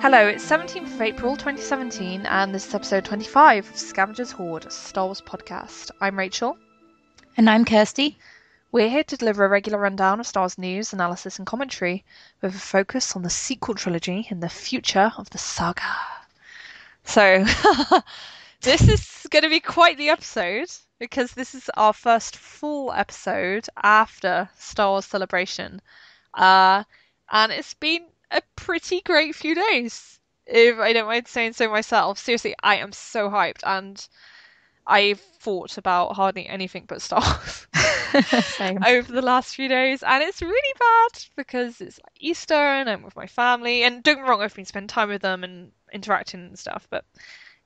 Hello, it's 17th of April 2017 and this is episode 25 of Scavenger's Hoard, a Star Wars podcast. I'm Rachel. And I'm Kirsty. We're here to deliver a regular rundown of Star Wars news, analysis and commentary with a focus on the sequel trilogy and the future of the saga. So, this is going to be quite the episode because this is our first full episode after Star Wars Celebration. And it's been a pretty great few days, if I don't mind saying so myself. Seriously, I am so hyped, and I've thought about hardly anything but Star Wars over the last few days, and it's really bad because it's like Easter and I'm with my family, and don't get me wrong, I've been spending time with them and interacting and stuff, but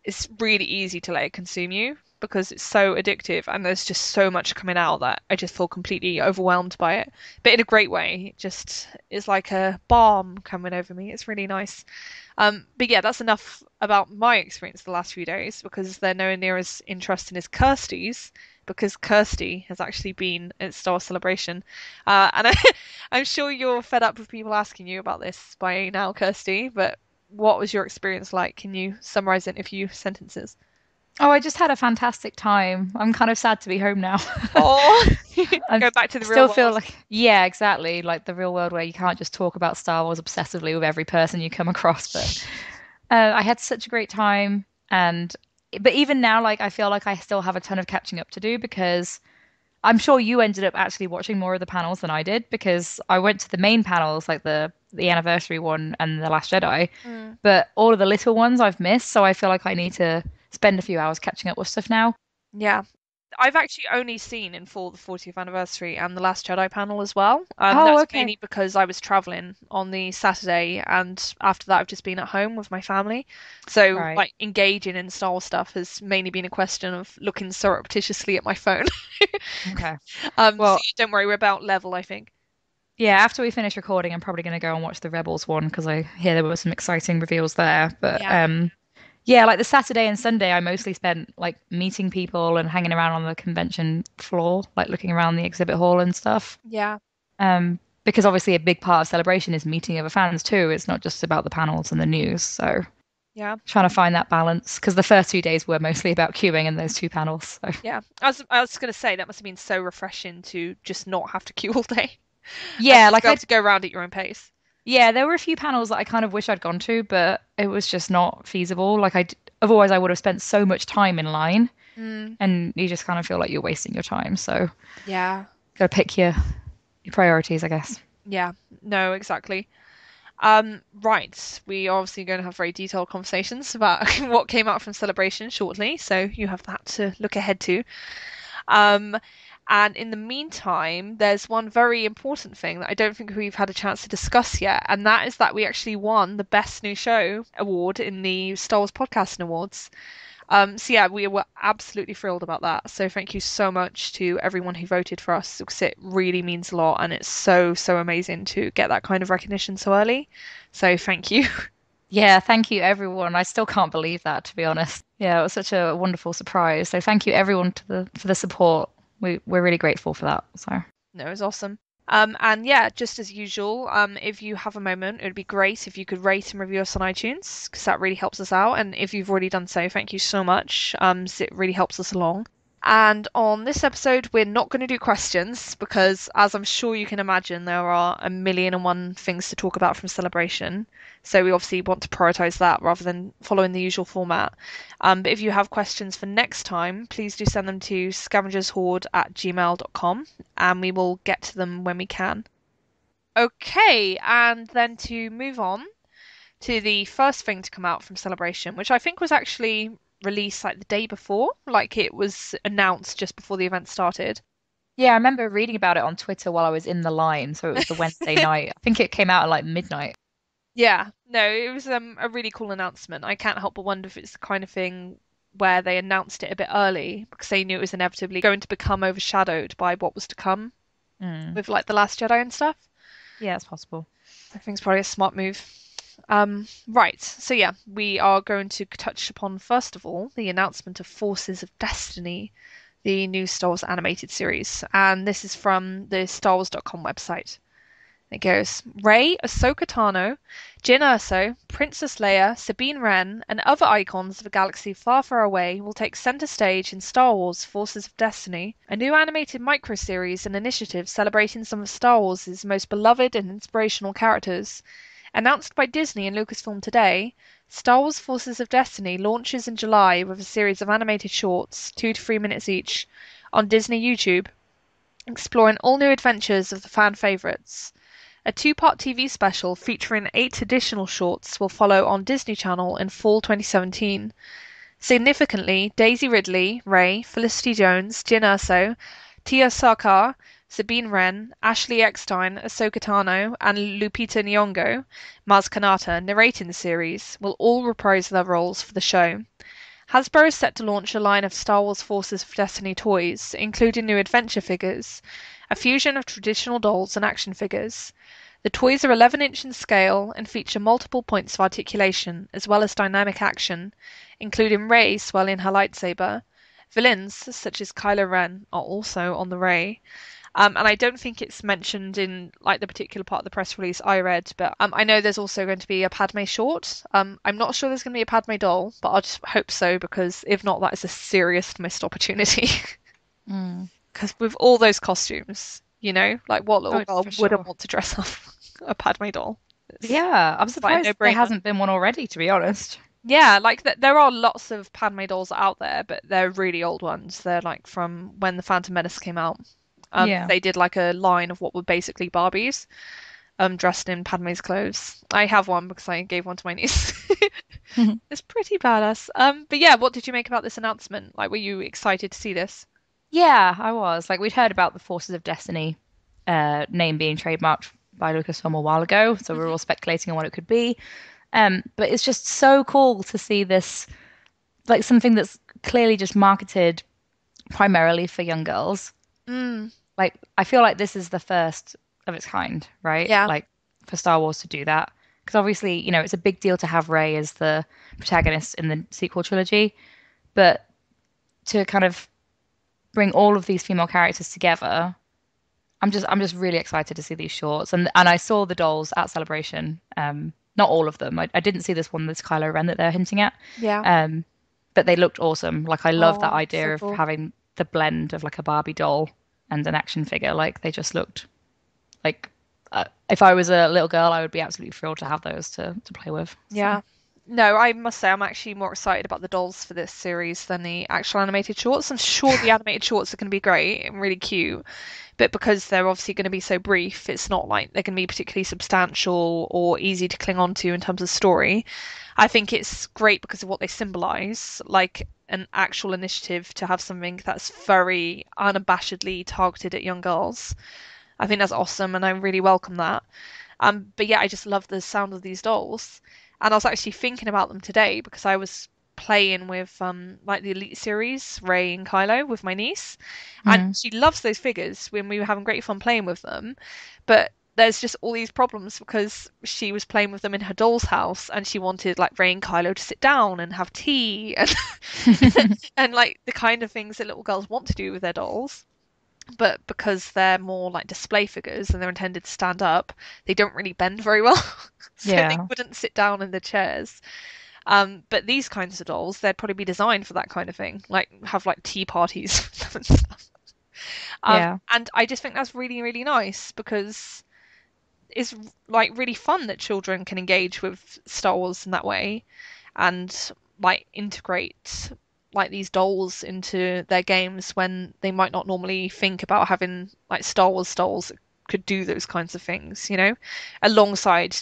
it's really easy to let it consume you because it's so addictive and there's just so much coming out that I just feel completely overwhelmed by it, but in a great way. It just is like a balm coming over me. It's really nice. But yeah, that's enough about my experience the last few days because they're nowhere near as interesting as Kirsty's, because Kirsty has actually been at Star Wars Celebration. And I'm sure you're fed up with people asking you about this by now, Kirsty, but what was your experience like? Can you summarize it in a few sentences? Oh, I just had a fantastic time. I'm kind of sad to be home now. Oh, I go back to the real still world. feel like, yeah, exactly, like the real world where you can't just talk about Star Wars obsessively with every person you come across. But I had such a great time, but even now, like I feel like I still have a ton of catching up to do because I'm sure you ended up actually watching more of the panels than I did because I went to the main panels, like the anniversary one and the Last Jedi, but all of the little ones I've missed, so I feel like I need to spend a few hours catching up with stuff now. Yeah. I've actually only seen in full the 40th anniversary and the Last Jedi panel as well. Oh, That's okay. mainly because I was traveling on the Saturday, and after that I've just been at home with my family. So Right. like engaging in Star Wars stuff has mainly been a question of looking surreptitiously at my phone. Okay. So Well, don't worry, we're about level, I think. yeah, after we finish recording, I'm probably going to go and watch the Rebels one because I hear there were some exciting reveals there. But Yeah. yeah, like the Saturday and Sunday, I mostly spent like meeting people and hanging around on the convention floor, like looking around the exhibit hall and stuff. Yeah. Because obviously a big part of Celebration is meeting other fans too. It's not just about the panels and the news. So Yeah. trying to find that balance because the first 2 days were mostly about queuing and those two panels. So Yeah. I was going to say that must have been so refreshing to just not have to queue all day and yeah, just like be able I to go around at your own pace. yeah, there were a few panels that I kind of wish I'd gone to, but it was just not feasible. Otherwise I would have spent so much time in line, Mm, and you just kind of feel like you're wasting your time. So yeah. gotta pick your priorities, I guess. Yeah. No, exactly. Right. We are obviously going to have very detailed conversations about what came out from Celebration shortly, so you have that to look ahead to. Um, and in the meantime, there's one very important thing that I don't think we've had a chance to discuss yet, and that is that we actually won the Best New Show award in the Star Wars Podcasting Awards. So yeah, we were absolutely thrilled about that. So thank you so much to everyone who voted for us because it really means a lot and it's so, so amazing to get that kind of recognition so early. So thank you. Yeah, thank you everyone. I still can't believe that, to be honest. Yeah, it was such a wonderful surprise. So thank you everyone for the support. We're really grateful for that. So No, it was awesome. And yeah, just as usual, if you have a moment, it would be great if you could rate and review us on iTunes because that really helps us out. And if you've already done so, thank you so much. So it really helps us along. And on this episode, we're not going to do questions because, as I'm sure you can imagine, there are a million and one things to talk about from Celebration. So we obviously want to prioritize that rather than following the usual format. But if you have questions for next time, please do send them to scavengershoard@gmail.com and we will get to them when we can. Okay, and then to move on to the first thing to come out from Celebration, which I think was actually released like the day before, like it was announced just before the event started. yeah, I remember reading about it on Twitter while I was in the line. So it was the Wednesday night. I think it came out at like midnight. Yeah, no, it was a really cool announcement. I can't help but wonder if it's the kind of thing where they announced it a bit early because they knew it was inevitably going to become overshadowed by what was to come Mm. with like The Last Jedi and stuff. Yeah, it's possible. I think it's probably a smart move. Right, so yeah, we are going to touch upon first of all the announcement of Forces of Destiny, the new Star Wars animated series, and this is from the StarWars.com website. It goes Rey, Ahsoka Tano, Jyn Erso, Princess Leia, Sabine Wren, and other icons of a galaxy far, far away will take center stage in Star Wars Forces of Destiny, a new animated microseries and initiative celebrating some of Star Wars' most beloved and inspirational characters. Announced by Disney and Lucasfilm today, Star Wars Forces of Destiny launches in July with a series of animated shorts, 2 to 3 minutes each, on Disney YouTube, exploring all new adventures of the fan favorites. A two-part TV special featuring 8 additional shorts will follow on Disney Channel in fall 2017. Significantly, Daisy Ridley, Rey, Felicity Jones, Jyn Erso, Tia Sarkar, Sabine Wren, Ashley Eckstein, Ahsoka Tano, and Lupita Nyong'o, Maz Kanata, narrating the series, will all reprise their roles for the show. Hasbro is set to launch a line of Star Wars Forces of Destiny toys, including new adventure figures, a fusion of traditional dolls and action figures. The toys are 11-inch in scale and feature multiple points of articulation, as well as dynamic action, including Rey swirling her lightsaber. Villains, such as Kylo Ren, are also on the Rey. And I don't think it's mentioned in like the particular part of the press release I read, but I know there's also going to be a Padme short. I'm not sure there's going to be a Padme doll, but I just hope so, because if not, that is a serious missed opportunity. Mm. Because with all those costumes, like what little Oh, girl for wouldn't sure. want to dress up a Padme doll? It's Yeah, I'm like a surprised there no-brainer. hasn't been one already, to be honest. Yeah, like there are lots of Padme dolls out there, but they're really old ones. They're like from when the Phantom Menace came out. Yeah. They did like a line of what were basically Barbies, dressed in Padme's clothes. I have one because I gave one to my niece. It's pretty badass. But yeah, what did you make about this announcement? Like, were you excited to see this? Yeah, I was. Like, we'd heard about the Forces of Destiny name being trademarked by Lucasfilm a while ago, so we were all speculating on what it could be. But it's just so cool to see this, like something that's clearly just marketed primarily for young girls. Mm, Like, I feel like this is the first of its kind, right? yeah. Like, for Star Wars to do that. Because obviously, it's a big deal to have Rey as the protagonist in the sequel trilogy, but to kind of bring all of these female characters together, I'm just really excited to see these shorts. And I saw the dolls at Celebration. Not all of them. I didn't see this one that's Kylo Ren that they're hinting at. Yeah. Um, but they looked awesome. Like I love that Oh, so idea of cool. having the blend of like a Barbie doll and an action figure. Like they just looked like if I was a little girl, I would be absolutely thrilled to have those to play with. So Yeah. No, I must say I'm actually more excited about the dolls for this series than the actual animated shorts. I'm sure the animated shorts are going to be great and really cute, but because they're obviously going to be so brief, it's not like they're going to be particularly substantial or easy to cling on to in terms of story. I think it's great because of what they symbolize, like an actual initiative to have something that's very unabashedly targeted at young girls. I think that's awesome, and I really welcome that. But yeah, I just love the sound of these dolls. And I was actually thinking about them today because I was playing with like the Elite series, Rey and Kylo, with my niece. And mm. she loves those figures when we were having great fun playing with them. But there's just all these problems because she was playing with them in her doll's house and she wanted like Rey and Kylo to sit down and have tea and and like the kind of things that little girls want to do with their dolls, but because they're more like display figures and they're intended to stand up, they don't really bend very well. So they Yeah, wouldn't sit down in the chairs. But these kinds of dolls, they'd probably be designed for that kind of thing, like have like tea parties with them and stuff. yeah, And I just think that's really, really nice because it's like really fun that children can engage with Star Wars in that way and like integrate like these dolls into their games when they might not normally think about having like Star Wars dolls that could do those kinds of things, alongside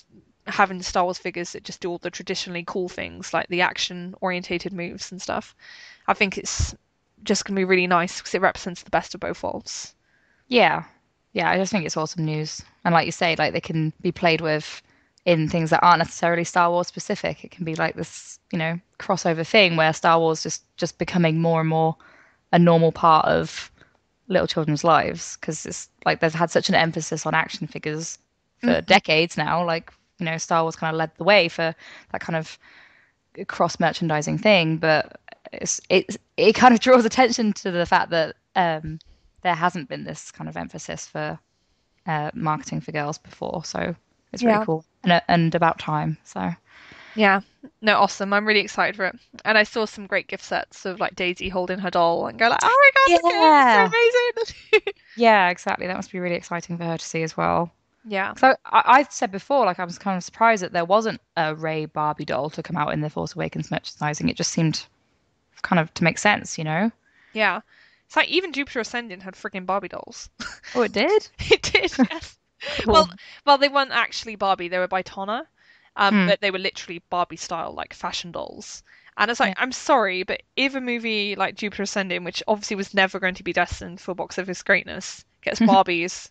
having Star Wars figures that just do all the traditionally cool things like the action orientated moves and stuff. I think it's just going to be really nice because it represents the best of both worlds. yeah, yeah. I just think it's awesome news. And like you say, like they can be played with in things that aren't necessarily Star Wars specific. It can be like this, crossover thing where Star Wars just becoming more and more a normal part of little children's lives because it's like they've had such an emphasis on action figures for Mhm. decades now. Like, Star Wars kind of led the way for that kind of cross merchandising thing, but it kind of draws attention to the fact that there hasn't been this kind of emphasis for marketing for girls before, so it's really Yeah. cool and about time. So Yeah. No, awesome. I'm really excited for it. And I saw some great gift sets of like Daisy holding her doll and go like, oh my God, look at it. It's so yeah, amazing. yeah, exactly. That must be really exciting for her to see as well. Yeah. So I said before, like I was kind of surprised that there wasn't a Rey Barbie doll to come out in the Force Awakens merchandising. It just seemed kind of to make sense, you know? Yeah. It's like even Jupiter Ascending had freaking Barbie dolls. Oh, it did? It did, yes. Well, Cool. well, they weren't actually Barbie. They were by Tonna, Hmm. but they were literally Barbie style, like fashion dolls. And it's like, Yeah. I'm sorry, but if a movie like Jupiter Ascending, which obviously was never going to be destined for box office greatness, gets Barbies,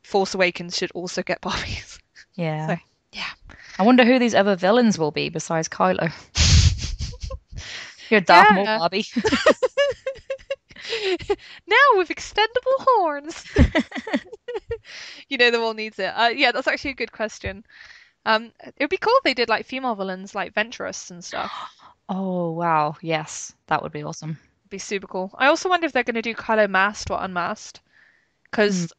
Force Awakens should also get Barbies. So, Yeah. yeah. I wonder who these other villains will be besides Kylo. You're Darth Maul Yeah. Barbie. Now with extendable horns. You know the world needs it. Yeah, that's actually a good question. It would be cool if they did like female villains like Ventress and stuff. Oh, wow. Yes, that would be awesome. It'd be super cool. I also wonder if they're going to do Kylo masked or unmasked. Hmm. Because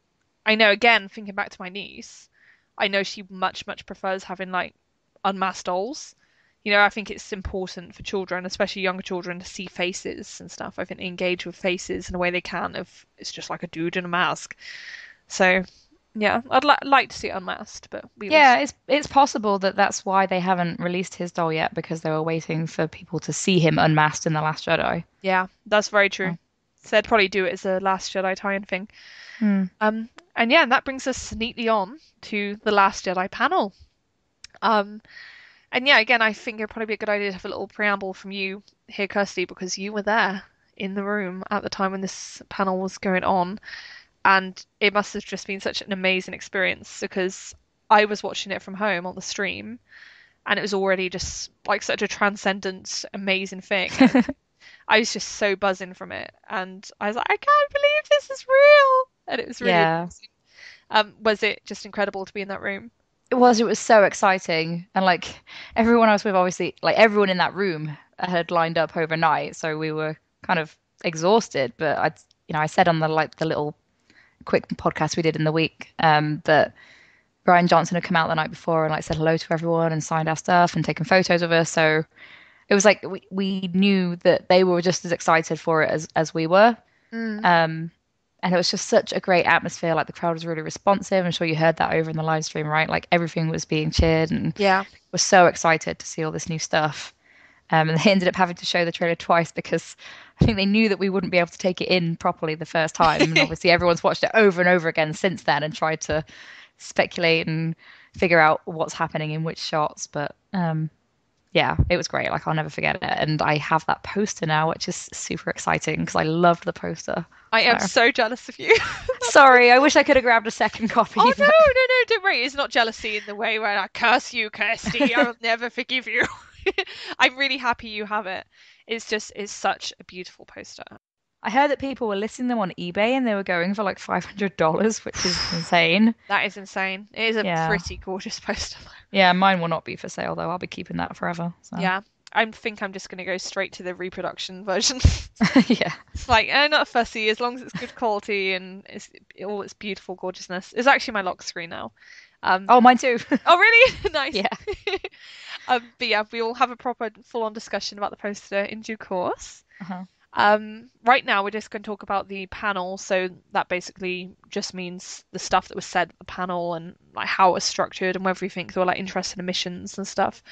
I know, again, thinking back to my niece, I know she much, much prefers having like unmasked dolls. You know, I think it's important for children, especially younger children, to see faces and stuff. I think they engage with faces in a way they can if it's just like a dude in a mask. So, yeah, I'd like to see it unmasked, but we will Yeah, see. it's possible that that's why they haven't released his doll yet because they were waiting for people to see him unmasked in The Last Jedi. Yeah, that's very true. Oh. So they'd probably do it as a Last Jedi tie-in thing. Hmm. And yeah, and that brings us neatly on to the Last Jedi panel. Um, and yeah, again, I think it'd probably be a good idea to have a little preamble from you here, Kirsty, because you were there in the room at the time when this panel was going on, and it must have just been such an amazing experience because I was watching it from home on the stream, and it was already just like such a transcendent, amazing thing, and I was just so buzzing from it, and I was like, I can't believe this is real, and it was really Yeah. amazing. Was it just incredible to be in that room? It was so exciting. And like everyone I was with, obviously, like everyone in that room had lined up overnight, so we were kind of exhausted. But I said on the little quick podcast we did in the week, that Brian Johnson had come out the night before and like said hello to everyone and signed our stuff and taken photos of us. So it was like we knew that they were just as excited for it as we were. Mm, Um, and it was just such a great atmosphere. Like the crowd was really responsive. I'm sure you heard that over in the live stream, right? Like everything was being cheered and yeah. was so excited to see all this new stuff. And they ended up having to show the trailer twice because I think they knew that we wouldn't be able to take it in properly the first time. And obviously everyone's watched it over and over again since then and tried to speculate and figure out what's happening in which shots. But yeah, it was great. Like I'll never forget it. And I have that poster now, which is super exciting because I loved the poster. I So am so jealous of you. sorry, I wish I could have grabbed a second copy, Oh no, but no, no, don't worry. It's not jealousy in the way where I curse you, Kirsty. I will never forgive you. I'm really happy you have it. It's such a beautiful poster. I heard that people were listing them on eBay and they were going for like $500, which is insane. That is insane. It is a Yeah. pretty gorgeous poster. Yeah, mine will not be for sale though. I'll be keeping that forever. So Yeah, I think I'm just gonna go straight to the reproduction version. yeah. It's like, not fussy as long as it's good quality and it's all its beautiful gorgeousness. It's actually my lock screen now. Um, Oh, mine too. oh really? Nice. Yeah. But yeah, we will have a proper full-on discussion about the poster in due course. Uh-huh. Right now we're just going to talk about the panel, so that basically just means the stuff that was said at the panel and like how it was structured and whether you think there were like interesting omissions and stuff.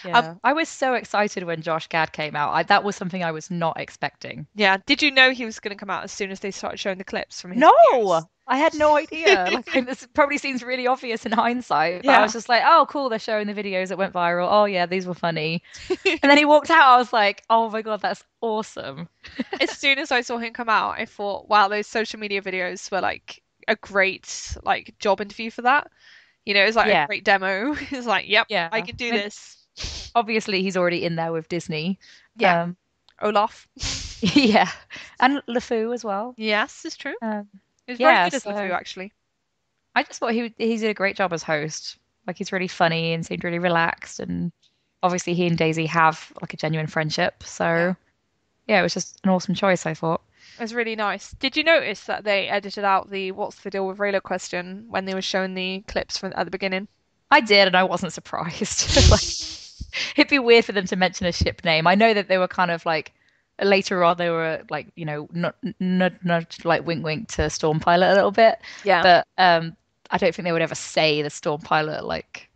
Yeah. I was so excited when Josh Gad came out. That was something I was not expecting. Yeah, did you know he was going to come out as soon as they started showing the clips from his No, videos? I had no idea. This probably seems really obvious in hindsight, but I Yeah. was just like, oh, cool, they're showing the videos that went viral. Oh, yeah, these were funny. And then he walked out. I was like, oh my God, that's awesome. As soon as I saw him come out, I thought, wow, those social media videos were like a great like job interview for that. You know, it's like a Yeah, great demo. It's like, yep, yeah. I can do And this. obviously, he's already in there with Disney. Yeah, Um, Olaf. yeah, and LeFou as well. Yes, it's true. Um, It was very yeah, good as LeFou, so actually. I just thought he did a great job as host. Like he's really funny and seemed really relaxed, and obviously he and Daisy have like a genuine friendship. Yeah. So yeah, it was just an awesome choice, I thought. It was really nice. Did you notice that they edited out the "What's the deal with Raylo" question when they were showing the clips from at the beginning? I did, and I wasn't surprised. Like, it'd be weird for them to mention a ship name. I know that they were kind of like later on they were like, nudge like wink wink to Storm Pilot a little bit, Yeah. but I don't think they would ever say the Storm Pilot like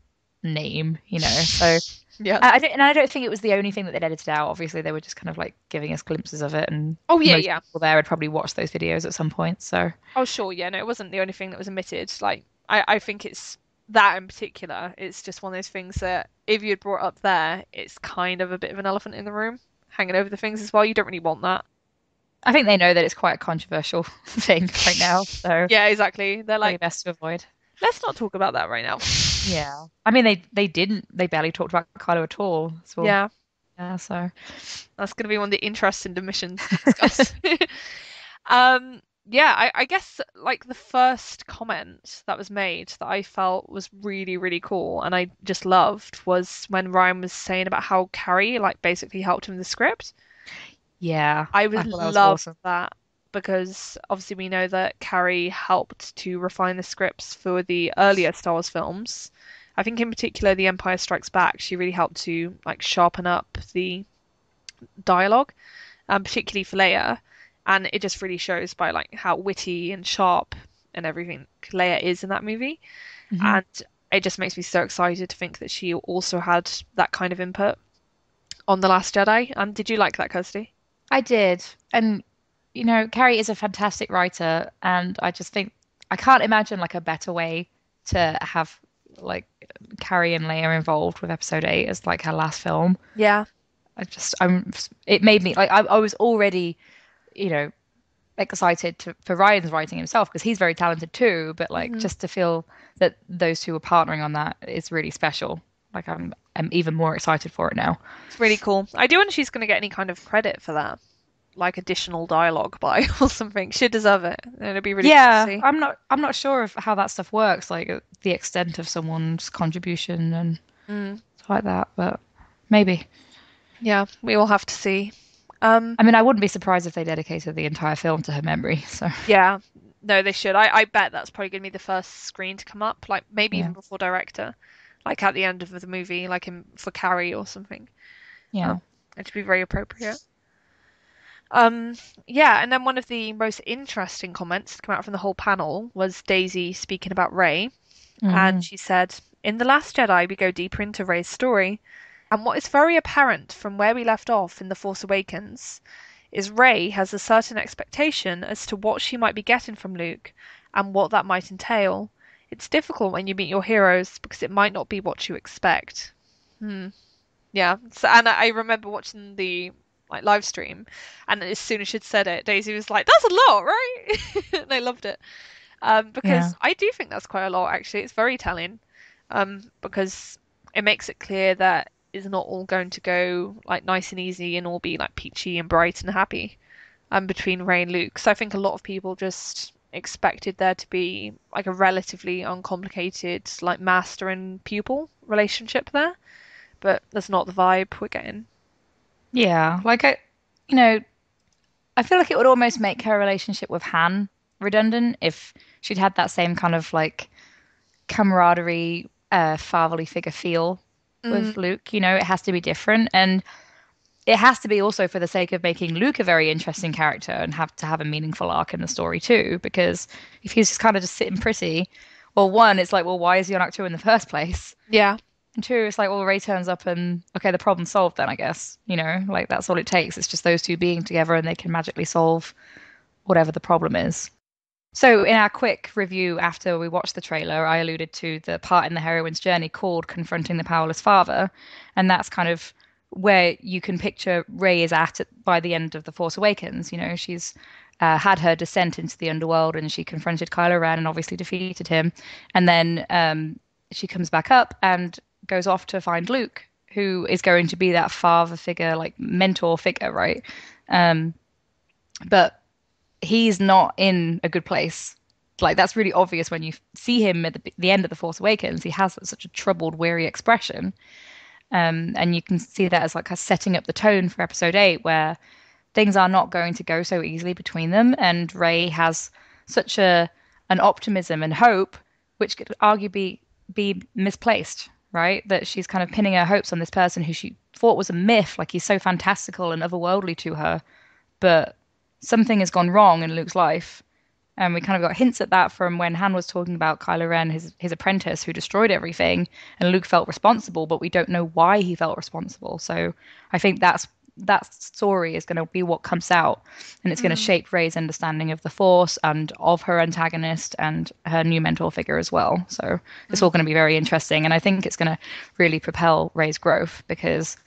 name, So Yeah. I don't think it was the only thing that they'd edited out. Obviously, they were just kind of like giving us glimpses of it, and Oh yeah, most yeah. people there had probably watched those videos at some point. So Oh sure, yeah. No, it wasn't the only thing that was omitted. Like I think it's that in particular. It's just one of those things that if you'd brought up there, it's kind of a bit of an elephant in the room, hanging over the things as well. You don't really want that. I think they know that it's quite a controversial thing right now. So Yeah, exactly. They're probably like, best to avoid. let's not talk about that right now. Yeah. I mean, they didn't. They barely talked about Kylo at all. So Yeah, yeah. So that's going to be one of the interesting omissions to discuss. Yeah, I guess like the first comment that was made that I felt was really, really cool and I just loved was when Ryan was saying about how Carrie like basically helped him with the script. yeah, I I would thought that was love awesome. that because obviously we know that Carrie helped to refine the scripts for the earlier Star Wars films. I think in particular The Empire Strikes Back, she really helped to like sharpen up the dialogue, particularly for Leia, and it just really shows by like how witty and sharp and everything Leia is in that movie, Hmm. and it just makes me so excited to think that she also had that kind of input on The Last Jedi. And did you like that, Kirsty? I did, and Carrie is a fantastic writer, and I just think I can't imagine like a better way to have like Carrie and Leia involved with Episode 8 as like her last film. Yeah. It made me like I was already, you know, excited for Ryan's writing himself because he's very talented too, but like Hmm. just to feel that those two were partnering on that is really special. Like I'm even more excited for it now. It's really cool. I do wonder if she's going to get any kind of credit for that, like additional dialogue by or something. She'd deserve it. And it'd be really cool to Yeah, see. I'm not sure of how that stuff works, like the extent of someone's contribution and Mm. stuff like that, but maybe. Yeah, we all have to see. Um, I mean, I wouldn't be surprised if they dedicated the entire film to her memory. So, yeah, no, they should. I bet that's probably going to be the first screen to come up, like maybe yeah, even before director, like at the end of the movie, like in for Carrie or something. yeah. Um, it'd be very appropriate. Um, yeah, and then one of the most interesting comments to come out from the whole panel was Daisy speaking about Rey, and Hmm. she said, "In The Last Jedi, we go deeper into Rey's story, and what is very apparent from where we left off in The Force Awakens is Rey has a certain expectation as to what she might be getting from Luke and what that might entail. It's difficult when you meet your heroes because it might not be what you expect." Hmm. Yeah. So, and I remember watching the like live stream, and as soon as she'd said it, Daisy was like, "That's a lot, right?" And I loved it. Yeah. Because I do think that's quite a lot, actually. It's very telling. Because it makes it clear that it's not all going to go like nice and easy and all be like peachy and bright and happy. Between Rey and Luke. So I think a lot of people just expected there to be like a relatively uncomplicated like master and pupil relationship there, but that's not the vibe we're getting. Yeah, like you know, I feel like it would almost make her relationship with Han redundant if she'd had that same kind of like camaraderie, fatherly figure feel with Mm, Luke. It has to be different, and it has to be also for the sake of making Luke a very interesting character and have to have a meaningful arc in the story too. Because if he's just kind of just sitting pretty, well, one, it's like, well, why is he on Act Two in the first place? yeah, And two, it's like, well, Ray turns up and okay, the problem's solved then, I guess. Like that's all it takes. It's just those two being together and they can magically solve whatever the problem is. So, in our quick review after we watched the trailer, I alluded to the part in the heroine's journey called Confronting the Powerless Father. And that's kind of where you can picture Rey is at by the end of The Force Awakens. She's had her descent into the underworld and she confronted Kylo Ren and obviously defeated him. And then she comes back up and goes off to find Luke, who is going to be that father figure, like mentor figure, right? Um, but he's not in a good place. Like that's really obvious when you see him at the end of The Force Awakens. He has such a troubled, weary expression, and you can see that as like a setting up the tone for Episode 8, where things are not going to go so easily between them. And Rey has such a an optimism and hope, which could arguably be misplaced, right? That she's kind of pinning her hopes on this person who she thought was a myth, like he's so fantastical and otherworldly to her, but something has gone wrong in Luke's life. And we kind of got hints at that from when Han was talking about Kylo Ren, his apprentice who destroyed everything, and Luke felt responsible, but we don't know why he felt responsible. So I think that story is going to be what comes out, and it's going to Mm, shape Rey's understanding of the Force and of her antagonist and her new mentor figure as well. So it's all mm. going to be very interesting, and I think it's going to really propel Rey's growth because,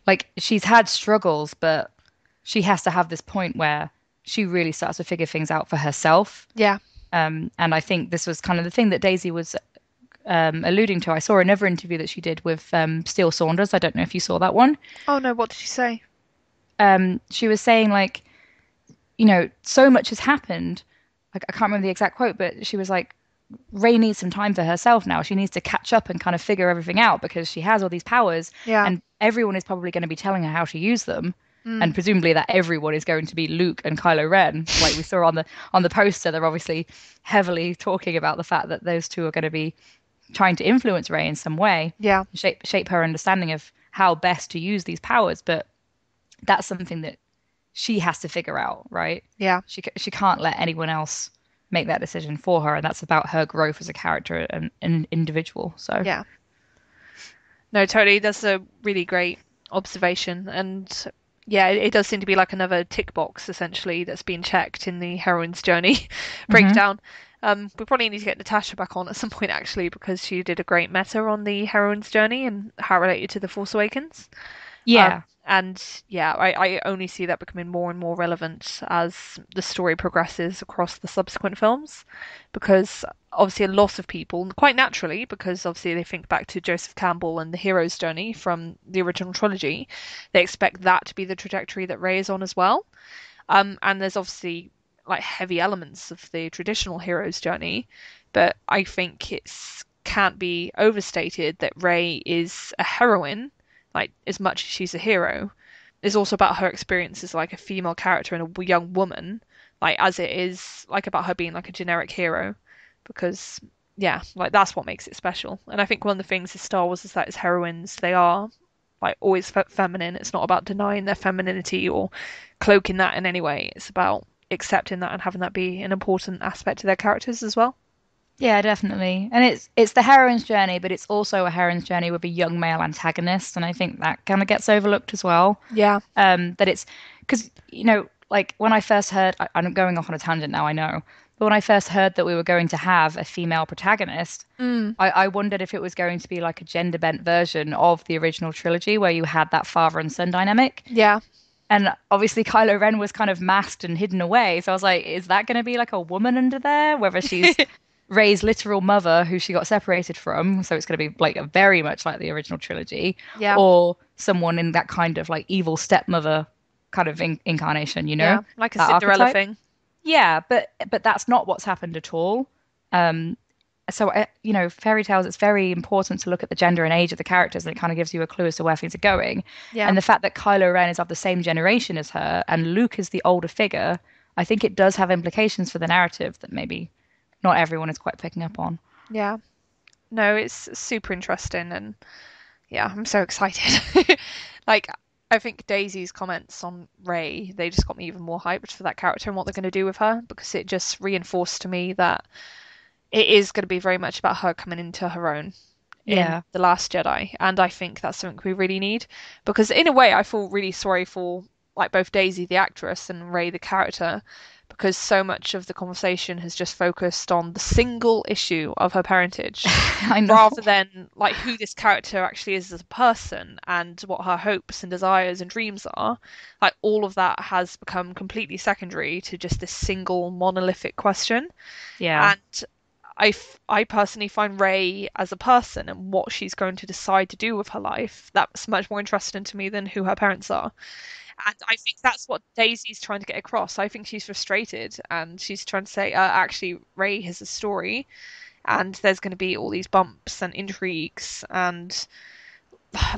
like, she's had struggles, but she has to have this point where she really starts to figure things out for herself. Yeah. And I think this was kind of the thing that Daisy was alluding to. I saw another interview that she did with Steele Saunders. I don't know if you saw that one. Oh no, what did she say? She was saying like, you know, so much has happened. Like I can't remember the exact quote, but she was like, Rey needs some time for herself now. She needs to catch up and kind of figure everything out because she has all these powers, Yeah. and everyone is probably going to be telling her how to use them. Mm, And presumably that everyone is going to be Luke and Kylo Ren. Like we saw on the poster, they're obviously heavily talking about the fact that those two are going to be trying to influence Rey in some way, yeah. shape her understanding of how best to use these powers. But that's something that she has to figure out, right? Yeah. She can't let anyone else make that decision for her, and that's about her growth as a character and an individual. So Yeah. No, totally. That's a really great observation. And yeah, it does seem to be like another tick box essentially that's been checked in the heroine's journey hmm breakdown. We probably need to get Natasha back on at some point actually because she did a great meta on the heroine's journey and how it related to the Force Awakens. yeah, And yeah, I only see that becoming more and more relevant as the story progresses across the subsequent films, because obviously a lot of people, quite naturally, because obviously they think back to Joseph Campbell and the hero's journey from the original trilogy, they expect that to be the trajectory that Rey is on as well. And there's obviously like heavy elements of the traditional hero's journey, but I think it's can't be overstated that Rey is a heroine, like as much as she's a hero. It's also about her experience as like a female character and a young woman, like as it is like about her being like a generic hero, because yeah, like that's what makes it special. And I think one of the things with Star Wars is that as heroines, they are like always feminine. It's not about denying their femininity or cloaking that in any way. It's about accepting that and having that be an important aspect to their characters as well. yeah, definitely. And it's the heroine's journey, but it's also a heroine's journey with a young male antagonist, and I think that kind of gets overlooked as well. Yeah. That it's because you know, like when I first heard, I'm going off on a tangent now, I know, but when I first heard that we were going to have a female protagonist, Mm, I wondered if it was going to be like a gender bent version of the original trilogy where you had that father and son dynamic. yeah. And obviously Kylo Ren was kind of masked and hidden away. So I was like, is that going to be like a woman under there? Whether she's Rey's literal mother who she got separated from, so it's going to be like very much like the original trilogy, Yeah. or someone in that kind of like evil stepmother kind of incarnation, you know, Yeah. Like a that Cinderella archetype. thing. Yeah, but that's not what's happened at all. Um, so you know, fairy tales, it's very important to look at the gender and age of the characters, and it kind of gives you a clue as to where things are going. Yeah. And the fact that Kylo Ren is of the same generation as her, and Luke is the older figure, I think it does have implications for the narrative that maybe not everyone is quite picking up on. Yeah. No, it's super interesting and yeah, I'm so excited. Like I think Daisy's comments on Rey, they just got me even more hyped for that character and what they're going to do with her because it just reinforced to me that it is going to be very much about her coming into her own in Yeah. The Last Jedi. And I think that's something we really need because in a way I feel really sorry for like both Daisy the actress and Rey the character because so much of the conversation has just focused on the single issue of her parentage I know. rather than like who this character actually is as a person and what her hopes and desires and dreams are. Like all of that has become completely secondary to just this single monolithic question. Yeah. And I personally find Rey as a person and what she's going to decide to do with her life, that's much more interesting to me than who her parents are. And I think that's what Daisy's trying to get across. I think she's frustrated and she's trying to say, actually, Rey has a story and there's going to be all these bumps and intrigues and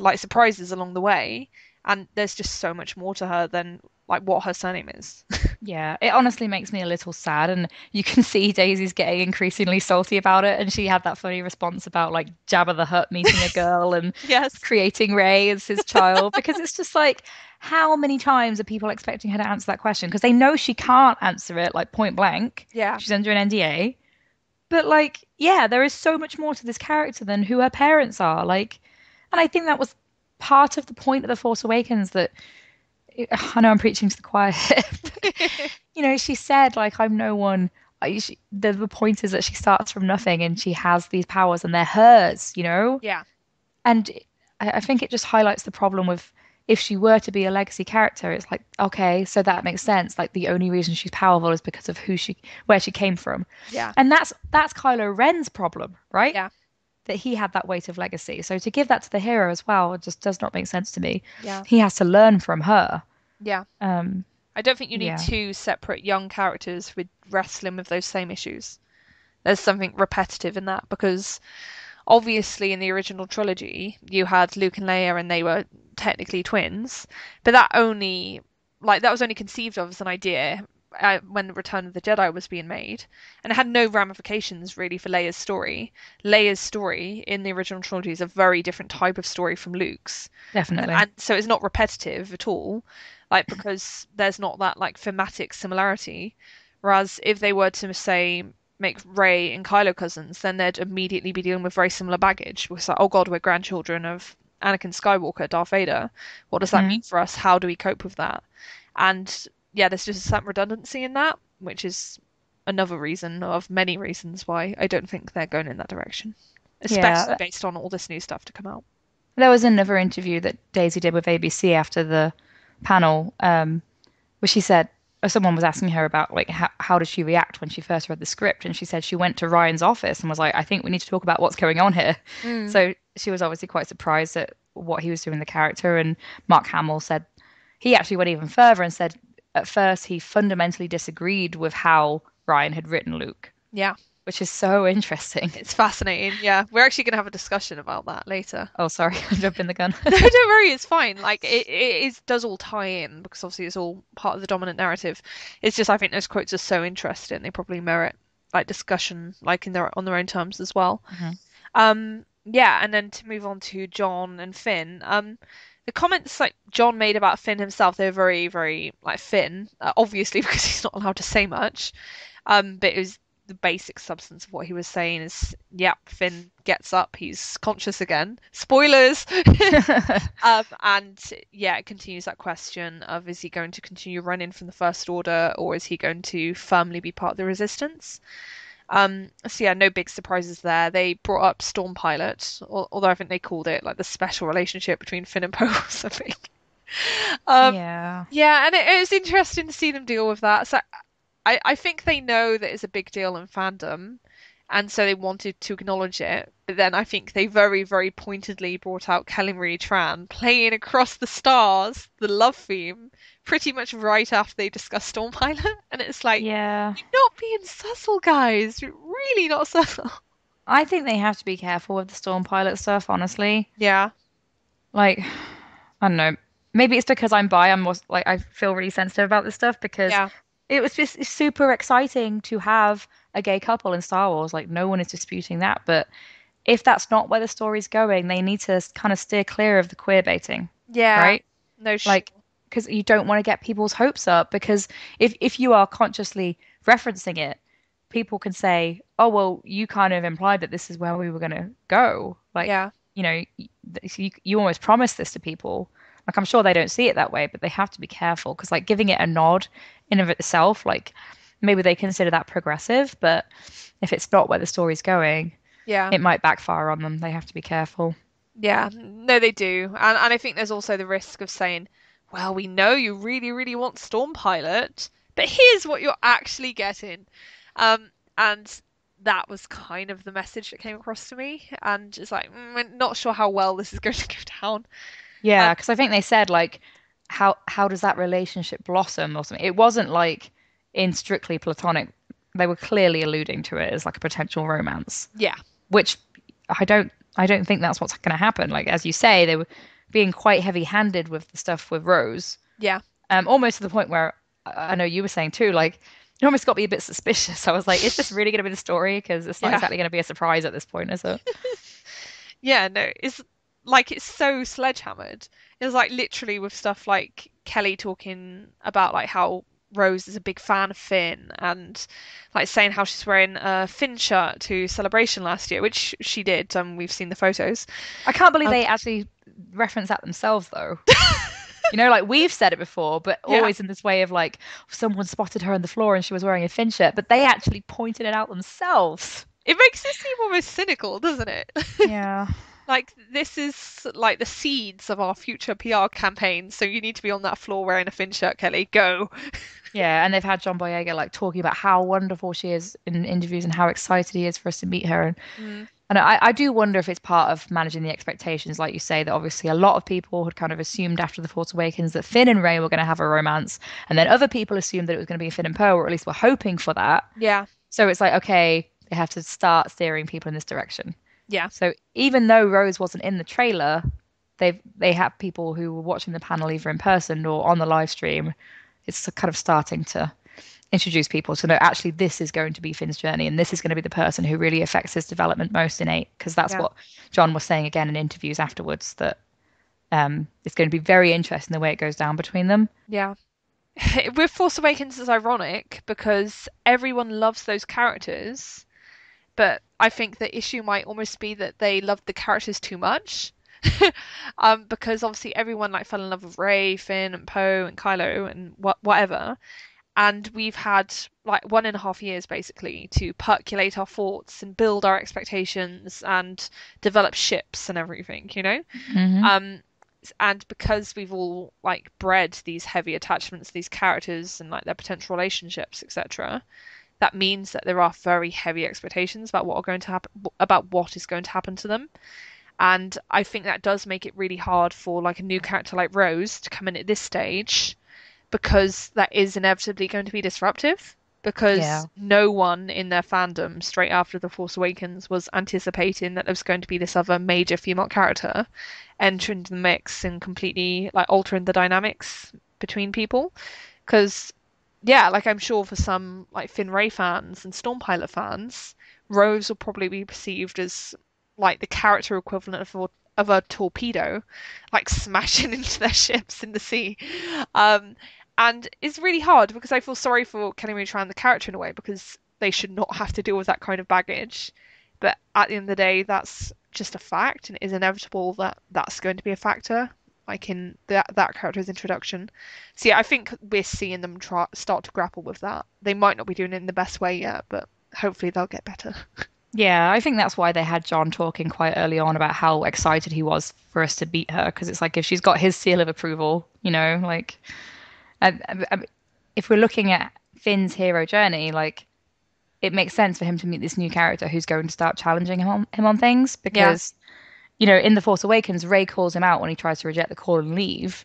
like surprises along the way. And there's just so much more to her than like what her surname is. Yeah, it honestly makes me a little sad, and you can see Daisy's getting increasingly salty about it. And she had that funny response about like Jabba the Hutt meeting a girl and Yes. creating Rey as his child, because it's just like, how many times are people expecting her to answer that question? Because they know she can't answer it like point blank. Yeah. She's under an NDA. But like, yeah, there is so much more to this character than who her parents are. Like, and I think that was part of the point of The Force Awakens that I know I'm preaching to the choir here, but, she said, like, I'm no one. The point is that she starts from nothing and she has these powers and they're hers. Yeah. And I think it just highlights the problem with if she were to be a legacy character, it's like, okay, so that makes sense. Like, the only reason she's powerful is because of where she came from. Yeah. And that's Kylo Ren's problem, right? Yeah. That he had that weight of legacy. So to give that to the hero as well, it just does not make sense to me. Yeah. He has to learn from her. Yeah. Um, I don't think you need yeah. two separate young characters with wrestling with those same issues. There's something repetitive in that because obviously in the original trilogy you had Luke and Leia and they were technically twins, but that was only conceived of as an idea when the Return of the Jedi was being made, and it had no ramifications really for Leia's story. Leia's story in the original trilogy is a very different type of story from Luke's, Definitely. and so it's not repetitive at all, like because there's not that like thematic similarity. Whereas if they were to say make Rey and Kylo cousins, then they'd immediately be dealing with very similar baggage. It's like, oh God, we're grandchildren of Anakin Skywalker, Darth Vader. What does that Mm. mean for us? How do we cope with that? And yeah, there's just some redundancy in that, which is another reason of many reasons why I don't think they're going in that direction, especially Yeah. based on all this new stuff to come out. There was another interview that Daisy did with ABC after the panel, where she said, or someone was asking her about like how did she react when she first read the script, and she said she went to Ryan's office and was like, I think we need to talk about what's going on here. Mm. So she was obviously quite surprised at what he was doing the character, and Mark Hamill said he actually went even further and said at first he fundamentally disagreed with how Ryan had written Luke, Yeah, which is so interesting. it's fascinating. Yeah, we're actually going to have a discussion about that later. Oh, sorry, I'm jumping the gun. No, don't worry, it's fine. Like does all tie in because obviously it's all part of the dominant narrative. It's just I think those quotes are so interesting. They probably merit like discussion, like in their on their own terms as well. Mhm. Yeah, and then to move on to John and Finn. The comments like John made about Finn himself, they're very, very like Finn, obviously because he's not allowed to say much. But it was the basic substance of what he was saying is, yep, Finn gets up, he's conscious again. Spoilers. And yeah, it continues that question of is he going to continue running from the First Order or is he going to firmly be part of the Resistance? So yeah, no big surprises there. They brought up Storm Pilot, although I think they called it like the special relationship between Finn and Poe or something. Yeah. Yeah, and it was interesting to see them deal with that. So I think they know that it's a big deal in fandom, and so they wanted to acknowledge it. But then I think they very, very pointedly brought out Kelly Marie Tran playing Across the Stars, the love theme, pretty much right after they discussed Storm Pilot. And it's like, Yeah. you're not being subtle, guys. You're really not subtle. I think they have to be careful with the Storm Pilot stuff, honestly. Yeah, Like, I don't know. Maybe it's because I'm bi. I'm more like I feel really sensitive about this stuff because yeah, it was just super exciting to have a gay couple in Star Wars. Like, no one is disputing that. But if that's not where the story's going, they need to kind of steer clear of the queer baiting, yeah. right? No, Like, because you don't want to get people's hopes up. Because if you are consciously referencing it, people can say, "Oh, well, you kind of implied that this is where we were going to go." Like, yeah, you almost promised this to people. Like, I'm sure they don't see it that way, but they have to be careful because, like, giving it a nod in of itself, like, maybe they consider that progressive, but if it's not where the story's going, yeah. it might backfire on them. They have to be careful. Yeah, no, they do. And I think there's also the risk of saying, well, we know you really, really want Storm Pilot, but here's what you're actually getting. And that was kind of the message that came across to me. And it's like, we're not sure how well this is going to go down. Yeah, because I think they said, like, how does that relationship blossom or something? It wasn't like in strictly platonic. They were clearly alluding to it as like a potential romance, Yeah, which I don't think that's what's going to happen. Like, as you say, they were being quite heavy-handed with the stuff with Rose. Yeah. Almost to the point where I know you were saying too, like it almost got me a bit suspicious. I was like, is this really going to be the story? Because it's not Yeah. exactly going to be a surprise at this point, is it? Yeah, no, it's so sledgehammered. It's like literally with stuff like Kelly talking about like how Rose is a big fan of Finn and like saying how she's wearing a Finn shirt to Celebration last year, which she did. We've seen the photos. I can't believe Um, they actually reference that themselves, though. Like we've said it before, but yeah, always in this way of like someone spotted her on the floor and she was wearing a Finn shirt, but they actually pointed it out themselves. it makes it seem almost cynical, doesn't it? Yeah. Like this is like the seeds of our future PR campaign, so you need to be on that floor wearing a Finn shirt, Kelly. Go. Yeah, and they've had John Boyega like talking about how wonderful she is in interviews and how excited he is for us to meet her. Mm, And I do wonder if it's part of managing the expectations, like you say, that obviously a lot of people had kind of assumed after The Force Awakens that Finn and Rey were going to have a romance, and then other people assumed that it was going to be Finn and Poe, or at least were hoping for that. yeah, So it's like, okay, they have to start steering people in this direction. yeah, So even though Rose wasn't in the trailer, they have people who were watching the panel either in person or on the live stream. It's kind of starting to introduce people to know actually this is going to be Finn's journey and this is going to be the person who really affects his development most in 8, because that's yeah, what John was saying again in interviews afterwards, that it's going to be very interesting the way it goes down between them. yeah. With Force Awakens, it's ironic because everyone loves those characters, but I think the issue might almost be that they loved the characters too much. Because obviously everyone like fell in love with Rey, Finn, and Poe, and Kylo, and whatever. And we've had like 1.5 years basically to percolate our thoughts and build our expectations and develop ships and everything, you know? Hmm. Um, and because we've all like bred these heavy attachments to these characters and like their potential relationships, etc., that means that there are very heavy expectations about what are going to happen, about what is going to happen to them. And I think that does make it really hard for like a new character like Rose to come in at this stage, because that is inevitably going to be disruptive, Yeah. because no one in their fandom straight after The Force Awakens was anticipating that there was going to be this other major female character entering the mix and completely like altering the dynamics between people. Because yeah, like I'm sure for some like Finn Ray fans and Stormpilot fans, Rose will probably be perceived as like the character equivalent of a torpedo, like smashing into their ships in the sea. Um, and it's really hard because I feel sorry for Kelly Marie Tran, the character, in a way, because they should not have to deal with that kind of baggage. But at the end of the day, that's just a fact, and it is inevitable that that's going to be a factor, like in that character's introduction. So yeah, I think we're seeing them start to grapple with that. They might not be doing it in the best way yet, but hopefully they'll get better. Yeah, I think that's why they had John talking quite early on about how excited he was for us to beat her, because it's like if she's got his seal of approval, like if we're looking at Finn's hero journey, like it makes sense for him to meet this new character who's going to start challenging him on things, Yeah, because in The Force Awakens, Rey calls him out when he tries to reject the call and leave,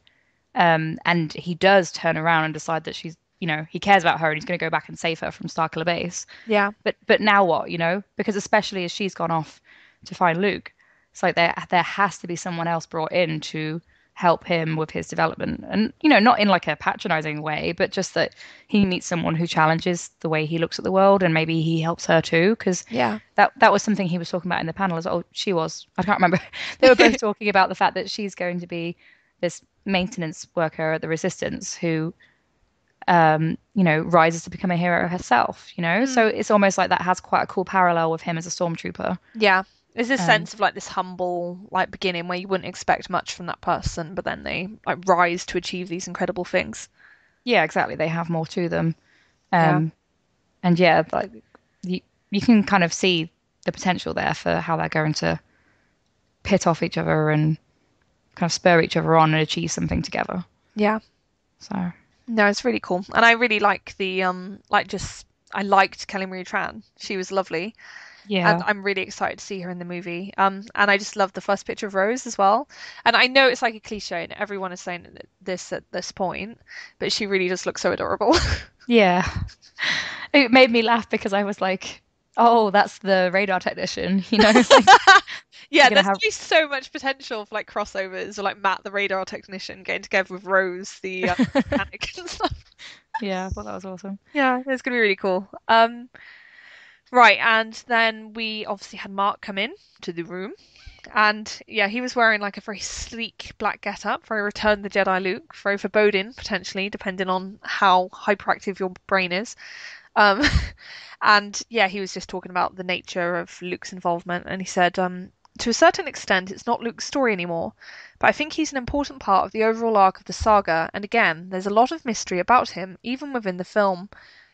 and he does turn around and decide that he cares about her and he's going to go back and save her from Starkiller Base. yeah, But now what, Because especially as she's gone off to find Luke, it's like there has to be someone else brought in to help him with his development. And, not in like a patronizing way, but just that he meets someone who challenges the way he looks at the world, and maybe he helps her too. Because yeah, that was something he was talking about in the panel as well. She was. I can't remember. They were both talking about the fact that she's going to be this maintenance worker at the Resistance who rises to become a hero herself. mm, So it's almost like that has quite a cool parallel with him as a stormtrooper. yeah. There's this Um, sense of like this humble like beginning where you wouldn't expect much from that person, but then they like rise to achieve these incredible things. yeah, exactly. They have more to them. Yeah, Um, and yeah, like you can kind of see the potential there for how they're going to pit off each other and kind of spur each other on and achieve something together. yeah. So No, it's really cool, and I really like the like just I liked Kelly Marie Tran. She was lovely. And yeah. I'm really excited to see her in the movie. And I just love the first picture of Rose as well. And I know it's like a cliche, and everyone is saying this at this point, but she really does look so adorable. Yeah. It made me laugh because I was like, Oh, that's the radar technician, you know? Like Yeah, you're gonna there's have gonna be so much potential for like crossovers or like Matt the radar technician getting together with Rose the mechanic and stuff. Yeah, I thought that was awesome. Yeah, it's gonna be really cool. Right, and then we obviously had Mark come in to the room, and yeah, he was wearing like a very sleek black get-up, very Return the Jedi look, very foreboding potentially, depending on how hyperactive your brain is. Um, and yeah, he was just talking about the nature of Luke's involvement, and he said, to a certain extent, it's not Luke's story anymore, but I think he's an important part of the overall arc of the saga, and again, there's a lot of mystery about him, even within the film.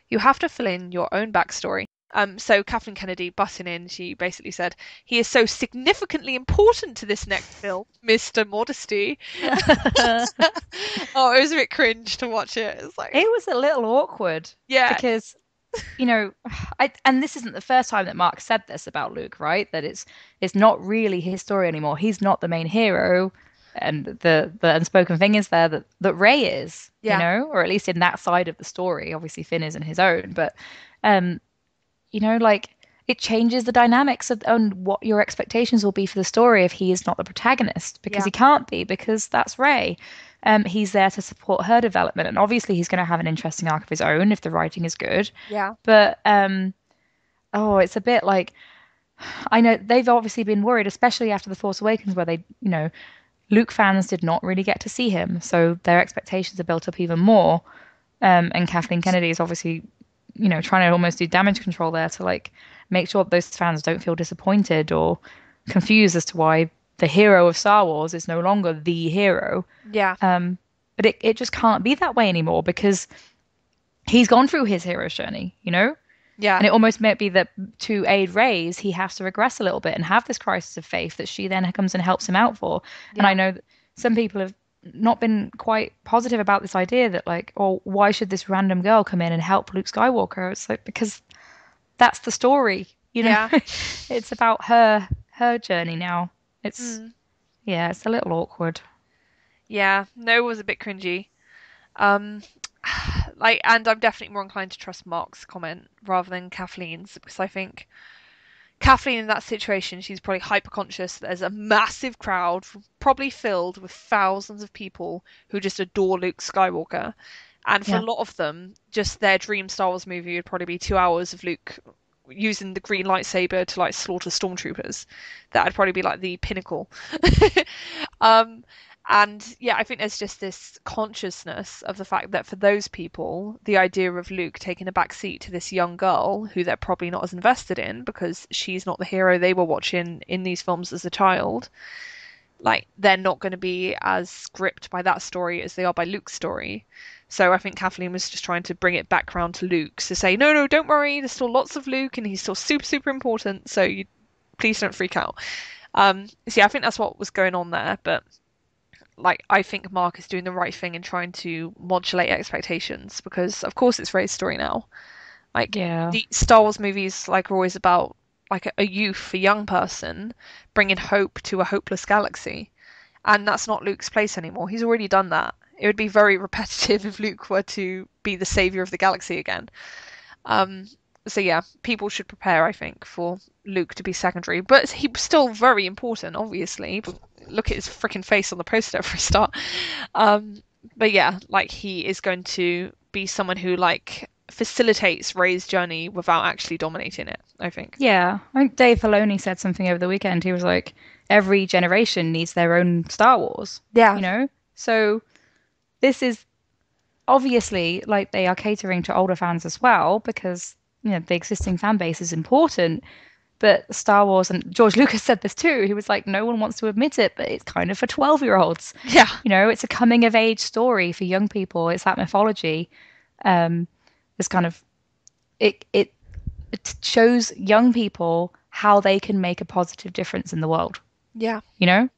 You have to fill in your own backstory. So Kathleen Kennedy butting in, she basically said, he is so significantly important to this next film, Mr. Modesty. Oh, it was a bit cringe to watch it. It's like, It was a little awkward yeah, because, you know, and this isn't the first time that Mark said this about Luke, right? That it's not really his story anymore. He's not the main hero, and the unspoken thing is there that Rey is, you yeah, know, or at least in that side of the story. Obviously, Finn isn't his own, but um, you know, like it changes the dynamics of and what your expectations will be for the story if he is not the protagonist, because yeah, he can't be, because that's Rey. He's there to support her development, and obviously he's going to have an interesting arc of his own if the writing is good. yeah, But oh, it's a bit like I know they've obviously been worried, especially after The Force Awakens, where they, you know, Luke fans did not really get to see him, so their expectations are built up even more. And Kathleen Kennedy is obviously, you know, trying to almost do damage control there to like make sure that those fans don't feel disappointed or confused as to why the hero of Star Wars is no longer the hero. yeah, But it just can't be that way anymore because he's gone through his hero's journey, you know? yeah, And it almost might be that to aid Rey's, he has to regress a little bit and have this crisis of faith that she then comes and helps him out for. And I yeah, know that some people have not been quite positive about this idea that like, oh, why should this random girl come in and help Luke Skywalker? It's like because that's the story, you know. yeah. It's about her journey now. It's Mm. yeah, it's a little awkward. Yeah, no, it was a bit cringy. Um, like, and I'm definitely more inclined to trust Mark's comment rather than Kathleen's because I think Kathleen in that situation, she's probably hyper conscious that there's a massive crowd, probably filled with thousands of people who just adore Luke Skywalker. And for a Yeah. lot of them, just their dream Star Wars movie would probably be 2 hours of Luke using the green lightsaber to like slaughter stormtroopers. That'd probably be like the pinnacle. Um, and yeah, I think there's just this consciousness of the fact that for those people, the idea of Luke taking a back seat to this young girl who they're probably not as invested in because she's not the hero they were watching in these films as a child, like they're not going to be as gripped by that story as they are by Luke's story. So I think Kathleen was just trying to bring it back around to Luke to say, no, no, don't worry, there's still lots of Luke and he's still super, super important. So you please don't freak out. So yeah, I think that's what was going on there. But like, I think Mark is doing the right thing in trying to modulate expectations because, of course, it's Rey's story now. Like Yeah. the Star Wars movies, like are always about like a youth, a young person bringing hope to a hopeless galaxy, and that's not Luke's place anymore. He's already done that. It would be very repetitive if Luke were to be the savior of the galaxy again. Um, so yeah, people should prepare, I think, for Luke to be secondary, but he's still very important, obviously. Look at his freaking face on the poster for a start. Um, but yeah, like he is going to be someone who like facilitates Rey's journey without actually dominating it, I think. Yeah. I think Dave Filoni said something over the weekend. He was like, every generation needs their own Star Wars, Yeah, you know? So this is obviously like they are catering to older fans as well because, you know, the existing fan base is important. But Star Wars, and George Lucas said this too, he was like, no one wants to admit it, but it's kind of for 12-year-olds. yeah, You know, it's a coming of age story for young people. It's that mythology. Um, it's kind of it it it shows young people how they can make a positive difference in the world. yeah. You know,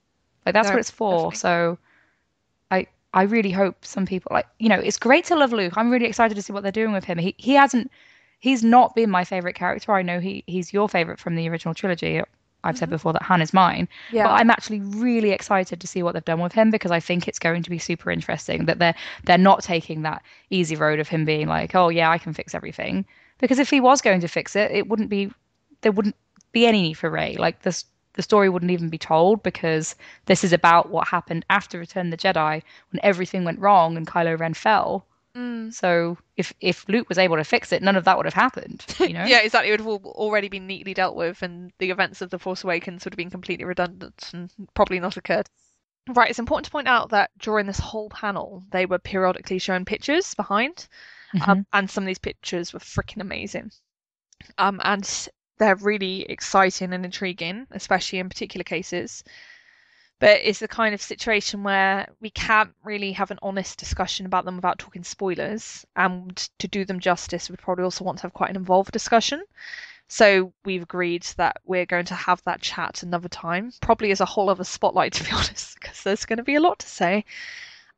like that's No, what it's for. definitely. So I really hope some people like, you know, it's great to love Luke. I'm really excited to see what they're doing with him. He hasn't he's not been my favorite character. I know he's your favorite from the original trilogy. I've said Hmm. before that Han is mine, but Yeah, I'm actually really excited to see what they've done with him because I think it's going to be super interesting that they're not taking that easy road of him being like, oh yeah, I can fix everything. Because if he was going to fix it, it wouldn't be there wouldn't be any need for Rey. Like this, the story wouldn't even be told because this is about what happened after Return of the Jedi when everything went wrong and Kylo Ren fell. Mm. So if Luke was able to fix it, none of that would have happened, you know? Yeah, exactly. It would have already been neatly dealt with, and the events of The Force Awakens would have been completely redundant and probably not occurred. Right, it's important to point out that during this whole panel, they were periodically showing pictures behind, Hmm. and some of these pictures were freaking amazing. And they're really exciting and intriguing, especially in particular cases. But it's the kind of situation where we can't really have an honest discussion about them without talking spoilers. And to do them justice, we'd probably also want to have quite an involved discussion. So we've agreed that we're going to have that chat another time, probably as a whole other spotlight, to be honest, because there's going to be a lot to say.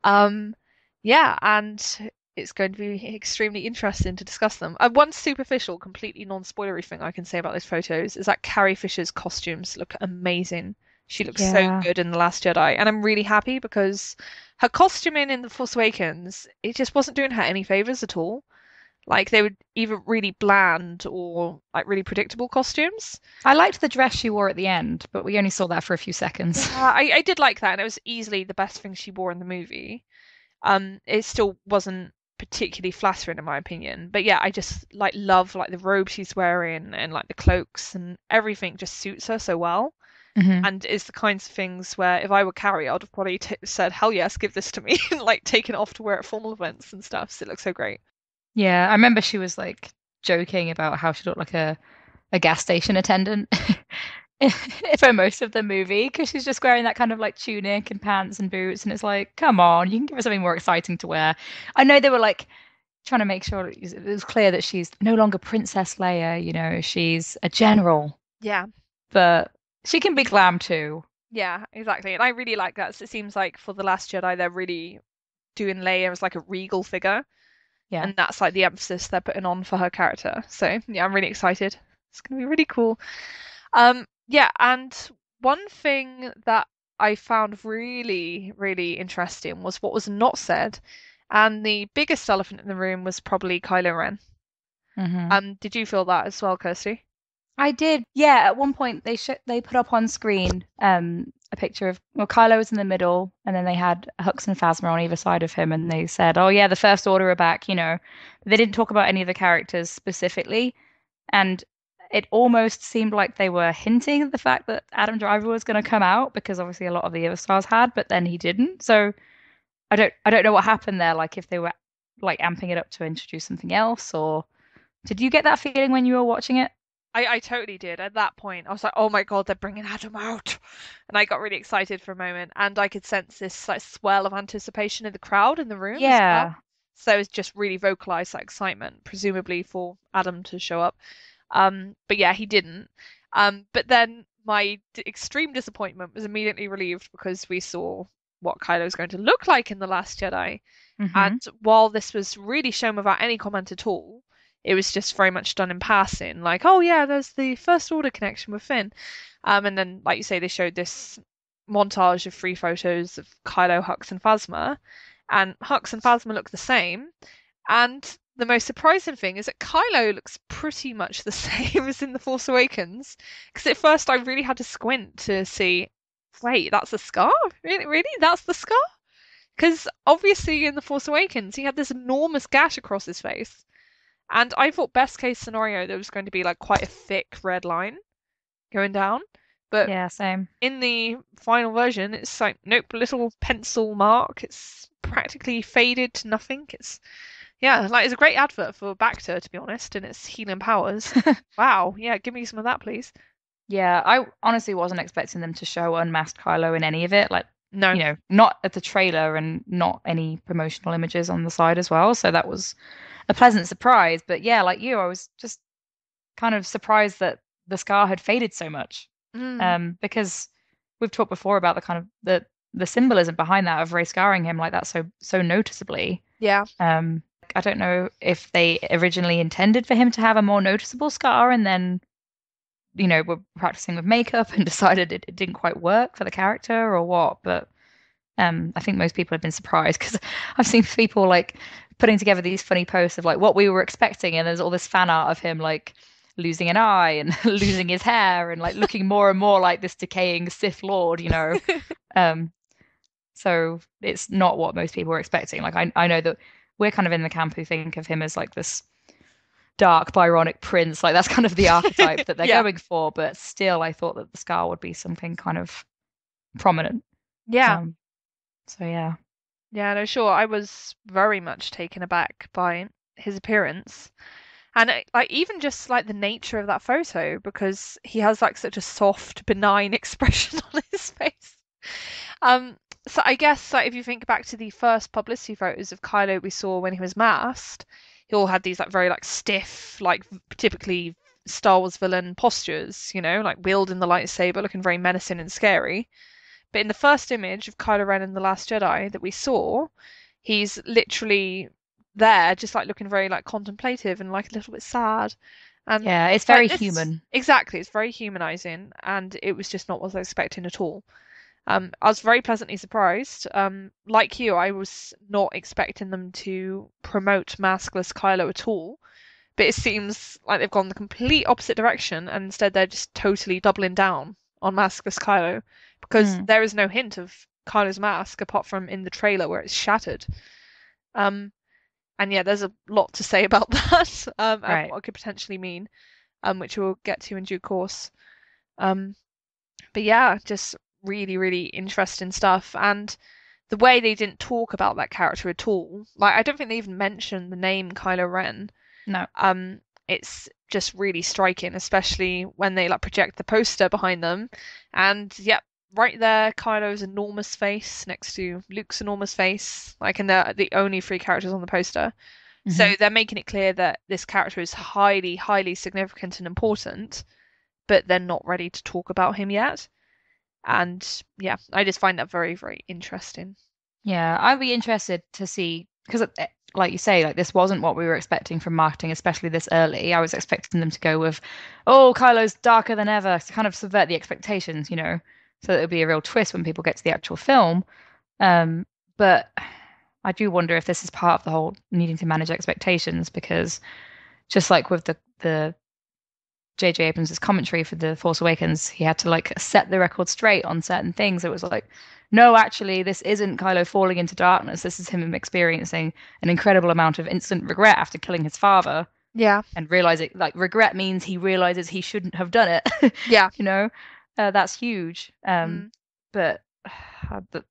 Um, yeah, and it's going to be extremely interesting to discuss them. One superficial, completely non-spoilery thing I can say about those photos is that Carrie Fisher's costumes look amazing. She looks so Yeah. good in The Last Jedi, and I'm really happy because her costuming in The Force Awakens, it just wasn't doing her any favors at all. Like they were either really bland or like really predictable costumes. I liked the dress she wore at the end, but we only saw that for a few seconds. Yeah, I did like that, and it was easily the best thing she wore in the movie. It still wasn't particularly flattering in my opinion, but yeah, I just like love like the robe she's wearing and like the cloaks and everything just suits her so well. Hmm. And it's the kinds of things where if I were Carrie, I'd have probably said, "Hell yes, give this to me," and like taken it off to wear at formal events and stuff. So it looks so great. Yeah, I remember she was like joking about how she looked like a gas station attendant for most of the movie because she's just wearing that kind of like tunic and pants and boots, and it's like, come on, you can give her something more exciting to wear. I know they were like trying to make sure it was clear that she's no longer Princess Leia, you know, she's a general, Yeah, but she can be glam too. yeah, exactly. And I really like that. So it seems like for The Last Jedi, they're really doing Leia as like a regal figure, Yeah. and that's like the emphasis they're putting on for her character. So yeah, I'm really excited. It's gonna be really cool. Yeah, and one thing that I found really, really interesting was what was not said, and the biggest elephant in the room was probably Kylo Ren. Hmm. Did you feel that as well, Kirsty? I did. Yeah, at one point they put up on screen a picture of, well, Kylo was in the middle and then they had Hux and Phasma on either side of him and they said, "Oh yeah, the First Order are back," you know. They didn't talk about any of the characters specifically, and it almost seemed like they were hinting at the fact that Adam Driver was going to come out because obviously a lot of the other stars had, but then he didn't. So I don't know what happened there, like if they were like amping it up to introduce something else, or did you get that feeling when you were watching it? I totally did. At that point, I was like, "Oh my God, they're bringing Adam out," and I got really excited for a moment, and I could sense this like swell of anticipation in the crowd in the room as well. Yeah. So it's just really vocalized that excitement, presumably for Adam to show up. But yeah, he didn't. But then my extreme disappointment was immediately relieved because we saw what Kylo is going to look like in The Last Jedi. Hmm. And while this was really shown without any comment at all, it was just very much done in passing, like, oh yeah, there's the First Order connection with Finn. And then, like you say, they showed this montage of 3 photos of Kylo, Hux, and Phasma, and Hux and Phasma look the same. And the most surprising thing is that Kylo looks pretty much the same as in The Force Awakens. Because at first I really had to squint to see, wait, that's a scar? Really, really? That's the scar? Because obviously in The Force Awakens he had this enormous gash across his face. And I thought best case scenario there was going to be like quite a thick red line going down. But Yeah, same. in the final version it's like nope, little pencil mark. It's practically faded to nothing. It's yeah, like it's a great advert for Bacta to be honest, and its healing powers. Wow, yeah, give me some of that, please. Yeah, I honestly wasn't expecting them to show unmasked Kylo in any of it. Like, No. you know, not at the trailer and not any promotional images on the side as well. So that was a pleasant surprise. But yeah, like you, I was just kind of surprised that the scar had faded so much. Mm, Because we've talked before about the kind of the symbolism behind that of Rey scarring him like that so noticeably. yeah. I don't know if they originally intended for him to have a more noticeable scar and then, you know, were practicing with makeup and decided it didn't quite work for the character or what. But I think most people have been surprised because I've seen people like putting together these funny posts of like what we were expecting, and there's all this fan art of him like losing an eye and losing his hair and like looking more and more like this decaying Sith Lord, you know. Um, so it's not what most people were expecting. Like I know that we're kind of in the camp who think of him as like this dark Byronic prince. Like that's kind of the archetype that they're Yeah. going for. But still, I thought that the Scar would be something kind of prominent. Yeah. Um, so yeah. Yeah, no, sure. I was very much taken aback by his appearance. And like even just like the nature of that photo, because he has like such a soft, benign expression on his face. Um, so I guess like if you think back to the first publicity photos of Kylo we saw when he was masked, he all had these like very like stiff, like typically Star Wars villain postures, you know, like wielding the lightsaber, looking very menacing and scary. But in the first image of Kylo Ren in The Last Jedi that we saw, he's literally there, just like looking very like contemplative and like a little bit sad. And Yeah, it's like very this, human. exactly, it's very humanizing, and it was just not what I was expecting at all. I was very pleasantly surprised. Like you, I was not expecting them to promote maskless Kylo at all, but it seems like they've gone the complete opposite direction, and instead they're just totally doubling down on maskless Kylo because Mm, there is no hint of Kylo's mask apart from in the trailer where it's shattered. Um, and yeah, there's a lot to say about that, and right. what it could potentially mean, which we'll get to in due course. Um, but yeah, just really, really interesting stuff. And the way they didn't talk about that character at all, like I don't think they even mentioned the name Kylo Ren. No. It's just really striking, especially when they like project the poster behind them. And yep, right there, Kylo's enormous face next to Luke's enormous face, like, and they're the only three characters on the poster. Hmm. So they're making it clear that this character is highly, highly significant and important, but they're not ready to talk about him yet. And yeah, I just find that very, very interesting. Yeah, I'd be interested to see because, like you say, like this wasn't what we were expecting from marketing, especially this early. I was expecting them to go with, "Oh, Kylo's darker than ever," to kind of subvert the expectations, you know, so that it'll be a real twist when people get to the actual film. Um, but I do wonder if this is part of the whole needing to manage expectations because just like with the J.J. Abrams' commentary for The Force Awakens, he had to like set the record straight on certain things. It was like, no, actually, this isn't Kylo falling into darkness. This is him experiencing an incredible amount of instant regret after killing his father Yeah, and realizing like regret means he realizes he shouldn't have done it. yeah, You know, that's huge. mm, But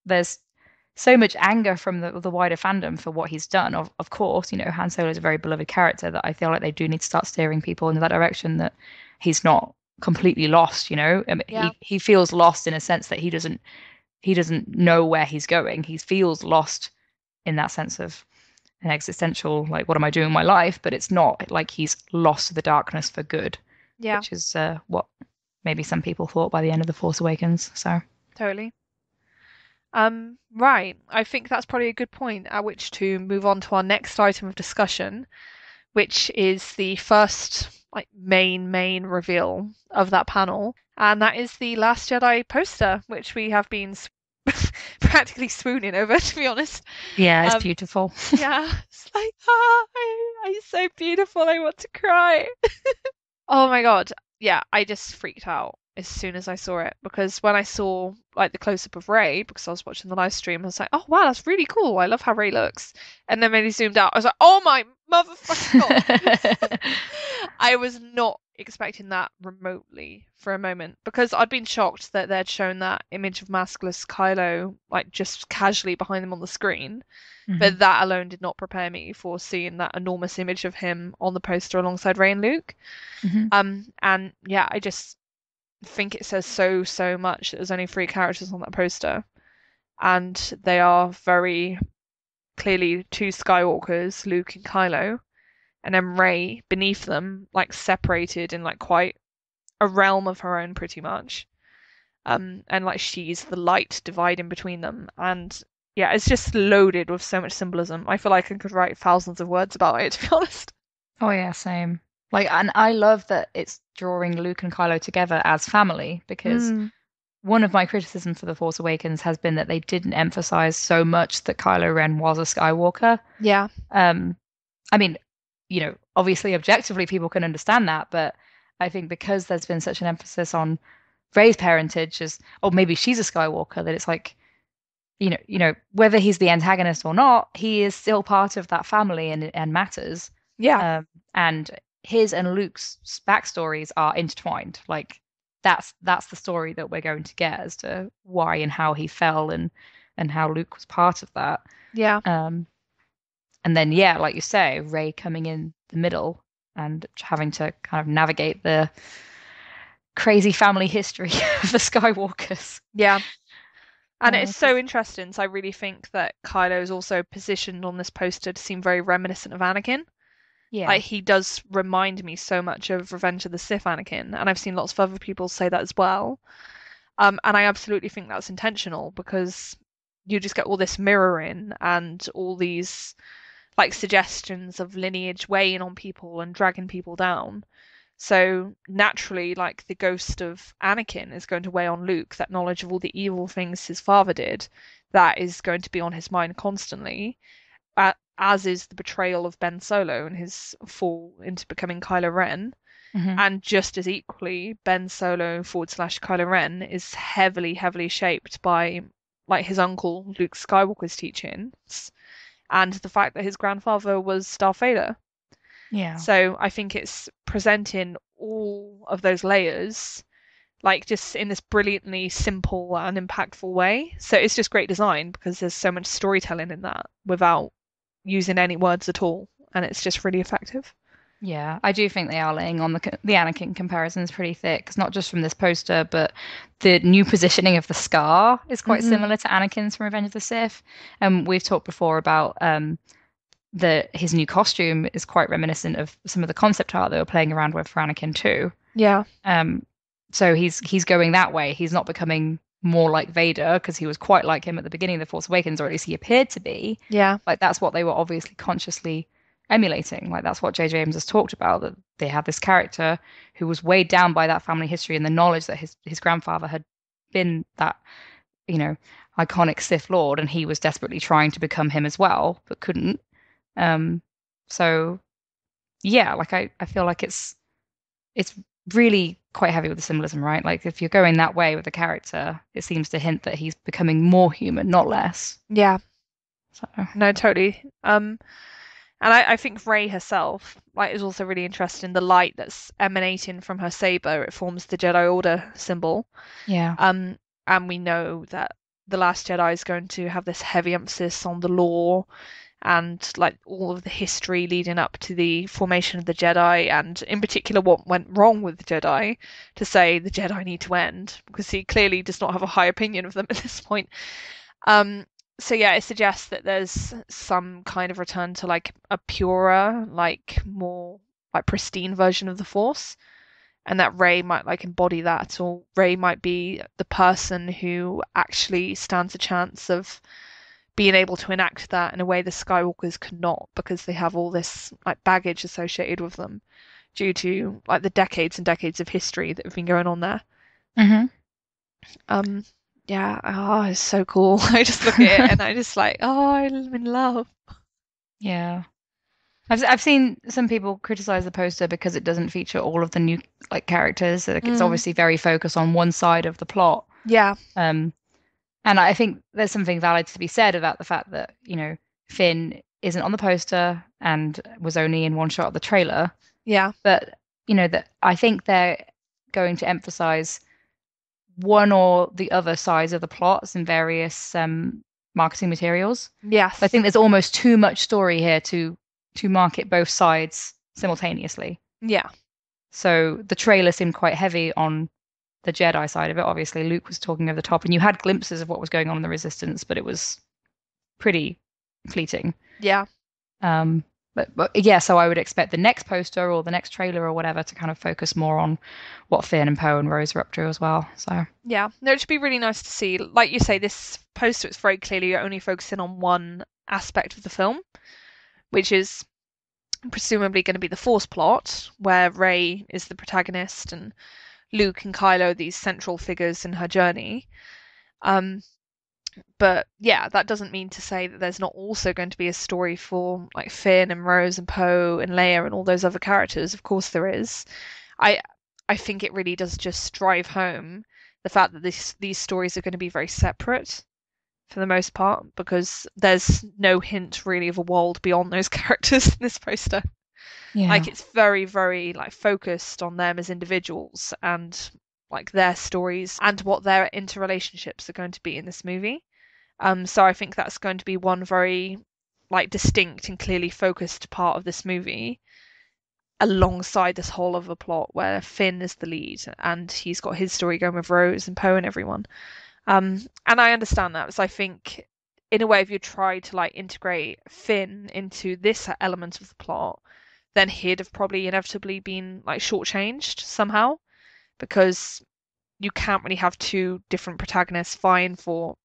there's so much anger from the wider fandom for what he's done. Of course, you know, Han Solo is a very beloved character that I feel like they do need to start steering people in that direction that he's not completely lost, you know. I mean, yeah, he feels lost in a sense that he doesn't know where he's going. He feels lost in that sense of an existential like what am I doing in my life, but it's not like he's lost to the darkness for good, yeah, which is what maybe some people thought by the end of The Force Awakens. So totally. Right. I think that's probably a good point at which to move on to our next item of discussion, which is the first like main reveal of that panel, and that is the Last Jedi poster, which we have been practically swooning over, to be honest. yeah, it's Um, beautiful. yeah, it's like it's so beautiful. I want to cry. Oh my God. Yeah, I just freaked out as soon as I saw it because when I saw like the close up of Ray, because I was watching the live stream, I was like, oh wow, that's really cool. I love how Ray looks. And then when he zoomed out, I was like, oh my motherfucking God. I was not expecting that remotely for a moment because I'd been shocked that they'd shown that image of maskless Kylo like just casually behind them on the screen. Hmm. But that alone did not prepare me for seeing that enormous image of him on the poster alongside Ray and Luke. Hmm. And yeah, I just think it says so much that there's only three characters on that poster, and they are very clearly two Skywalkers, Luke and Kylo, and then Rey beneath them, like separated in like quite a realm of her own, pretty much. And like she's the light dividing between them, and yeah, it's just loaded with so much symbolism. I feel like I could write thousands of words about it, to be honest. Oh yeah, same. Like, and I love that it's drawing Luke and Kylo together as family because Mm, one of my criticisms for The Force Awakens has been that they didn't emphasize so much that Kylo Ren was a Skywalker. yeah, Um, I mean, you know, obviously objectively people can understand that, but I think because there's been such an emphasis on Rey's parentage as, oh, maybe she's a Skywalker, that it's like, whether he's the antagonist or not, he is still part of that family and matters. Yeah, Um, and his and Luke's backstories are intertwined. Like that's the story that we're going to get as to why and how he fell and how Luke was part of that. yeah, Um, and then yeah, like you say, Rey coming in the middle and having to kind of navigate the crazy family history of the Skywalkers. yeah. And it's so 'Cause interesting. So I really think that Kylo is also positioned on this poster to seem very reminiscent of Anakin. yeah, Like he does remind me so much of Revenge of the Sith Anakin, and I've seen lots of other people say that as well. And I absolutely think that's intentional because you just get all this mirroring and all these like suggestions of lineage weighing on people and dragging people down. So naturally, like the ghost of Anakin is going to weigh on Luke, that knowledge of all the evil things his father did, that is going to be on his mind constantly, as is the betrayal of Ben Solo and his fall into becoming Kylo Ren. hmm And just as equally, Ben Solo forward slash Kylo Ren is heavily, heavily shaped by like his uncle Luke Skywalker's teachings and the fact that his grandfather was Darth Vader. yeah. So I think it's presenting all of those layers like just in this brilliantly simple and impactful way. So it's just great design because there's so much storytelling in that without using any words at all, and it's just really effective. Yeah, I do think they are laying on the Anakin comparisons pretty thick. 'Cause not just from this poster, but the new positioning of the scar is quite Hmm. similar to Anakin's from Revenge of the Sith. And we've talked before about the his new costume is quite reminiscent of some of the concept art they were playing around with for Anakin too. Yeah, Um, so he's going that way. He's not becoming more like Vader because he was quite like him at the beginning of The Force Awakens, or at least he appeared to be. yeah, Like that's what they were obviously consciously emulating. Like that's what J.J. Abrams has talked about, that they had this character who was weighed down by that family history and the knowledge that his grandfather had been that, you know, iconic Sith Lord, and he was desperately trying to become him as well, but couldn't. Um, so yeah, like I feel like it's really quite heavy with the symbolism, right? Like if you're going that way with the character, it seems to hint that he's becoming more human, not less. yeah. So No, totally. And I think Rey herself, like, is also really interesting. The light that's emanating from her saber, it forms the Jedi Order symbol. yeah. Um, and we know that the Last Jedi is going to have this heavy emphasis on the law and like all of the history leading up to the formation of the Jedi, and in particular what went wrong with the Jedi, to say the Jedi need to end because he clearly does not have a high opinion of them at this point. Um, so yeah, it suggests that there's some kind of return to like a purer, like more like pristine version of the Force, and that Rey might like embody that, or Rey might be the person who actually stands a chance of being able to enact that in a way the Skywalkers could not because they have all this like baggage associated with them due to like the decades and decades of history that have been going on there. hmm Um, yeah, oh, it's so cool. I just look at it and I just like, oh, I'm in love. Yeah. I've seen some people criticize the poster because it doesn't feature all of the new like characters. Like it's Mm, obviously very focused on one side of the plot. yeah, Um, and I think there's something valid to be said about the fact that, Finn isn't on the poster and was only in one shot of the trailer. yeah, But, that I think they're going to emphasize one or the other sides of the plots in various marketing materials. So I yes, think there's almost too much story here to market both sides simultaneously. yeah, So the trailer seemed quite heavy on the Jedi side of it. Obviously, Luke was talking over the top, and you had glimpses of what was going on in the Resistance, but it was pretty fleeting. yeah, Um, but yeah, so I would expect the next poster or the next trailer or whatever to kind of focus more on what Finn and Poe and Rose are up to as well. So yeah. No, it should be really nice to see. Like you say, this poster is very clearly only focusing on one aspect of the film, which is presumably going to be the Force plot, where Rey is the protagonist and Luke and Kylo are these central figures in her journey. Um, but yeah, that doesn't mean to say that there's not also going to be a story for like Finn and Rose and Poe and Leia and all those other characters. Of course there is. I I think it really does just drive home the fact that these stories are going to be very separate for the most part, because there's no hint really of a world beyond those characters in this poster. Yeah. Like it's very, very like focused on them as individuals and like their stories and what their interrelationships are going to be in this movie. So I think that's going to be one very like distinct and clearly focused part of this movie, alongside this whole other plot where Finn is the lead and he's got his story going with Rose and Poe and everyone. And I understand that, so I think in a way, if you try to like integrate Finn into this element of the plot, then he'd have probably inevitably been like shortchanged somehow, because you can't really have two different protagonists vying for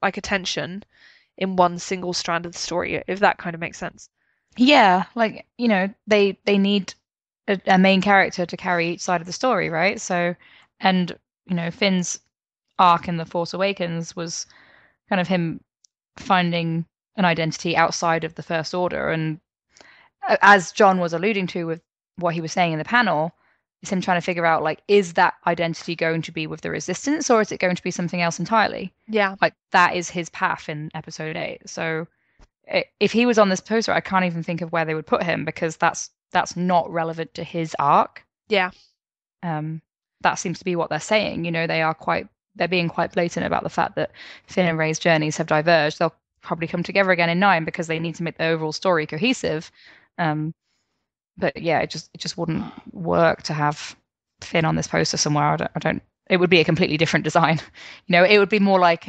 like attention in one single strand of the story, if that kind of makes sense. Yeah, like, they need a main character to carry each side of the story, right? So, and Finn's arc in The Force Awakens was kind of him finding an identity outside of the First Order, and as John was alluding to with what he was saying in the panel, is him trying to figure out, like, is that identity going to be with the Resistance, or is it going to be something else entirely? Yeah. Like, that is his path in Episode 8. So if he was on this poster, I can't even think of where they would put him, because that's not relevant to his arc. Yeah. That seems to be what they're saying. They're being quite blatant about the fact that Finn and Rey's journeys have diverged. They'll probably come together again in 9 because they need to make the overall story cohesive. But yeah, it just wouldn't work to have Finn on this poster somewhere. I don't. It would be a completely different design. It would be more like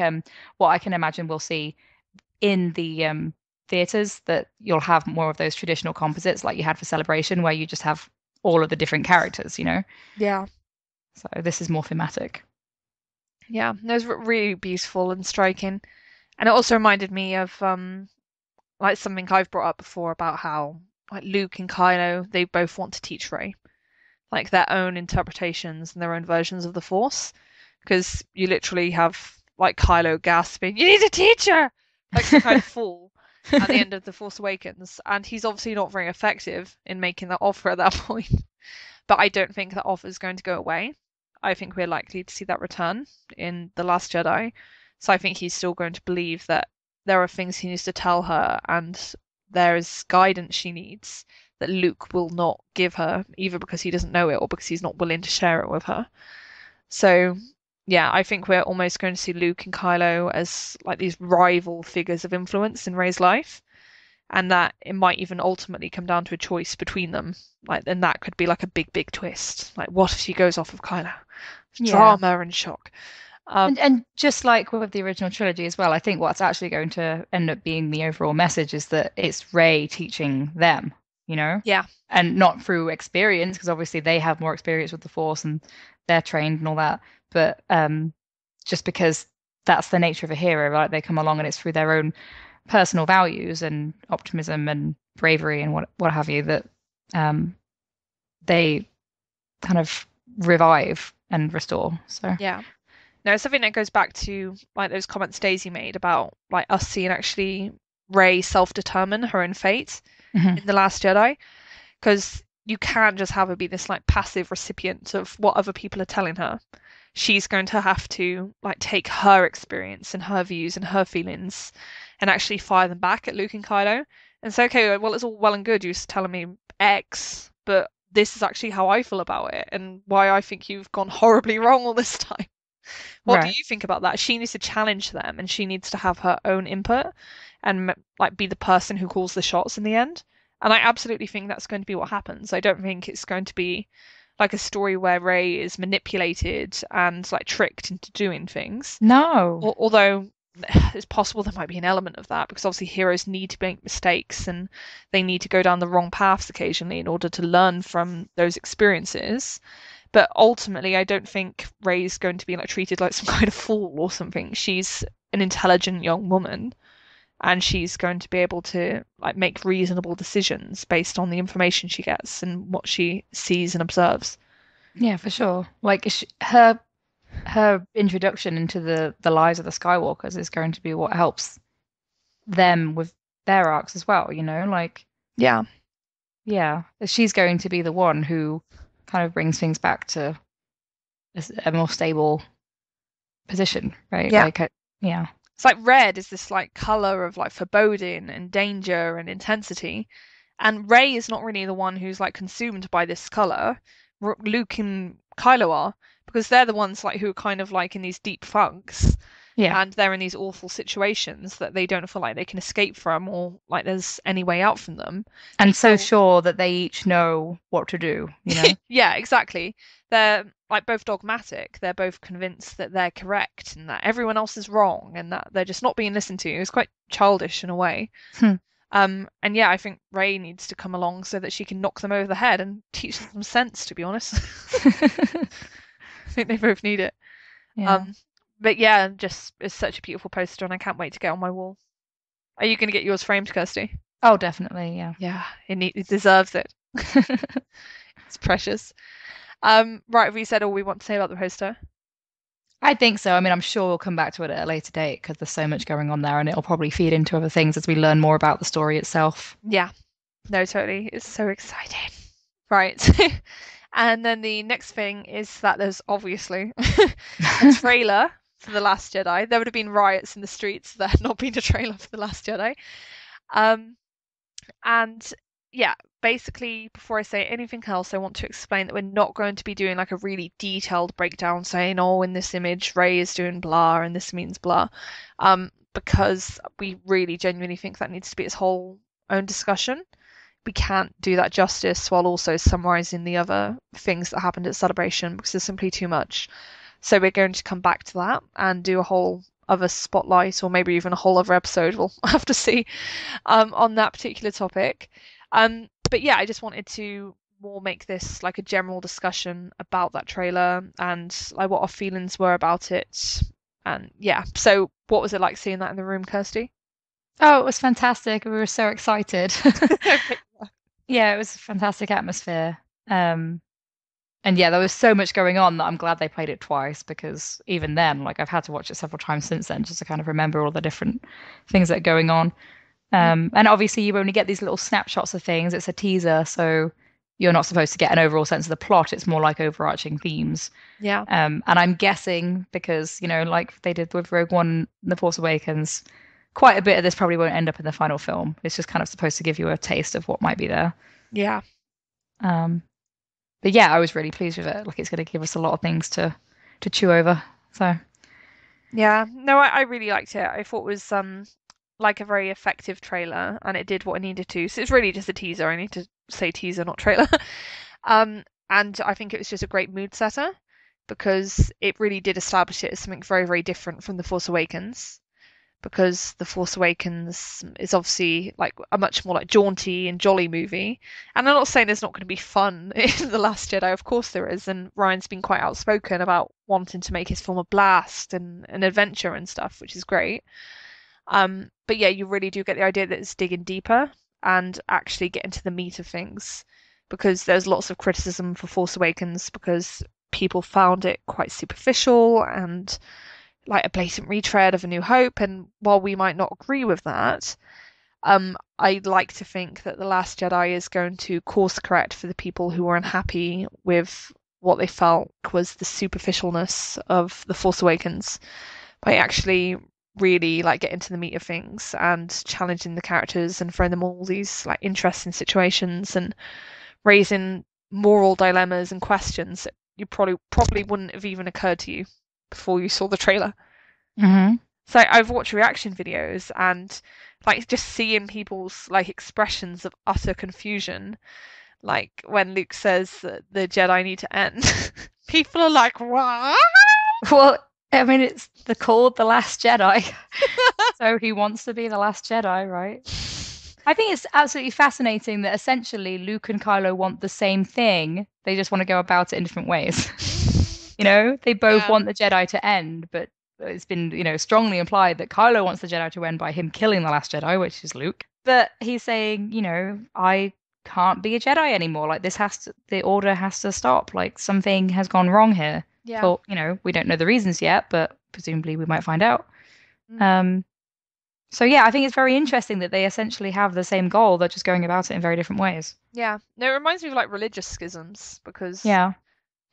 what I can imagine we'll see in the theaters, that you'll have more of those traditional composites like you had for Celebration, where you just have all of the different characters. Yeah. So this is more thematic. Yeah, it was really beautiful and striking. And it also reminded me of like something I've brought up before about how like Luke and Kylo, they both want to teach Rey like their own interpretations and their own versions of the Force, because you literally have like Kylo gasping, "You need a teacher!" like some kind of fool at the end of The Force Awakens, and he's obviously not very effective in making that offer at that point. But I don't think that offer is going to go away. I think we're likely to see that return in The Last Jedi. So I think he's still going to believe that there are things he needs to tell her, and there is guidance she needs that Luke will not give her, either because he doesn't know it or because he's not willing to share it with her. So yeah, I think we're almost going to see Luke and Kylo as like these rival figures of influence in Rey's life, and that it might even ultimately come down to a choice between them. Like, and that could be like a big, big twist. Like, what if she goes off of Kylo? Yeah. Drama and shock. And just like with the original trilogy as well, I think what's actually going to end up being the overall message is that it's Rey teaching them, Yeah. and not through experience, because obviously they have more experience with the Force and they're trained and all that, but just because that's the nature of a hero, right? They come along and it's through their own personal values and optimism and bravery and what have you, that they kind of revive and restore. So yeah. No, it's something that goes back to like those comments Daisy made about like us seeing actually Rey self-determine her own fate in The Last Jedi, because you can't just have her be this like passive recipient of what other people are telling her. She's going to have to like take her experience and her views and her feelings and actually fire them back at Luke and Kylo and say, okay, well, it's all well and good you telling me X, but this is actually how I feel about it and why I think you've gone horribly wrong all this time. What do you think about that? She needs to challenge them, and she needs to have her own input and like be the person who calls the shots in the end. And I absolutely think that's going to be what happens. I don't think it's going to be like a story where Rey is manipulated and like tricked into doing things. No. Although it's possible there might be an element of that, because obviously heroes need to make mistakes and they need to go down the wrong paths occasionally in order to learn from those experiences. But ultimately, I don't think Rey's going to be like treated like some kind of fool or something. She's an intelligent young woman, and she's going to be able to like make reasonable decisions based on the information she gets and what she sees and observes. Yeah, for sure. Like her introduction into the lives of the Skywalkers is going to be what helps them with their arcs as well. Like Yeah, yeah, she's going to be the one who kind of brings things back to a more stable position, right? Yeah. Like, yeah. It's like red is this like color of like foreboding and danger and intensity. And Rey is not really the one who's like consumed by this color. Luke and Kylo are, because they're the ones like who are kind of like in these deep funks, Yeah. and they're in these awful situations that they don't feel like they can escape from, or like there's any way out from them. And so So sure that they each know what to do, you know? yeah, exactly. They're like both dogmatic. They're both convinced that they're correct and that everyone else is wrong and that they're just not being listened to. It's quite childish in a way. Hmm. And yeah, I think Rey needs to come along so that she can knock them over the head and teach them some sense, to be honest. I think they both need it. Yeah. Um, but yeah, just it's such a beautiful poster and I can't wait to get on my wall. Are you going to get yours framed, Kirsty? Oh, definitely, yeah. Yeah, it deserves it. It's precious. Right, have we said all we want to say about the poster? I think so. I mean, I'm sure we'll come back to it at a later date because there's so much going on there and it'll probably feed into other things as we learn more about the story itself. Yeah, no, totally. It's so exciting. Right. And then the next thing is that there's obviously a trailer for The Last Jedi. There would have been riots in the streets if there had not been a trailer for The Last Jedi. Um, and yeah, basically, before I say anything else, I want to explain that we're not going to be doing like a really detailed breakdown saying, oh, in this image, Rey is doing blah and this means blah. Because we really genuinely think that needs to be its whole own discussion. We can't do that justice while also summarizing the other things that happened at Celebration because there's simply too much. So we're going to come back to that and do a whole other spotlight or maybe even a whole other episode. We'll have to see on that particular topic. But yeah, I just wanted to more make this like a general discussion about that trailer and like what our feelings were about it. And yeah, so what was it like seeing that in the room, Kirsty? Oh, it was fantastic. We were so excited. Yeah, it was a fantastic atmosphere. And yeah, there was so much going on that I'm glad they played it twice because even then, like I've had to watch it several times since then just to kind of remember all the different things that are going on. And obviously you only get these little snapshots of things. It's a teaser, so you're not supposed to get an overall sense of the plot. It's more like overarching themes. Yeah. And I'm guessing because, you know, like they did with Rogue One, The Force Awakens, quite a bit of this probably won't end up in the final film. It's just kind of supposed to give you a taste of what might be there. Yeah. Um, but yeah, I was really pleased with it. Like it's going to give us a lot of things to chew over. So Yeah. No, I really liked it. I thought it was like a very effective trailer and it did what it needed to. So it's really just a teaser. I need to say teaser, not trailer. And I think it was just a great mood setter because it really did establish it as something very, very different from The Force Awakens. Because The Force Awakens is obviously like a much more like jaunty and jolly movie. And I'm not saying there's not going to be fun in The Last Jedi, of course there is. And Ryan's been quite outspoken about wanting to make his film a blast and an adventure and stuff, which is great. But yeah, you really do get the idea that it's digging deeper and actually getting to the meat of things. Because there's lots of criticism for Force Awakens because people found it quite superficial and like a blatant retread of A New Hope. And while we might not agree with that, I'd like to think that The Last Jedi is going to course correct for the people who were unhappy with what they felt was the superficialness of The Force Awakens by actually really like getting to the meat of things and challenging the characters and throwing them all these like interesting situations and raising moral dilemmas and questions that you probably wouldn't have even occurred to you before you saw the trailer. mm-hmm. So I've watched reaction videos and like just seeing people's like expressions of utter confusion, like when Luke says that the Jedi need to end. People are like, "What?" Well, I mean, it's called The Last Jedi, so he wants to be the Last Jedi, right? I think it's absolutely fascinating that essentially Luke and Kylo want the same thing. They just want to go about it in different ways. You know, they both Yeah. want the Jedi to end, but it's been, you know, strongly implied that Kylo wants the Jedi to end by him killing the last Jedi, which is Luke. But he's saying, you know, I can't be a Jedi anymore. Like the order has to stop. Like something has gone wrong here. Yeah. For, you know, we don't know the reasons yet, but presumably we might find out. Mm. So yeah, I think it's very interesting that they essentially have the same goal. They're just going about it in very different ways. Yeah. No, it reminds me of like religious schisms because Yeah.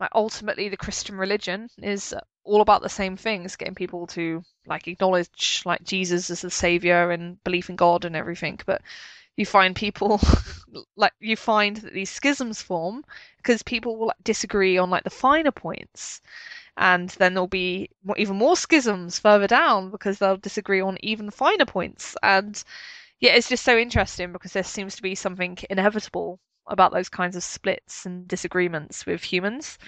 like ultimately the Christian religion is all about the same things, getting people to like acknowledge like Jesus as the savior and belief in God and everything. But you find people like you find that these schisms form because people will like, disagree on like the finer points, and then there'll be even more schisms further down because they'll disagree on even finer points. And yeah, it's just so interesting because there seems to be something inevitable about those kinds of splits and disagreements with humans.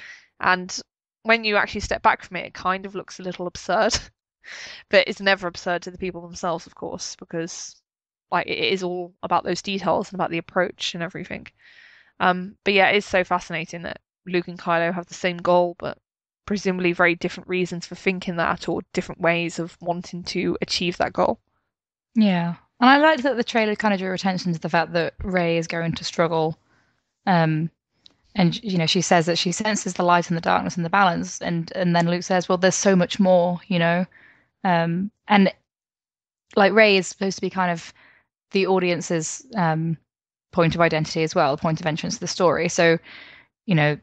And when you actually step back from it, it kind of looks a little absurd. But it's never absurd to the people themselves, of course, because like it is all about those details and about the approach and everything. But yeah, it's so fascinating that Luke and Kylo have the same goal, but presumably very different reasons for thinking that or different ways of wanting to achieve that goal. Yeah. And I liked that the trailer kind of drew attention to the fact that Rey is going to struggle. Um, and she says that she senses the light and the darkness and the balance, and then Luke says, "Well, there's so much more," and like Rey is supposed to be kind of the audience's point of identity as well, point of entrance to the story. So, you know,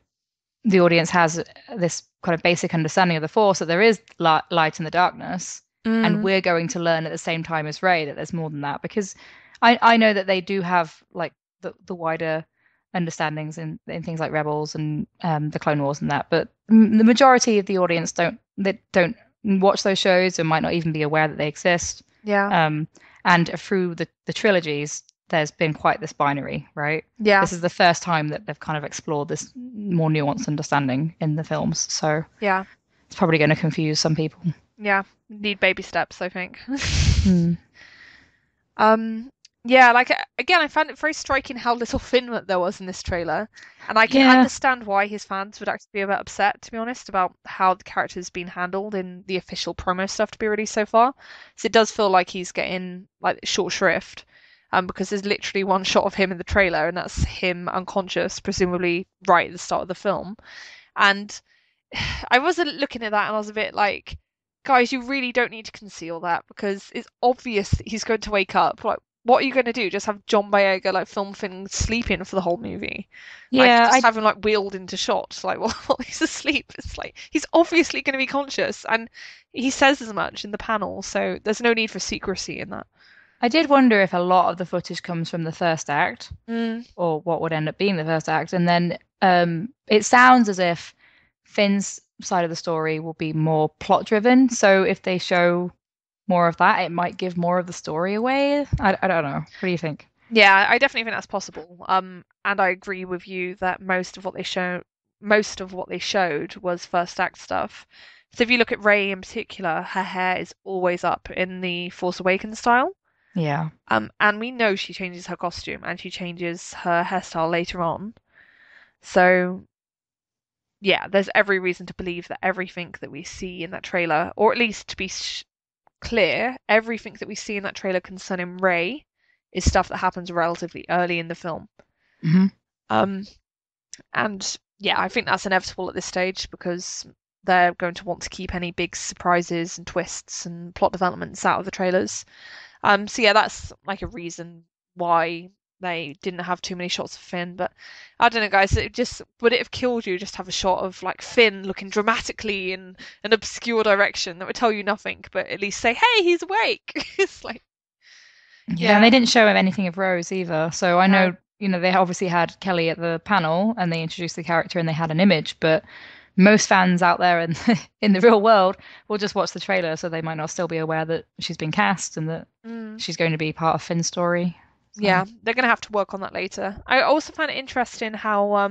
the audience has this kind of basic understanding of the Force that there is light in the darkness, and Mm, we're going to learn at the same time as Rey that there's more than that because I know that they do have like the wider understandings in things like Rebels and the Clone Wars and that, but the majority of the audience don't watch those shows and might not even be aware that they exist. yeah, Um, and through the trilogies, there's been quite this binary, right? yeah, This is the first time that they've kind of explored this more nuanced understanding in the films. So yeah, it's probably going to confuse some people. yeah. Need baby steps, I think. Mm. Um, yeah, like again, I found it very striking how little Finn there was in this trailer, and I can Yeah. understand why his fans would actually be a bit upset, to be honest, about how the character's been handled in the official promo stuff to be released so far. So it does feel like he's getting like short shrift, because there's literally one shot of him in the trailer, and that's him unconscious, presumably right at the start of the film. And I was looking at that and I was a bit like, guys, you really don't need to conceal that because it's obvious that he's going to wake up. Like, what are you going to do? Just have John Boyega like film Finn sleeping for the whole movie? Like, Yeah, just I have him like wheeled into shots, like while he's asleep. It's like he's obviously going to be conscious, and he says as much in the panel. So there's no need for secrecy in that. I did wonder if a lot of the footage comes from the first act Mm, or what would end up being the first act. And then it sounds as if Finn's side of the story will be more plot driven. So if they show more of that, it might give more of the story away. I don't know. What do you think? yeah, I definitely think that's possible. And I agree with you that most of what they showed was first act stuff. So if you look at Rey in particular, her hair is always up in the Force Awakens style. Yeah. And we know she changes her costume and she changes her hairstyle later on. So yeah, there's every reason to believe that everything that we see in that trailer, or at least to be clear, everything that we see in that trailer concerning Rey is stuff that happens relatively early in the film. Hmm. Um, and yeah, I think that's inevitable at this stage because they're going to want to keep any big surprises and twists and plot developments out of the trailers. So yeah, that's like a reason why they didn't have too many shots of Finn. But I don't know, guys. It just would it have killed you just to have a shot of like Finn looking dramatically in an obscure direction that would tell you nothing, but at least say, "Hey, he's awake." It's like, Yeah, and yeah, they didn't show him anything of Rose either. So I no, know, they obviously had Kelly at the panel and they introduced the character and they had an image, but most fans out there in in the real world will just watch the trailer, so they might not still be aware that she's been cast and that mm, she's going to be part of Finn's story. So yeah, they're gonna have to work on that later. I also find it interesting how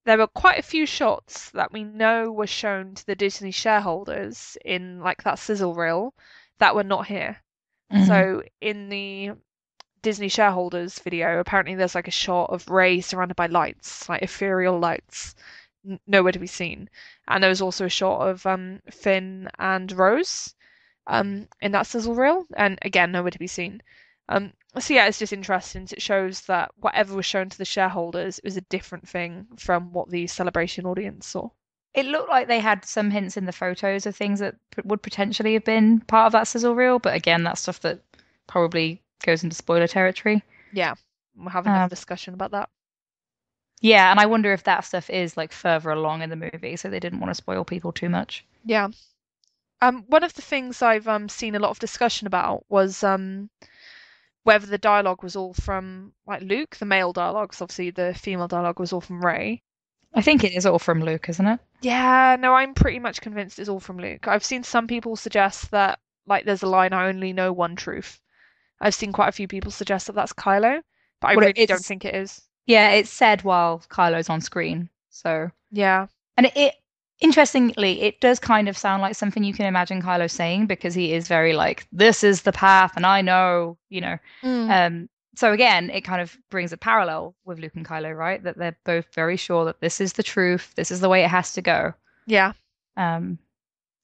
there were quite a few shots that we know were shown to the Disney shareholders in like that sizzle reel that were not here. mhm. So in the Disney shareholders video, apparently there's like a shot of Rey surrounded by lights, like ethereal lights, nowhere to be seen. And there was also a shot of Finn and Rose in that sizzle reel, and again nowhere to be seen. So yeah, it's just interesting. It shows that whatever was shown to the shareholders it was a different thing from what the celebration audience saw. It looked like they had some hints in the photos of things that would potentially have been part of that sizzle reel, but again, that's stuff that probably goes into spoiler territory. Yeah, we'll have another Um, discussion about that. yeah, and I wonder if that stuff is like further along in the movie, so they didn't want to spoil people too much. Yeah. One of the things I've seen a lot of discussion about was whether the dialogue was all from like Luke, the male dialogue, 'cause obviously the female dialogue was all from Rey. I think it is all from Luke, isn't it? Yeah, no, I'm pretty much convinced it's all from Luke. I've seen some people suggest that like there's a line, I only know one truth. I've seen quite a few people suggest that that's Kylo, but I Well, really don't it's think it is. yeah, it's said while Kylo's on screen. So, Yeah. and it interestingly, it does kind of sound like something you can imagine Kylo saying because he is very like, this is the path, and I know, you know. Mm, Um, so again, it kind of brings a parallel with Luke and Kylo, right? That they're both very sure that this is the truth, this is the way it has to go. yeah. Um,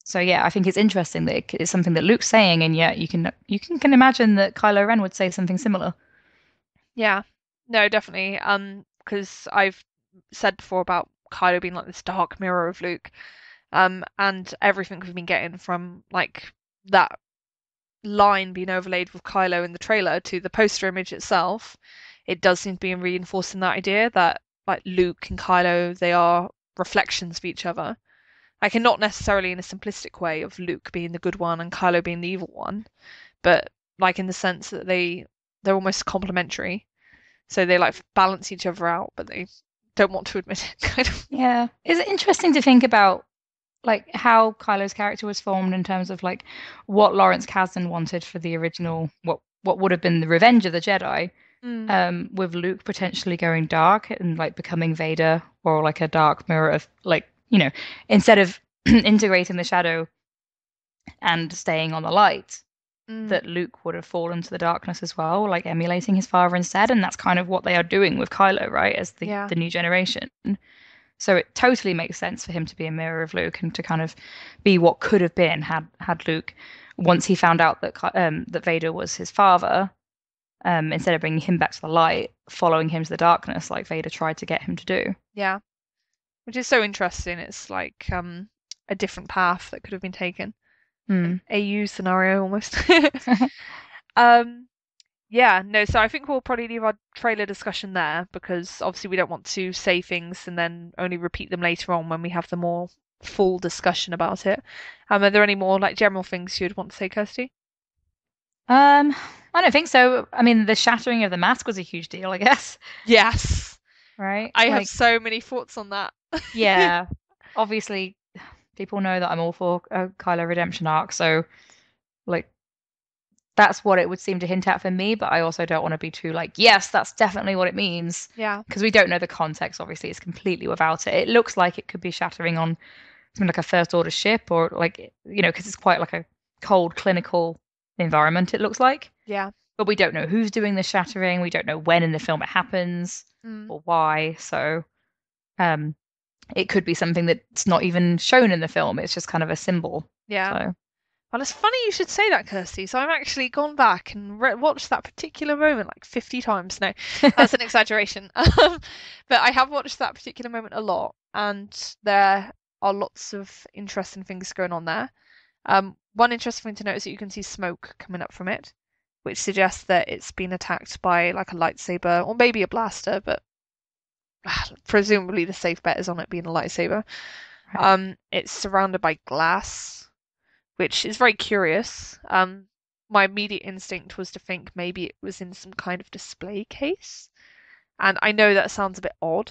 so yeah, I think it's interesting that it's something that Luke's saying, and yet you can imagine that Kylo Ren would say something similar. Yeah. No, definitely. Because I've said before about Kylo being like this dark mirror of Luke. And everything we've been getting from like that line being overlaid with Kylo in the trailer to the poster image itself, it does seem to be reinforcing that idea that like Luke and Kylo, they are reflections of each other. Like, and not necessarily in a simplistic way of Luke being the good one and Kylo being the evil one, but like in the sense that they're almost complementary. So they like balance each other out, but they don't want to admit it, kind of. Yeah, it's interesting to think about like how Kylo's character was formed in terms of like what Lawrence Kasdan wanted for the original, what would have been the Revenge of the Jedi, Mm, with Luke potentially going dark and like becoming Vader or like a dark mirror of like, instead of integrating the shadow and staying on the light, mm, that Luke would have fallen to the darkness as well, like emulating his father instead. And that's kind of what they are doing with Kylo, right? As the, yeah. the new generation. So it totally makes sense for him to be a mirror of Luke and to kind of be what could have been had Luke, once he found out that Vader was his father, instead of bringing him back to the light, following him to the darkness like Vader tried to get him to do. Yeah. Which is so interesting. It's like a different path that could have been taken. An Hmm. AU scenario almost. Um, yeah, no, so I think we'll probably leave our trailer discussion there because obviously we don't want to say things and then only repeat them later on when we have the more full discussion about it. Are there any more like general things you'd want to say, Kirsty? Um, I don't think so. I mean, the shattering of the mask was a huge deal, I guess, Yes. right? I have Like, so many thoughts on that. yeah, obviously, people know that I'm all for a Kylo redemption arc, so like that's what it would seem to hint at for me, but I also don't want to be too like, yes, that's definitely what it means. Yeah. Because we don't know the context, obviously, it's completely without it. It looks like it could be shattering on something like a first order ship or like, because it's quite like a cold, clinical environment, it looks like. Yeah. But we don't know who's doing the shattering. We don't know when in the film it happens Mm, or why. So um, it could be something that's not even shown in the film. It's just kind of a symbol. yeah. So, Well, it's funny you should say that, Kirsty. So I've actually gone back and watched that particular moment like 50 times. No, that's an exaggeration. But I have watched that particular moment a lot, and there are lots of interesting things going on there. One interesting thing to note is that you can see smoke coming up from it, which suggests that it's been attacked by like a lightsaber or maybe a blaster, but presumably the safe bet is on it being a lightsaber. right. It's surrounded by glass, which is very curious. My immediate instinct was to think maybe it was in some kind of display case. And I know that sounds a bit odd,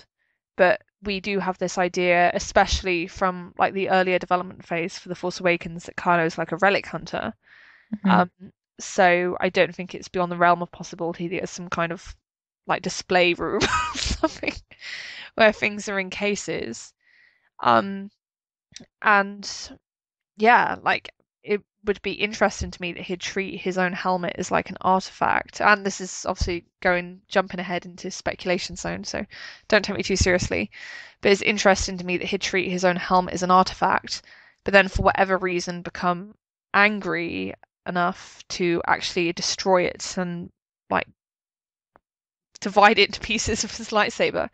but we do have this idea, especially from like the earlier development phase for The Force Awakens, that Kylo's like a relic hunter. Mhm. Um, so I don't think it's beyond the realm of possibility that it's some kind of like display room or something where things are in cases. Um, and yeah, like it would be interesting to me that he'd treat his own helmet as like an artifact. And this is obviously jumping ahead into speculation zone, so don't take me too seriously. But it's interesting to me that he'd treat his own helmet as an artifact, but then for whatever reason become angry enough to actually destroy it and like divide it into pieces with his lightsaber.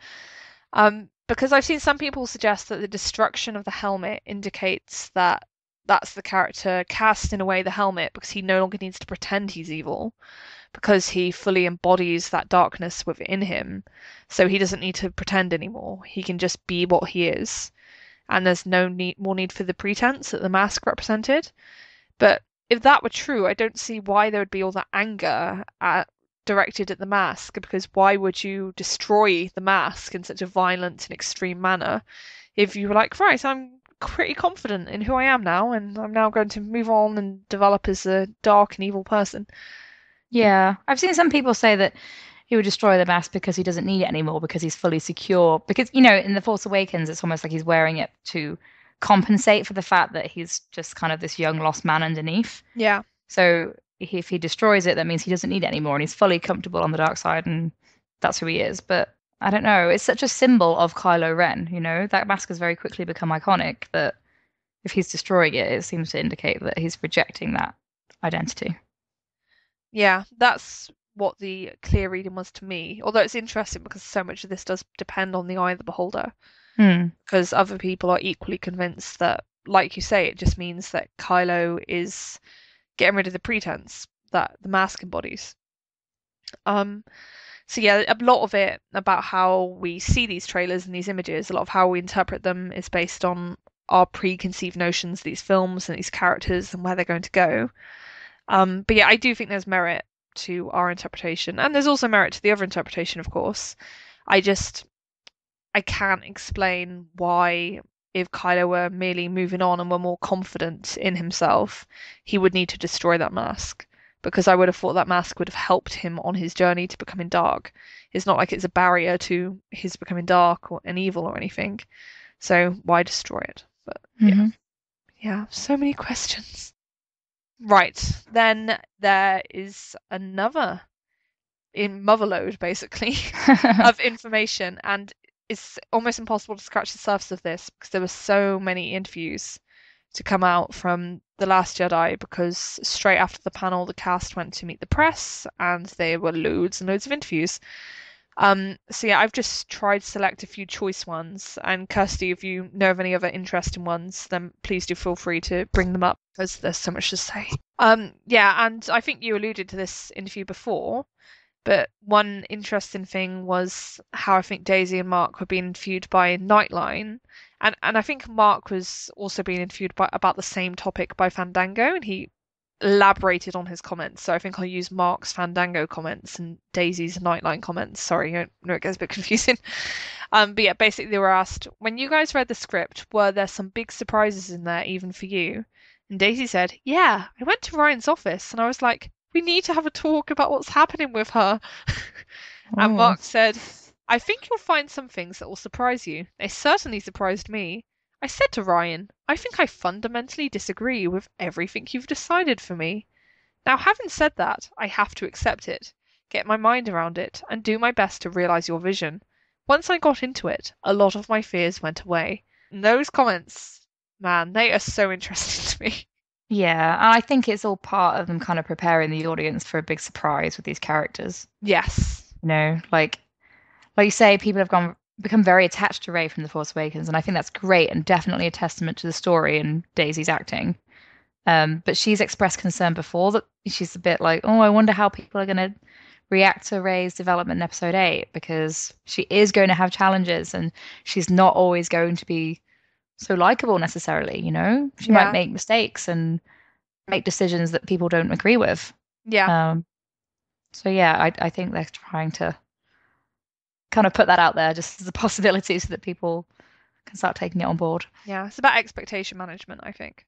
Because I've seen some people suggest that the destruction of the helmet indicates that that's the character casting away the helmet because he no longer needs to pretend he's evil because he fully embodies that darkness within him. So he doesn't need to pretend anymore. He can just be what he is. And there's no more need for the pretense that the mask represented. But if that were true, I don't see why there would be all that anger directed at the mask, because why would you destroy the mask in such a violent and extreme manner if you were like, right, I'm pretty confident in who I am now, and I'm now going to move on and develop as a dark and evil person. Yeah, I've seen some people say that he would destroy the mask because he doesn't need it anymore because he's fully secure. Because, in The Force Awakens, it's almost like he's wearing it to compensate for the fact that he's just kind of this young lost man underneath. Yeah. So if he destroys it, that means he doesn't need it anymore and he's fully comfortable on the dark side and that's who he is. But I don't know. It's such a symbol of Kylo Ren, That mask has very quickly become iconic that if he's destroying it, it seems to indicate that he's rejecting that identity. Yeah, that's what the clear reading was to me. Although it's interesting because so much of this does depend on the eye of the beholder. Hmm. Because other people are equally convinced that, like you say, it just means that Kylo is getting rid of the pretense that the mask embodies. So yeah, a lot of it about how we see these trailers and these images, a lot of how we interpret them is based on our preconceived notions of these films and these characters and where they're going to go. But yeah, I do think there's merit to our interpretation, and there's also merit to the other interpretation, of course. I can't explain why, if Kylo were merely moving on and were more confident in himself, he would need to destroy that mask. Because I would have thought that mask would have helped him on his journey to becoming dark. It's not like it's a barrier to his becoming dark or an evil or anything. So why destroy it? But Mm-hmm. yeah, so many questions. Right, then there is another in motherload basically of information, and it's almost impossible to scratch the surface of this because there were so many interviews to come out from The Last Jedi, because straight after the panel the cast went to meet the press and there were loads and loads of interviews. So yeah, I've just tried to select a few choice ones, and Kirsty, if you know of any other interesting ones, then please do feel free to bring them up because there's so much to say. Yeah, and I think you alluded to this interview before, but one interesting thing was how I think Daisy and Mark were being interviewed by Nightline, and I think Mark was also being interviewed about the same topic by Fandango, and he elaborated on his comments. So I think I'll use Mark's Fandango comments and Daisy's Nightline comments. Sorry, I know it gets a bit confusing. But yeah, basically they were asked, when you guys read the script, were there some big surprises in there even for you? And Daisy said, yeah, I went to Ryan's office and I was like, we need to have a talk about what's happening with her. And Oh. Mark said, I think you'll find some things that will surprise you. They certainly surprised me. I said to Ryan, I think I fundamentally disagree with everything you've decided for me. Now, having said that, I have to accept it, get my mind around it, and do my best to realize your vision. Once I got into it, a lot of my fears went away. And those comments, man, they are so interesting to me. Yeah, and I think it's all part of them kind of preparing the audience for a big surprise with these characters. Yes. Like you say, people have become very attached to Rey from The Force Awakens, and I think that's great and definitely a testament to the story and Daisy's acting. But she's expressed concern before that she's a bit like, oh, I wonder how people are going to react to Rey's development in Episode 8 because she is going to have challenges and she's not always going to be so likable necessarily. She might Yeah. make mistakes and make decisions that people don't agree with. Yeah. So yeah, I think they're trying to kind of put that out there just as a possibility so that people can start taking it on board. Yeah. It's about expectation management, I think.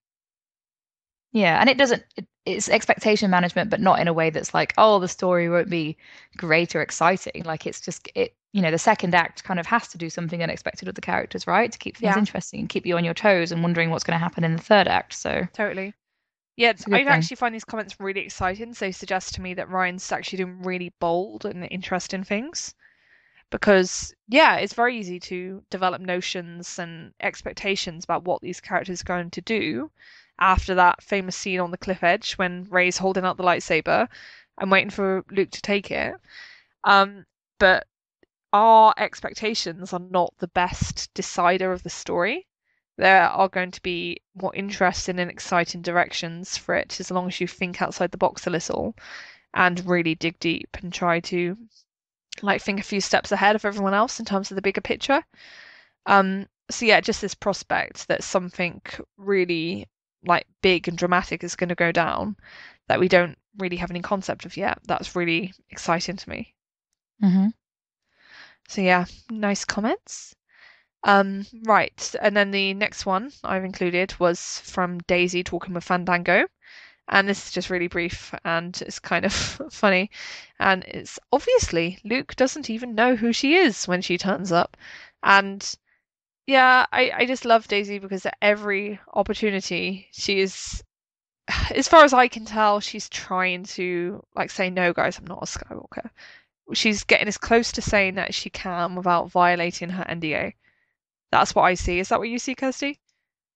Yeah, and it's expectation management, but not in a way that's like, oh, the story won't be great or exciting. Like it's just the second act kind of has to do something unexpected with the characters, right? To keep things Yeah, interesting and keep you on your toes and wondering what's going to happen in the third act. So totally. Yeah, it's a I good thing. actually find these comments really exciting. They suggest to me that Ryan's actually doing really bold and interesting things. Because, yeah, it's very easy to develop notions and expectations about what these characters are going to do after that famous scene on the cliff edge when Rey's holding out the lightsaber and waiting for Luke to take it. But our expectations are not the best decider of the story. there are going to be more interesting and exciting directions for it as long as you think outside the box a little and really dig deep and try to like think a few steps ahead of everyone else in terms of the bigger picture. So yeah, just this prospect that something really like big and dramatic is going to go down that we don't really have any concept of yet. That's really exciting to me. Hmm. So yeah, nice comments. Right, and then the next one I've included was from Daisy talking with Fandango. And this is just really brief and it's kind of funny. And it's obviously Luke doesn't even know who she is when she turns up. And yeah, I just love Daisy because at every opportunity she is, as far as I can tell, she's trying to like say, no, guys, I'm not a Skywalker. She's getting as close to saying that as she can without violating her NDA. That's what I see. Is that what you see, Kirsty?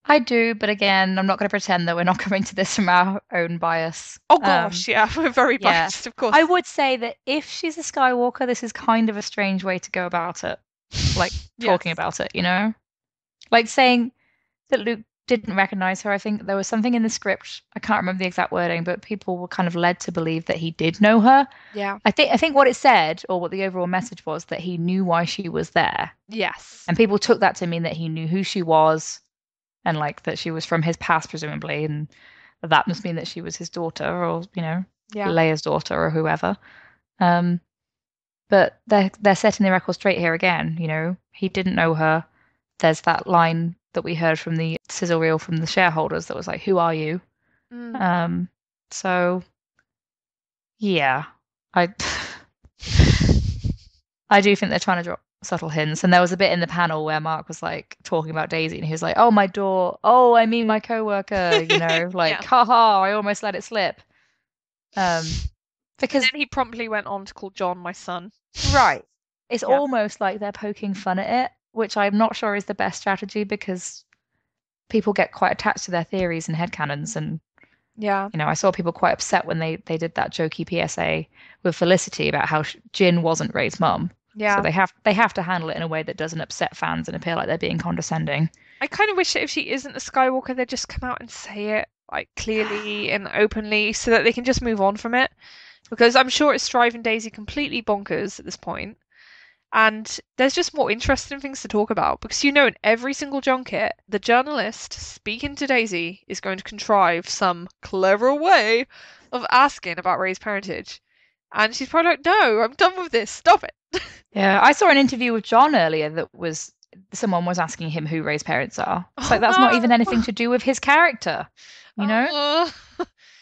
I do, but again, I'm not going to pretend that we're not coming to this from our own bias. Oh gosh, yeah, we're very Yeah. biased, of course. I would say that if she's a Skywalker, this is kind of a strange way to go about it. Like talking Yes. about it, you know? Like saying that Luke didn't recognize her. I think there was something in the script, I can't remember the exact wording, but people were kind of led to believe that he did know her. Yeah. I think what it said, or what the overall message was, that he knew why she was there. Yes. And people took that to mean that he knew who she was and like that she was from his past, presumably, and that must mean that she was his daughter, or Yeah. Leia's daughter, or whoever. But they're setting the record straight here again. He didn't know her. There's that line that we heard from the sizzle reel from the shareholders that was like, "Who are you?" Mm. So yeah, I I do think they're trying to drop subtle hints. And there was a bit in the panel where Mark was like talking about Daisy, and he was like, "Oh, my door. Oh, I mean my coworker. Like, Yeah. haha, I almost let it slip." And Because then he promptly went on to call John my son. right, it's Yeah. almost like they're poking fun at it, which I'm not sure is the best strategy because people get quite attached to their theories and headcanons. And Yeah. I saw people quite upset when they did that jokey PSA with Felicity about how Jin wasn't Rey's mum. So Yeah. they have to handle it in a way that doesn't upset fans and appear like they're being condescending. I kind of wish that if she isn't a Skywalker, they'd just come out and say it like clearly and openly so that they can just move on from it. Because I'm sure it's driving Daisy completely bonkers at this point. And there's just more interesting things to talk about because in every single junket, the journalist speaking to Daisy is going to contrive some clever way of asking about Rey's parentage. And she's probably like, no, I'm done with this. Stop it. Yeah, I saw an interview with John earlier that was someone was asking him who Rey's parents are. It's like that's not even anything to do with his character, you know? Oh.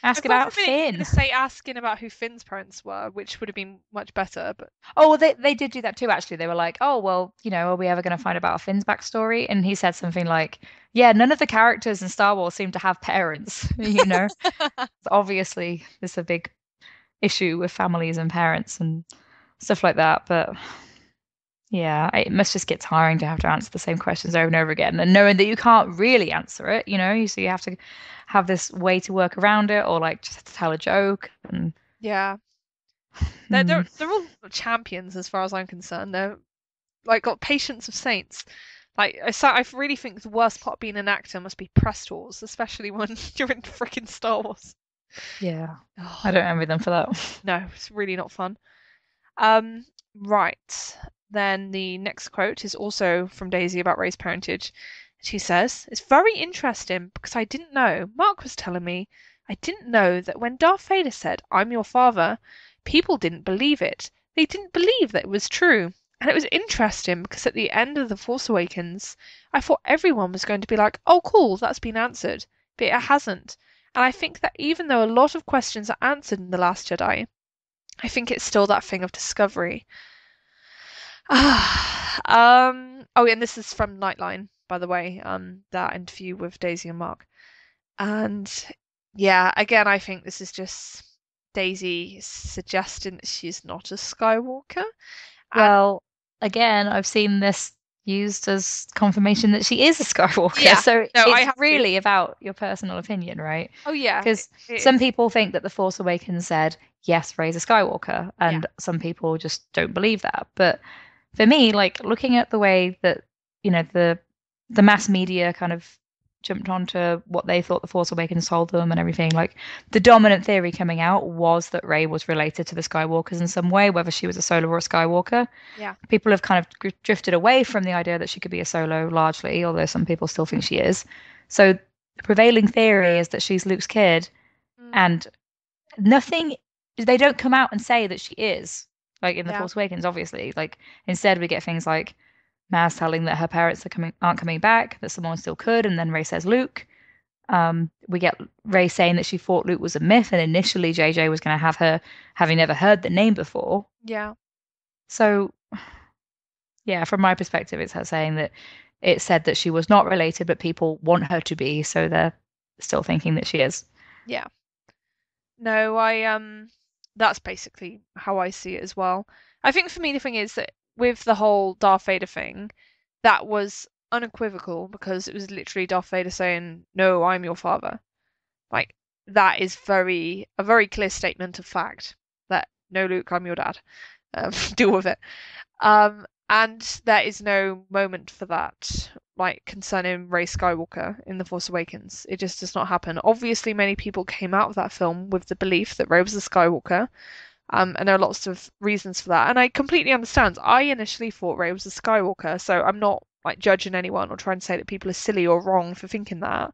Ask I thought about for a minute you were Finn. going to say asking about who Finn's parents were, which would have been much better. But Oh, well, they did do that too, actually. They were like, oh, well, are we ever going to find about Finn's backstory? And he said something like, yeah, none of the characters in Star Wars seem to have parents, So obviously, there's a big issue with families and parents and stuff like that. But yeah, it must just get tiring to have to answer the same questions over and over again, and knowing that you can't really answer it, so you have to have this way to work around it, or like just tell a joke. And yeah, they're all champions as far as I'm concerned. They're like got patience of saints. Like I really think the worst part of being an actor must be press tours, especially when you're in freaking Star Wars. yeah, Oh, I don't envy them for that. no, it's really not fun. Right. Then the next quote is also from Daisy about Rey's parentage. She says, "It's very interesting because I didn't know. Mark was telling me. I didn't know that when Darth Vader said, 'I'm your father,' people didn't believe it. They didn't believe that it was true. And it was interesting because at the end of The Force Awakens, I thought everyone was going to be like, oh, cool, that's been answered. But it hasn't. And I think that even though a lot of questions are answered in The Last Jedi, I think it's still that thing of discovery." Oh, and this is from Nightline, by the way, that interview with Daisy and Mark. And yeah, again, I think this is just Daisy suggesting that she's not a Skywalker. Well, again, I've seen this used as confirmation that she is a Skywalker. Yeah, So no, I it's have to. really about your personal opinion, right? Oh yeah, Because it some is. people think that The Force Awakens said, yes, Rey's a Skywalker, Yeah, and some people just don't believe that. But for me, like looking at the way that, the the mass media kind of jumped onto what they thought the Force Awakens told them and everything. Like the dominant theory coming out was that Rey was related to the Skywalkers in some way, whether she was a Solo or a Skywalker. Yeah. People have kind of drifted away from the idea that she could be a Solo largely, although some people still think she is. So the prevailing theory is that she's Luke's kid, Mm, and nothing. They don't come out and say that she is like in the yeah. Force Awakens, obviously. Like instead, we get things like Maz telling that her parents aren't coming back, that someone still could, and then Rey says Luke. We get Rey saying that she thought Luke was a myth, and initially JJ was going to have her having never heard the name before. Yeah. So, yeah, from my perspective, it's her saying that it said that she was not related, but people want her to be, so they're still thinking that she is. Yeah. No, that's basically how I see it as well. I think for me the thing is that with the whole Darth Vader thing, that was unequivocal because it was literally Darth Vader saying, "No, I'm your father." Like that is a very clear statement of fact that no, Luke, I'm your dad. Deal with it. And there is no moment for that, like concerning Rey Skywalker in The Force Awakens. It just does not happen. Obviously, many people came out of that film with the belief that Rey was a Skywalker, and there are lots of reasons for that. And I completely understand. I initially thought Rey was a Skywalker, so I'm not like judging anyone or trying to say that people are silly or wrong for thinking that.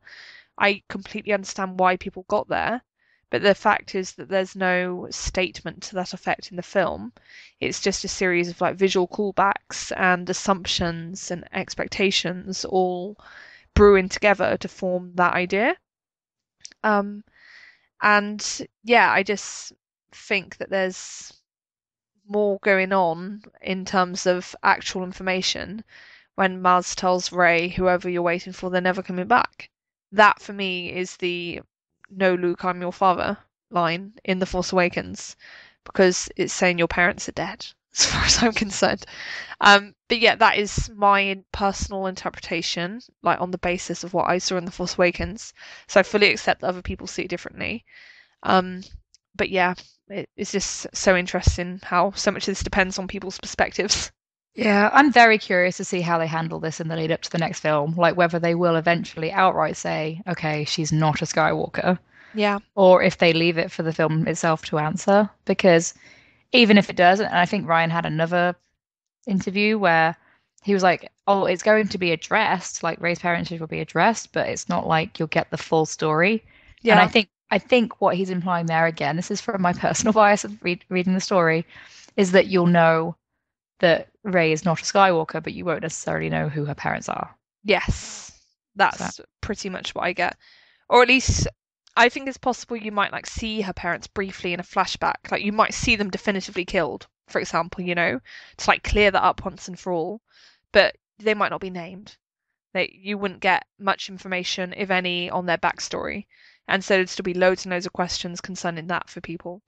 I completely understand why people got there, but the fact is that there's no statement to that effect in the film. It's just a series of like visual callbacks and assumptions and expectations all brewing together to form that idea. Um, and yeah, I just think that there's more going on in terms of actual information when Maz tells Rey, whoever you're waiting for, they're never coming back. That for me is the "No, Luke, I'm your father" line in The Force Awakens because it's saying your parents are dead, as far as I'm concerned. But yeah, that is my personal interpretation, like on the basis of what I saw in The Force Awakens. So I fully accept that other people see it differently. Um, but yeah, it's just so interesting how so much of this depends on people's perspectives. Yeah, I'm very curious to see how they handle this in the lead up to the next film, like whether they will eventually outright say, okay, she's not a Skywalker, Yeah, or if they leave it for the film itself to answer. Because even if it does, and I think Ryan had another interview where he was like, "Oh, it's going to be addressed, like Ray's parentage will be addressed, but it's not like you'll get the full story." And yeah, I think what he's implying there, again, this is from my personal bias of reading the story, is that you'll know that Ray is not a Skywalker, but you won't necessarily know who her parents are. yes. So That's pretty much what I get. Or at least I think it's possible you might like see her parents briefly in a flashback. Like you might see them definitively killed, for example, to like clear that up once and for all. But they might not be named. You wouldn't get much information, if any, on their backstory. And so there'd still be loads and loads of questions concerning that for people.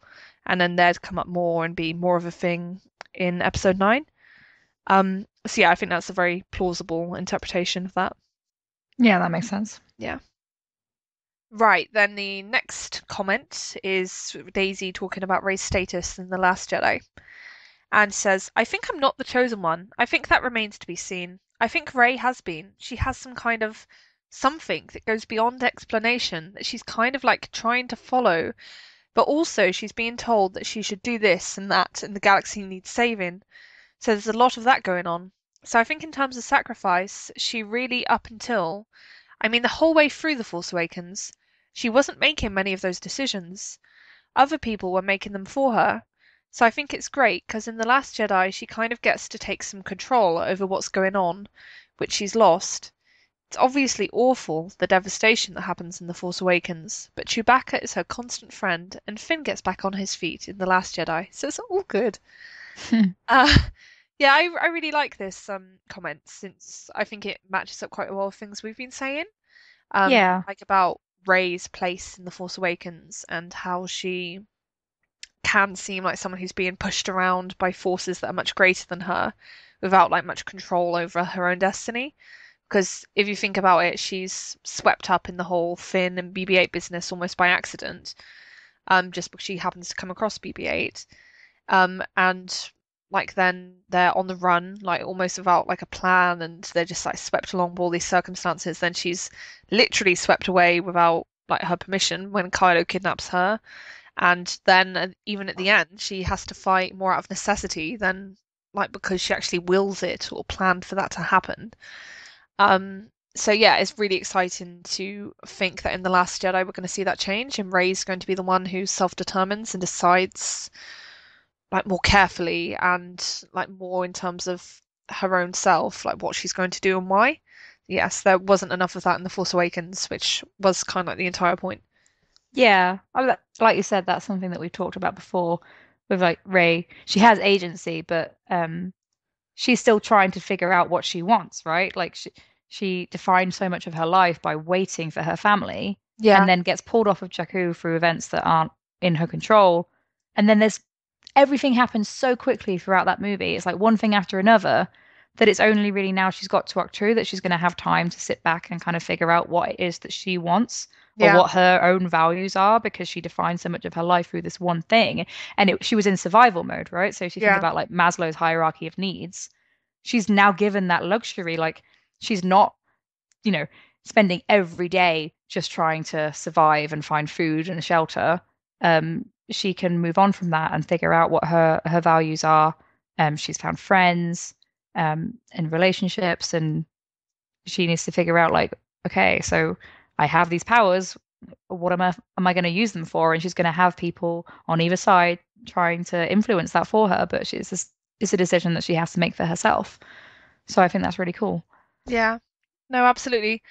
And then there'd come up more and be more of a thing in episode 9. So yeah, I think that's a very plausible interpretation of that. yeah, that makes sense. Yeah. Right, then the next comment is Daisy talking about Rey's status in The Last Jedi and says, "I think I'm not the chosen one. I think that remains to be seen. I think Rey has been. She has some kind of something that goes beyond explanation that she's kind of like trying to follow, but also she's being told that she should do this and that and the galaxy needs saving. So there's a lot of that going on. So I think in terms of sacrifice, she really up until I mean, the whole way through The Force Awakens, she wasn't making many of those decisions. Other people were making them for her. So I think it's great because in The Last Jedi, she kind of gets to take some control over what's going on, which she's lost. It's obviously awful, the devastation that happens in The Force Awakens, but Chewbacca is her constant friend, and Finn gets back on his feet in The Last Jedi, so it's all good. Uh, yeah, I really like this comment since I think it matches up quite well with things we've been saying. Yeah. Like about Rey's place in The Force Awakens and how she can seem like someone who's being pushed around by forces that are much greater than her without like much control over her own destiny. Because if you think about it, she's swept up in the whole Finn and BB-8 business almost by accident, just because she happens to come across BB-8. And like then they're on the run, like almost without like a plan, and they're just like swept along by all these circumstances. Then she's literally swept away without like her permission when Kylo kidnaps her. And then even at the end, she has to fight more out of necessity than like because she actually wills it or planned for that to happen. So yeah, it's really exciting to think that in The Last Jedi we're going to see that change, and Rey's going to be the one who self-determines and decides like more carefully and like more in terms of her own self, like what she's going to do and why. Yes, there wasn't enough of that in The Force Awakens, which was kind of like the entire point. Yeah, like you said, that's something that we've talked about before with like Rey. She has agency, but she's still trying to figure out what she wants, right? Like she defined so much of her life by waiting for her family Yeah, and then gets pulled off of Jakku through events that aren't in her control. And then there's everything happens so quickly throughout that movie. It's like one thing after another that it's only really now she's got to Octu that she's going to have time to sit back and kind of figure out what it is that she wants or yeah, what her own values are because she defined so much of her life through this one thing. And she was in survival mode, right? So if you think yeah, about like Maslow's hierarchy of needs, she's now given that luxury. Like she's not, you know, spending every day just trying to survive and find food and shelter. She can move on from that and figure out what her values are. She's found friends, and relationships, and she needs to figure out like, okay, so I have these powers. What am I going to use them for? And she's going to have people on either side trying to influence that for her, but it's a decision that she has to make for herself. So I think that's really cool. yeah. No, absolutely.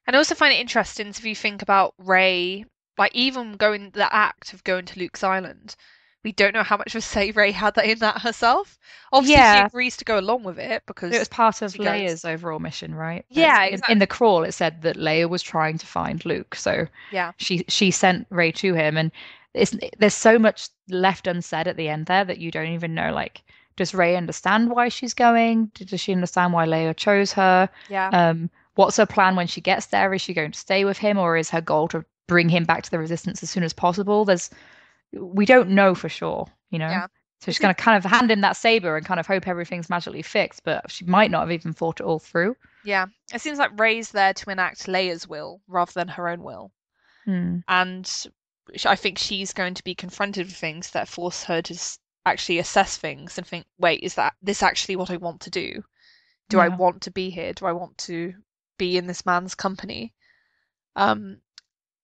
And I also find it interesting if you think about Rey, like even going the act of going to Luke's island, we don't know how much of a say Rey had that in that herself. Obviously, she Yeah, agrees to go along with it it was because part of she goes, Leia's overall mission, right? yeah, In the exactly. crawl, it said that Leia was trying to find Luke, so Yeah, she sent Rey to him, and there's so much left unsaid at the end there that you don't even know. Like, does Rey understand why she's going? Does she understand why Leia chose her? yeah, What's her plan when she gets there? Is she going to stay with him, or is her goal to bring him back to the Resistance as soon as possible? We don't know for sure, you know. yeah. So It she's seems, going to kind of hand him that saber and kind of hope everything's magically fixed, but she might not have even thought it all through. yeah. It seems like Rey's there to enact Leia's will rather than her own will. Hmm. And I think she's going to be confronted with things that force her to actually assess things and think, wait, is that this actually what I want to do? Do I Yeah. want to be here? Do I want to be in this man's company? Um,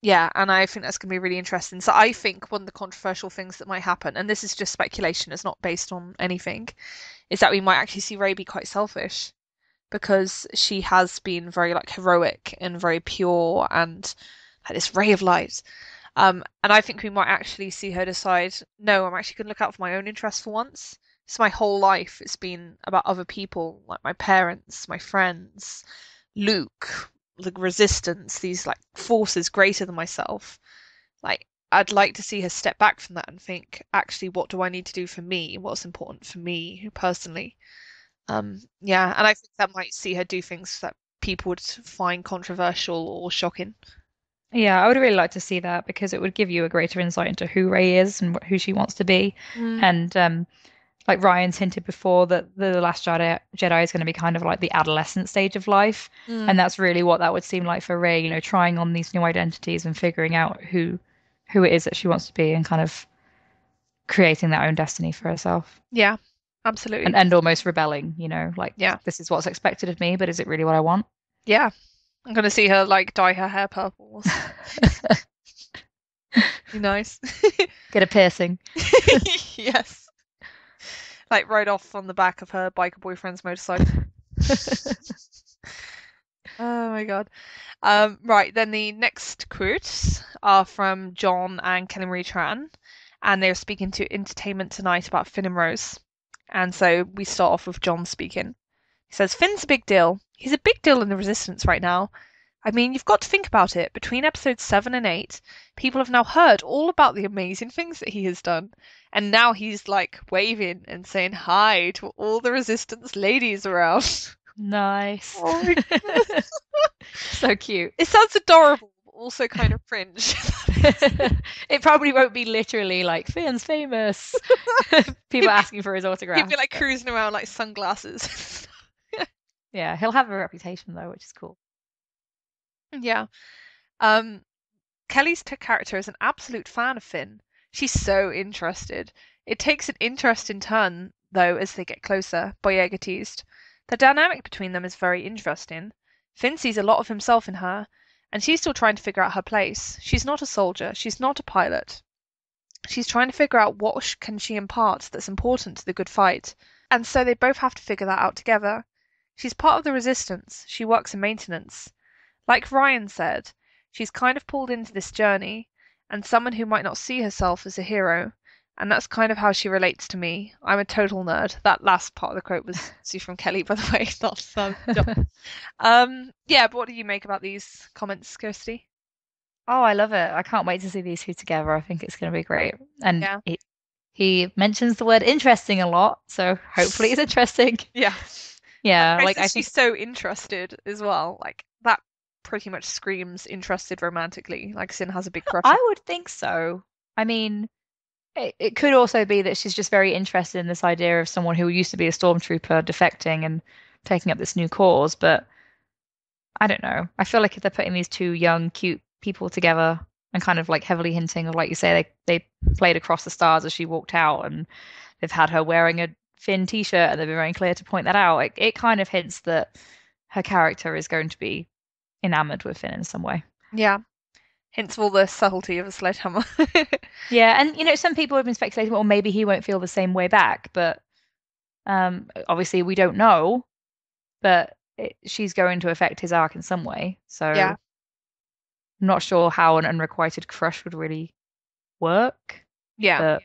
yeah, and I think that's going to be really interesting. So I think one of the controversial things that might happen, and this is just speculation, it's not based on anything, is that we might actually see Rey be quite selfish because she has been very like heroic and very pure and like this ray of light. And I think we might actually see her decide, no, I'm actually going to look out for my own interests for once. So my whole life it's been about other people, like my parents, my friends, Luke, the resistance, these like forces greater than myself. Like I'd like to see her step back from that and think, actually, what do I need to do for me? What's important for me personally? Yeah, and I think that might see her do things that people would find controversial or shocking. Yeah, I would really like to see that because it would give you a greater insight into who Rey is and who she wants to be. Mm, And like Ryan's hinted before that the Last Jedi is going to be kind of like the adolescent stage of life, mm, and that's really what that would seem like for Rey. You know, trying on these new identities and figuring out who it is that she wants to be, and kind of creating that own destiny for herself, yeah, absolutely. and almost rebelling. You know, like Yeah, this is what's expected of me, but is it really what I want? yeah. I'm gonna see her like dye her hair purple or something. Be nice. Get a piercing. Yes. Like ride off on the back of her biker boyfriend's motorcycle. Oh my God. Right, then the next quotes are from John and Kelly Marie Tran, and they're speaking to Entertainment Tonight about Finn and Rose. And so we start off with John speaking. He says, Finn's a big deal. He's a big deal in the Resistance right now. I mean, you've got to think about it. Between episodes 7 and 8, people have now heard all about the amazing things that he has done. And now he's like waving and saying hi to all the Resistance ladies around. Nice. Oh my goodness. So cute. It sounds adorable, but also kind of cringe. It probably won't be literally like Finn's famous. People He'd be, asking for his he'd be autograph. like But cruising around like sunglasses. yeah, he'll have a reputation though, which is cool. Yeah. Um, Kelly's character is an absolute fan of Finn. She's so interested. It takes an interesting turn, though, as they get closer, Boyega teased. The dynamic between them is very interesting. Finn sees a lot of himself in her, and she's still trying to figure out her place. She's not a soldier, she's not a pilot. She's trying to figure out what can she impart that's important to the good fight. And so they both have to figure that out together. She's part of the resistance. She works in maintenance. Like Ryan said, she's kind of pulled into this journey, and someone who might not see herself as a hero. And that's kind of how she relates to me. I'm a total nerd. That last part of the quote was from Kelly, by the way, not John. Yeah, but what do you make about these comments, Kirsty? Oh, I love it. I can't wait to see these two together. I think it's going to be great. And Yeah. he mentions the word interesting a lot, so hopefully it's interesting. Yeah. Yeah, I like I said think she's so interested as well. Like that pretty much screams interested romantically. Like Sin has a big crush on. I would think so. I mean, it could also be that she's just very interested in this idea of someone who used to be a stormtrooper defecting and taking up this new cause, but I don't know. I feel like if they're putting these two young, cute people together and kind of like heavily hinting of, like you say, they played across the stars as she walked out, and they've had her wearing a Finn t-shirt, and they've been very clear to point that out. It kind of hints that her character is going to be enamored with Finn in some way. Yeah. Hence all the subtlety of a sledgehammer. Yeah, and some people have been speculating, well, maybe he won't feel the same way back, but obviously we don't know. But she's going to affect his arc in some way, so Yeah. I'm not sure how an unrequited crush would really work, Yeah. but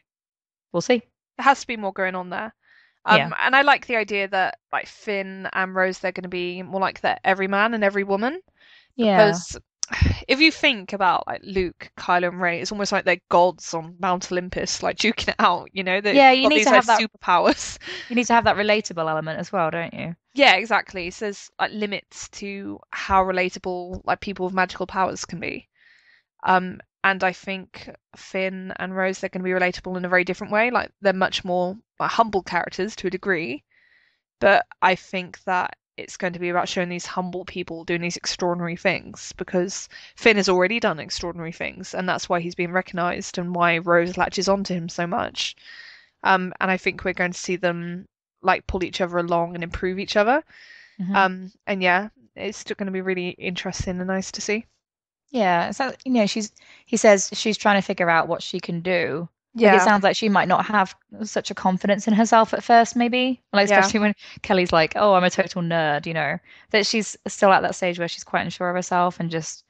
we'll see. There has to be more going on there. Yeah. And I like the idea that like Finn and Rose, they're going to be more like the every man and every woman, Yeah. because if you think about like Luke, Kylo, and Rey, it's almost like they're gods on Mount Olympus, like duking it out. They've Yeah, you got need these to like have that superpowers. you need to have that relatable element as well, don't you? Yeah, exactly. So there's like limits to how relatable like people with magical powers can be. And I think Finn and Rose, they're going to be relatable in a very different way. Like they're much more like, humble characters to a degree, but I think that it's going to be about showing these humble people doing these extraordinary things because Finn has already done extraordinary things, and that's why he's being recognized and why Rose latches onto him so much. And I think we're going to see them like pull each other along and improve each other. Hmm. And yeah, it's still going to be really interesting and nice to see. Yeah, so he says she's trying to figure out what she can do. Like it Yeah, sounds like she might not have such a confidence in herself at first, maybe. Like yeah, especially when Kelly's like, "Oh, I'm a total nerd," that she's still at that stage where she's quite unsure of herself and just,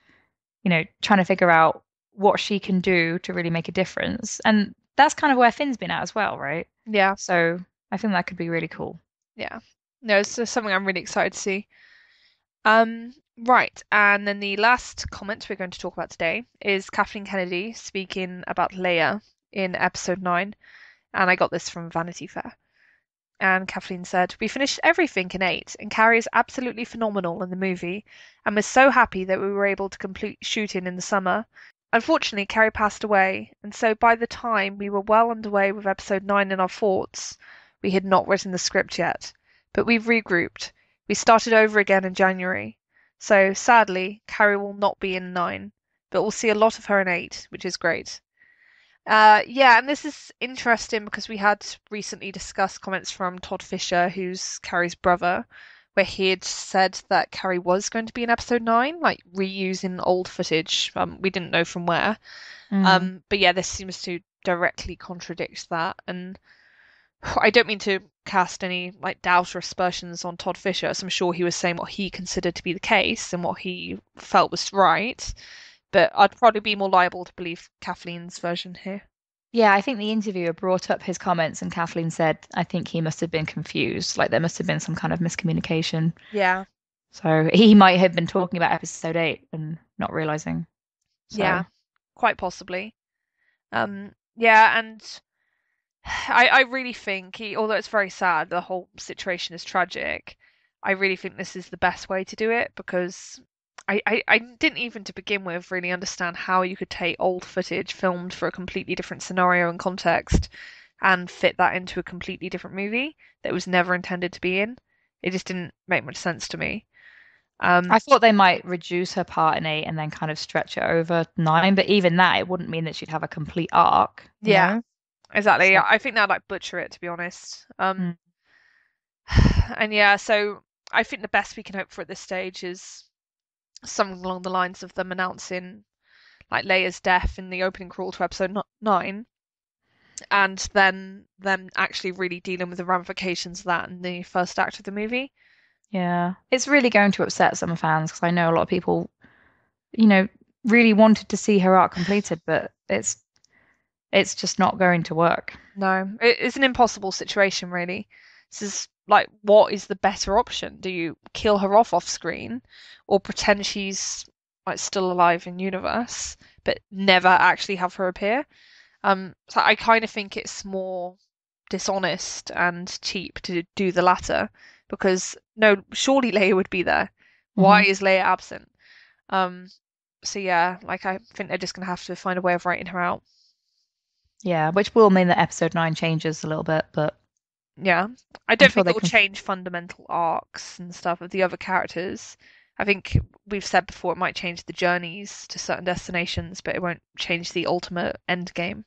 trying to figure out what she can do to really make a difference. And that's kind of where Finn's been at as well, right? yeah, So I think that could be really cool. yeah. No, it's just something I'm really excited to see. Right, and then the last comment we're going to talk about today is Kathleen Kennedy speaking about Leia in episode 9, and I got this from Vanity Fair. And Kathleen said, "We finished everything in 8, and Carrie is absolutely phenomenal in the movie, and we're so happy that we were able to complete shooting in the summer. Unfortunately, Carrie passed away, and so by the time we were well underway with episode 9 in our thoughts, we had not written the script yet. But we've regrouped. We started over again in January. So, sadly, Carrie will not be in 9, but we'll see a lot of her in 8, which is great." Yeah, and this is interesting because we had recently discussed comments from Todd Fisher, who's Carrie's brother, where he had said that Carrie was going to be in episode 9, like reusing old footage. We didn't know from where. Mm. But yeah, this seems to directly contradict that. And I don't mean to cast any like doubt or aspersions on Todd Fisher, as I'm sure he was saying what he considered to be the case and what he felt was right. But I'd probably be more liable to believe Kathleen's version here. Yeah, I think the interviewer brought up his comments, and Kathleen said, I think he must have been confused. Like there must have been some kind of miscommunication. Yeah, So he might have been talking about episode 8 and not realizing. yeah, So, quite possibly. Yeah, and I really think although it's very sad, the whole situation is tragic. I really think this is the best way to do it because I didn't even to begin with really understand how you could take old footage filmed for a completely different scenario and context and fit that into a completely different movie that was never intended to be in. It just didn't make much sense to me. Um, I thought they might reduce her part in 8 and then kind of stretch it over 9, but even that, it wouldn't mean that she'd have a complete arc, you yeah, know? exactly. So, I think they'd like butcher it to be honest. mm, And yeah, so I think the best we can hope for at this stage is something along the lines of them announcing like Leia's death in the opening crawl to episode 9, and then them actually really dealing with the ramifications of that in the first act of the movie. yeah. It's really going to upset some fans because I know a lot of people, you know, really wanted to see her arc completed, but it's just not going to work. No, it's an impossible situation, really. This is like, what is the better option? Do you kill her off screen, or pretend she's like still alive in universe, but never actually have her appear? So I kind of think it's more dishonest and cheap to do the latter, because no, surely Leia would be there. Why Hmm. is Leia absent? Um, so yeah, like I think they're just gonna have to find a way of writing her out. Yeah, which will mean that episode 9 changes a little bit, but Yeah. I I'm don't sure think they it'll can. change fundamental arcs and stuff of the other characters. I think we've said before it might change the journeys to certain destinations, but it won't change the ultimate end game.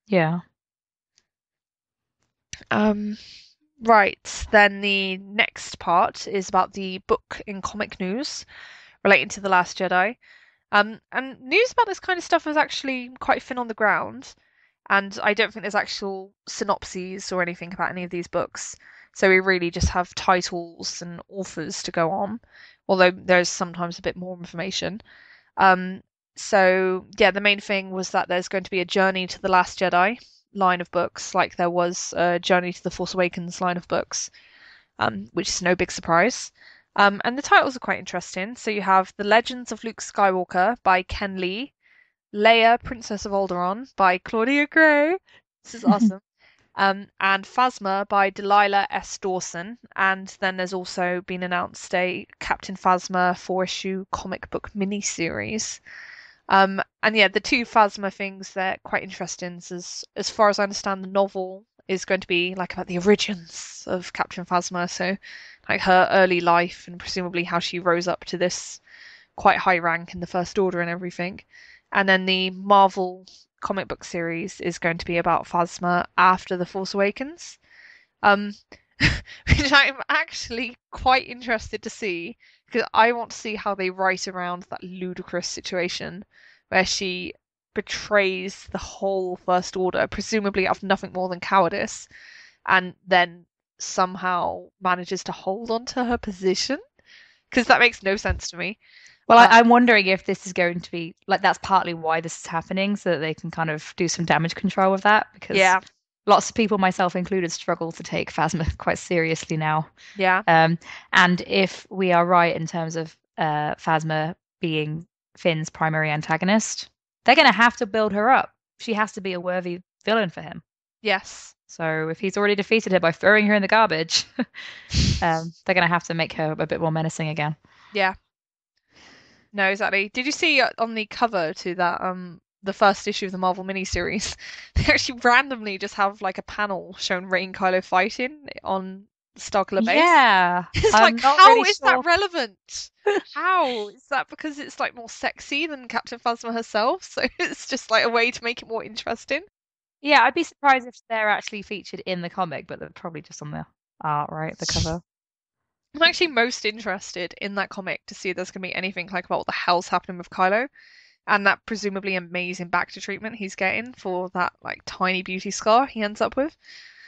Yeah. Um, right, then the next part is about the book in comic news relating to The Last Jedi. And news about this kind of stuff is actually quite thin on the ground, and I don't think there's actual synopses or anything about any of these books. So we really just have titles and authors to go on, although there's sometimes a bit more information. Um, so yeah, the main thing was that there's going to be a Journey to the Last Jedi line of books, like there was a Journey to the Force Awakens line of books, which is no big surprise. And the titles are quite interesting. So you have The Legends of Luke Skywalker by Ken Lee, Leia, Princess of Alderaan by Claudia Gray. This is awesome. And Phasma by Delilah S. Dawson. And then there's also been announced a Captain Phasma four-issue comic book miniseries. And yeah, the two Phasma things, they're quite interesting. As far as I understand, the novel is going to be like about the origins of Captain Phasma, so like her early life and presumably how she rose up to this quite high rank in the First Order and everything. And then the Marvel comic book series is going to be about Phasma after The Force Awakens, um, which I'm actually quite interested to see because I want to see how they write around that ludicrous situation where she betrays the whole First Order, presumably out of nothing more than cowardice, and then somehow manages to hold on to her position because that makes no sense to me. Well, Um, I'm wondering if this is going to be like that's partly why this is happening, so that they can kind of do some damage control with that, because yeah, lots of people, myself included, struggle to take Phasma quite seriously now. yeah, Um, and if we are right in terms of Phasma being Finn's primary antagonist, they're going to have to build her up. She has to be a worthy villain for him. yes, So if he's already defeated her by throwing her in the garbage, they're going to have to make her a bit more menacing again. yeah. No, exactly. Did you see on the cover to that the first issue of the Marvel miniseries, they actually randomly just have like a panel showing Rey and Kylo fighting on Starkiller Base? Yeah, It's like, I'm not how really is that sure. relevant? How is that because it's like more sexy than Captain Phasma herself? So it's just like a way to make it more interesting. Yeah, I'd be surprised if they're actually featured in the comic, but they're probably just on the art, right? The cover. I'm actually most interested in that comic to see if there's going to be anything like about what the hell's happening with Kylo and that presumably amazing Bacta treatment he's getting for that like tiny beauty scar he ends up with.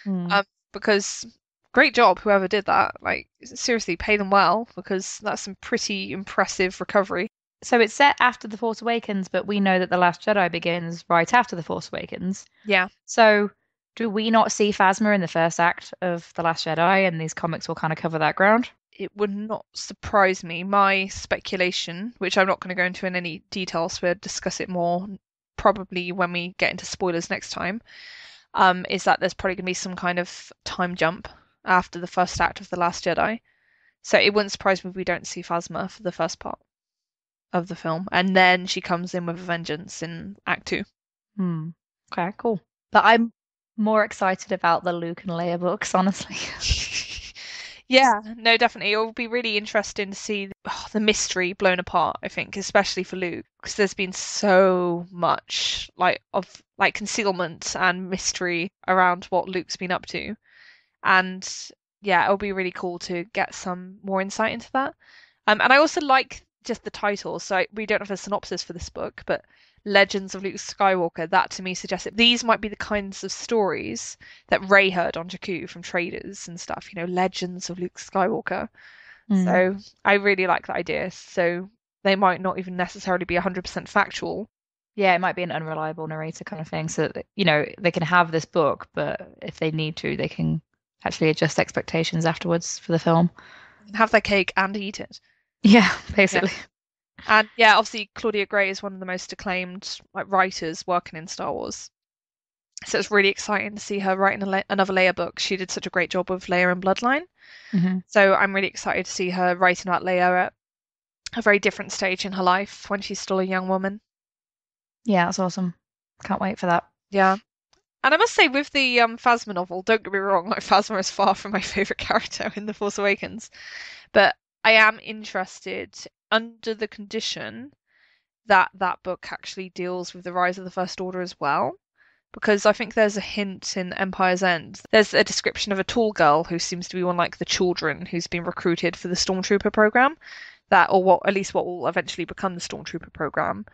Hmm. Um, because great job whoever did that. Like seriously, pay them well because that's some pretty impressive recovery. So it's set after The Force Awakens, but we know that The Last Jedi begins right after The Force Awakens. Yeah. So do we not see Phasma in the first act of The Last Jedi, and these comics will kind of cover that ground? It would not surprise me. My speculation, which I'm not going to go into in any details, we'll discuss it more probably when we get into spoilers next time, is that there's probably going to be some kind of time jump after the first act of The Last Jedi. So it wouldn't surprise me if we don't see Phasma for the first part. of the film, and then she comes in with a vengeance in Act Two. Hmm. Okay, cool. But I'm more excited about the Luke and Leia books, honestly. Yeah, no, definitely. It will be really interesting to see the mystery blown apart, I think, especially for Luke, because there's been so much like concealment and mystery around what Luke's been up to. And yeah, it'll be really cool to get some more insight into that. And I also like just the title. So we don't have a synopsis for this book, but Legends of Luke Skywalker, that to me suggests that these might be the kinds of stories that Rey heard on Jakku from traders and stuff, Legends of Luke Skywalker. Hmm. So I really like that idea. So they might not even necessarily be 100% factual. Yeah, it might be an unreliable narrator kind of thing, so that, they can have this book, but if they need to, they can actually adjust expectations afterwards for the film. Have their cake and eat it. Yeah, Yeah. basically. And yeah, obviously Claudia Gray is one of the most acclaimed writers working in Star Wars. So it's really exciting to see her writing another Leia book. She did such a great job with Leia and Bloodline. Hmm. So I'm really excited to see her writing about Leia at a very different stage in her life when she's still a young woman. Yeah, that's awesome. Can't wait for that. Yeah. And I must say, with the Phasma novel, don't get me wrong, like Phasma is far from my favorite character in The Force Awakens, but I am interested under the condition that that book actually deals with the rise of the First Order as well. Because I think there's a hint in Empire's End. There's a description of a tall girl who seems to be one like the children who's been recruited for the Stormtrooper program, or what at least what will eventually become the Stormtrooper program,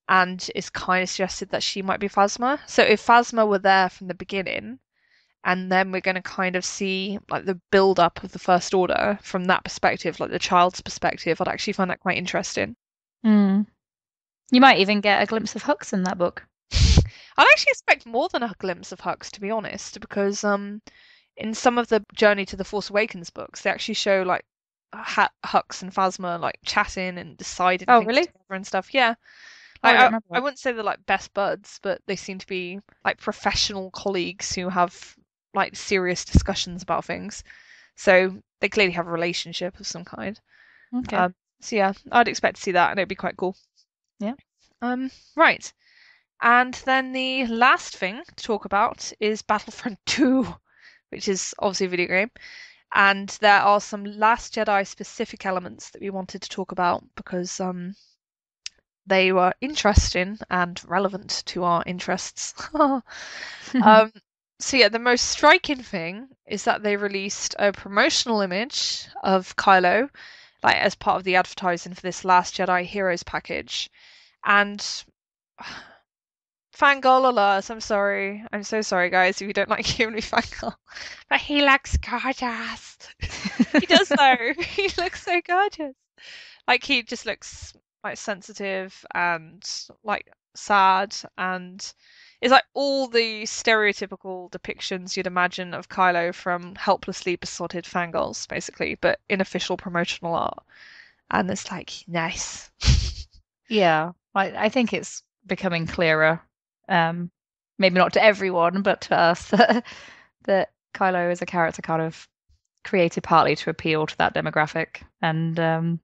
and it's kind of suggested that she might be Phasma. So if Phasma were there from the beginning, and then we're going to kind of see like the build up of the First Order from that perspective, like the child's perspective, I'd actually find that quite interesting. Mm. You might even get a glimpse of Hux in that book. I'd actually expect more than a glimpse of Hux, to be honest, because in some of the Journey to the Force Awakens books, they actually show like Hux and Phasma like chatting and deciding Oh, things really? together and stuff. Yeah, Oh, I don't I remember I that. wouldn't say they're like best buds, but they seem to be like professional colleagues who have like serious discussions about things. So they clearly have a relationship of some kind. Okay. Um, so yeah, I'd expect to see that, and it'd be quite cool. Yeah. Right. And then the last thing to talk about is Battlefront II, which is obviously a video game. And there are some Last Jedi specific elements that we wanted to talk about because they were interesting and relevant to our interests. Um, so yeah, the most striking thing is that they released a promotional image of Kylo, like as part of the advertising for this Last Jedi Heroes package. And fangirl alert, I'm sorry. I'm so sorry, guys, if you don't like hearing me fangirl. But he looks gorgeous. He does though. He looks so gorgeous. Like he just looks like sensitive and like sad and it's like all the stereotypical depictions you'd imagine of Kylo from helplessly besotted fangirls, basically, but in official promotional art. And it's like nice. Yeah. I think it's becoming clearer. Um, maybe not to everyone, but to us that Kylo is a character kind of created partly to appeal to that demographic. And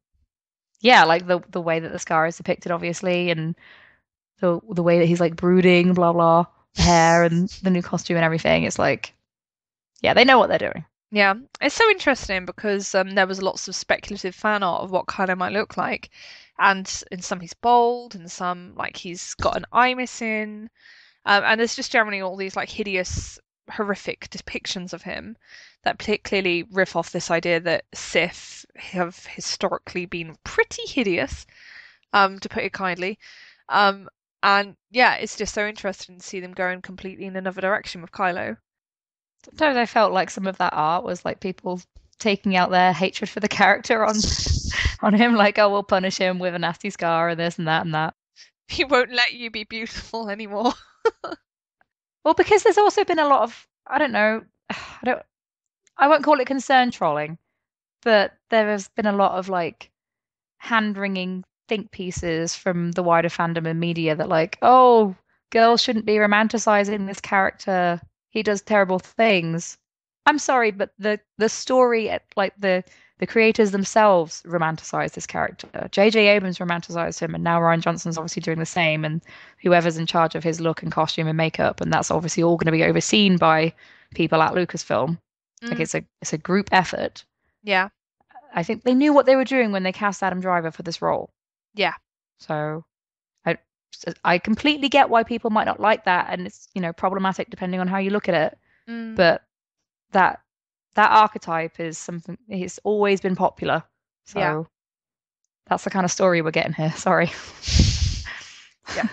yeah, like the way that the scar is depicted, obviously, and the way that he's like brooding, blah blah, the hair and the new costume and everything. It's like, yeah, they know what they're doing. Yeah, it's so interesting because there was lots of speculative fan art of what Kylo might look like, and in some he's bald, and some like he's got an eye missing, and there's just generally all these like hideous, horrific depictions of him that clearly riff off this idea that Sith have historically been pretty hideous, to put it kindly, um, and yeah, it's just so interesting to see them going completely in another direction with Kylo. Sometimes I felt like some of that art was like people taking out their hatred for the character on on him, like, oh, we'll punish him with a nasty scar and this and that and that. He won't let you be beautiful anymore. Well, because there's also been a lot of, I don't know, I won't call it concern trolling, but there has been a lot of like hand-wringing think pieces from the wider fandom and media that like, oh, girls shouldn't be romanticizing this character. He does terrible things. I'm sorry, but the story, like the creators themselves romanticized this character. J.J. Abrams romanticized him, and now Ryan Johnson's obviously doing the same, and whoever's in charge of his look and costume and makeup, and that's obviously all going to be overseen by people at Lucasfilm. Like Mm, it's a group effort. yeah, I think they knew what they were doing when they cast Adam Driver for this role. yeah, So I I completely get why people might not like that, and it's, problematic depending on how you look at it. mm, But that that archetype is something it's always been popular. yeah, So that's the kind of story we're getting here. Sorry. yeah.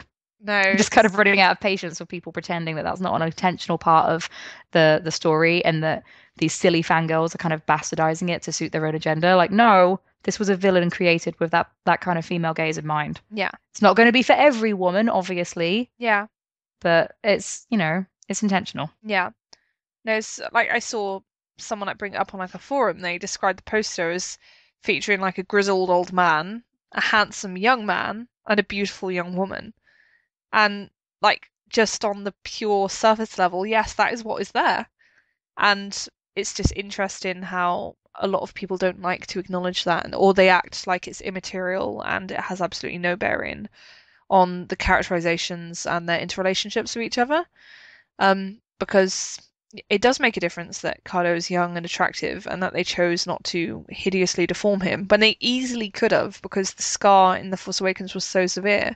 No, I'm just kind of running out of patience with people pretending that that's not an intentional part of the story and that these silly fangirls are kind of bastardizing it to suit their own agenda. Like, no, this was a villain created with that kind of female gaze in mind. yeah, It's not going to be for every woman, obviously, yeah, but it's intentional. yeah. No, it's like I saw someone like bring it up on like a forum. They described the poster as featuring like a grizzled old man, a handsome young man, and a beautiful young woman. And like just on the pure surface level, yes, that is what is there. And it's just interesting how a lot of people don't like to acknowledge that, or they act like it's immaterial and it has absolutely no bearing on the characterizations and their interrelationships with each other. Because it does make a difference that Kylo is young and attractive and that they chose not to hideously deform him when they easily could have, because the scar in The Force Awakens was so severe.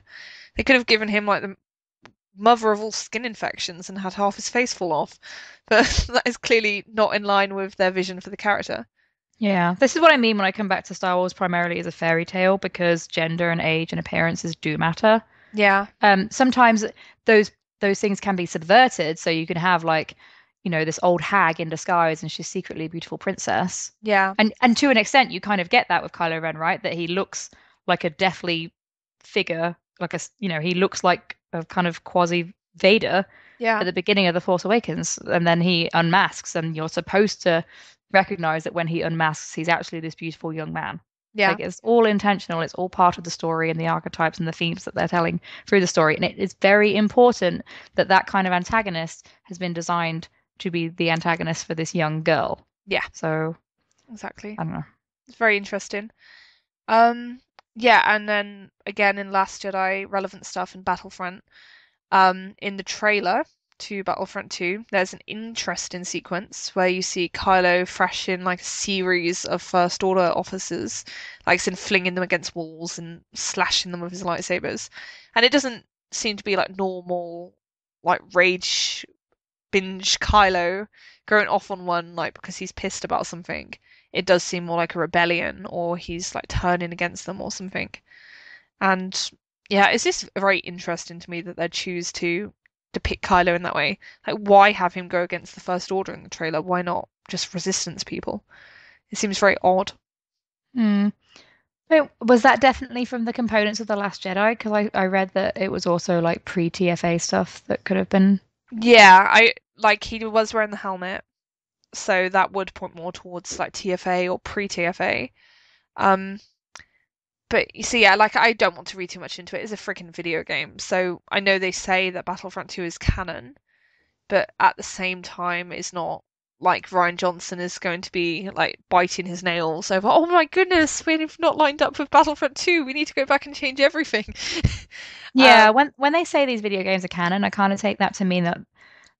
They could have given him like the mother of all skin infections and had half his face fall off. But that is clearly not in line with their vision for the character. Yeah, this is what I mean when I come back to Star Wars primarily as a fairy tale because gender and age and appearances do matter. Yeah, Sometimes those those things can be subverted, so you can have like, this old hag in disguise and she's secretly a beautiful princess. yeah, And to an extent, you kind of get that with Kylo Ren, right? That he looks like a deathly figure, like he looks like a kind of quasi Vader at yeah, the beginning of The Force Awakens, and then he unmasks, and you're supposed to recognize that when he unmasks, he's actually this beautiful young man. yeah, Like it's all intentional, it's all part of the story and the archetypes and the themes that they're telling through the story. And it is very important that that kind of antagonist has been designed to be the antagonist for this young girl. yeah, So exactly. I don't know. It's very interesting. Um, yeah, and then again in Last Jedi, relevant stuff in Battlefront. In the trailer to Battlefront II, there's an interesting sequence where you see Kylo thrashing like a series of First Order officers, like in flinging them against walls and slashing them with his lightsabers. And it doesn't seem to be like normal, like rage binge Kylo going off on one like because he's pissed about something. It does seem more like a rebellion or he's like turning against them or something. And yeah, it's just very interesting to me that they choose to depict Kylo in that way. Like, why have him go against the First Order in the trailer? Why not just Resistance people? It seems very odd. Hmm. Wait, was that definitely from the components of The Last Jedi? Because I read that it was also like pre-TFA stuff that could have been. Yeah, I like he was wearing the helmet, so that would point more towards like TFA or pre-TFA. Um, but you see, yeah, like I don't want to read too much into it. It's a freaking video game, so I know they say that Battlefront 2 is canon, but at the same time, it's not like Ryan Johnson is going to be like biting his nails over, oh my goodness, we've not lined up with Battlefront 2. We need to go back and change everything. Yeah, when they say these video games are canon, I kind of take that to mean that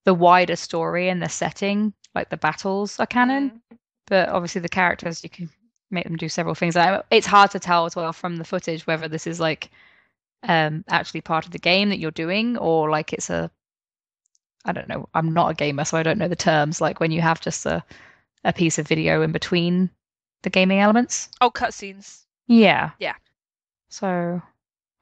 the wider story and the setting, like the battles, are canon. Mm, But obviously the characters, you can make them do several things. It's hard to tell as well from the footage whether this is like actually part of the game that you're doing or like it's a I don't know. I'm not a gamer, so I don't know the terms. Like when you have just a piece of video in between the gaming elements. oh, cutscenes. Yeah. Yeah, So I'm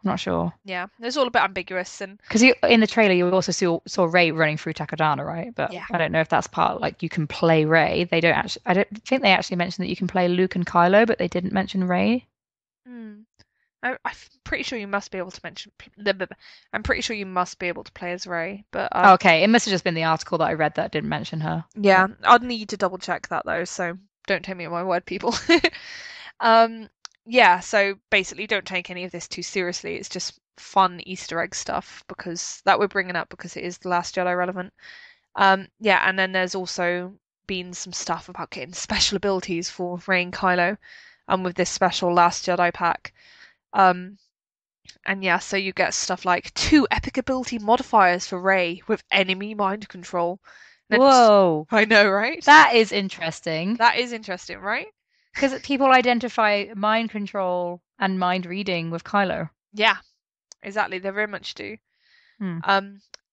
not sure. yeah. It's all a bit ambiguous, and Because in the trailer you also saw Ray running through Takodana, right? But yeah. I don't know if that's part like you can play Ray. They don't actually. I don't think they actually mentioned that you can play Luke and Kylo, but they didn't mention Ray. Hmm. I'm pretty sure you must be able to mention. I'm pretty sure you must be able to play as Ray, but Okay, it must have just been the article that I read that didn't mention her. yeah, I'd need to double check that though. So don't take me at my word, people. Um, yeah. So basically, don't take any of this too seriously. It's just fun Easter egg stuff because that we're bringing up because it is the Last Jedi relevant. Yeah, and then there's also been some stuff about getting special abilities for Rey and Kylo, and with this special Last Jedi pack. And yeah, so you get stuff like 2 epic ability modifiers for Rey with enemy mind control. Whoa. I know, right? That is interesting. That is interesting, right? Because people identify mind control and mind reading with Kylo. Yeah, exactly. They very much do. Hmm.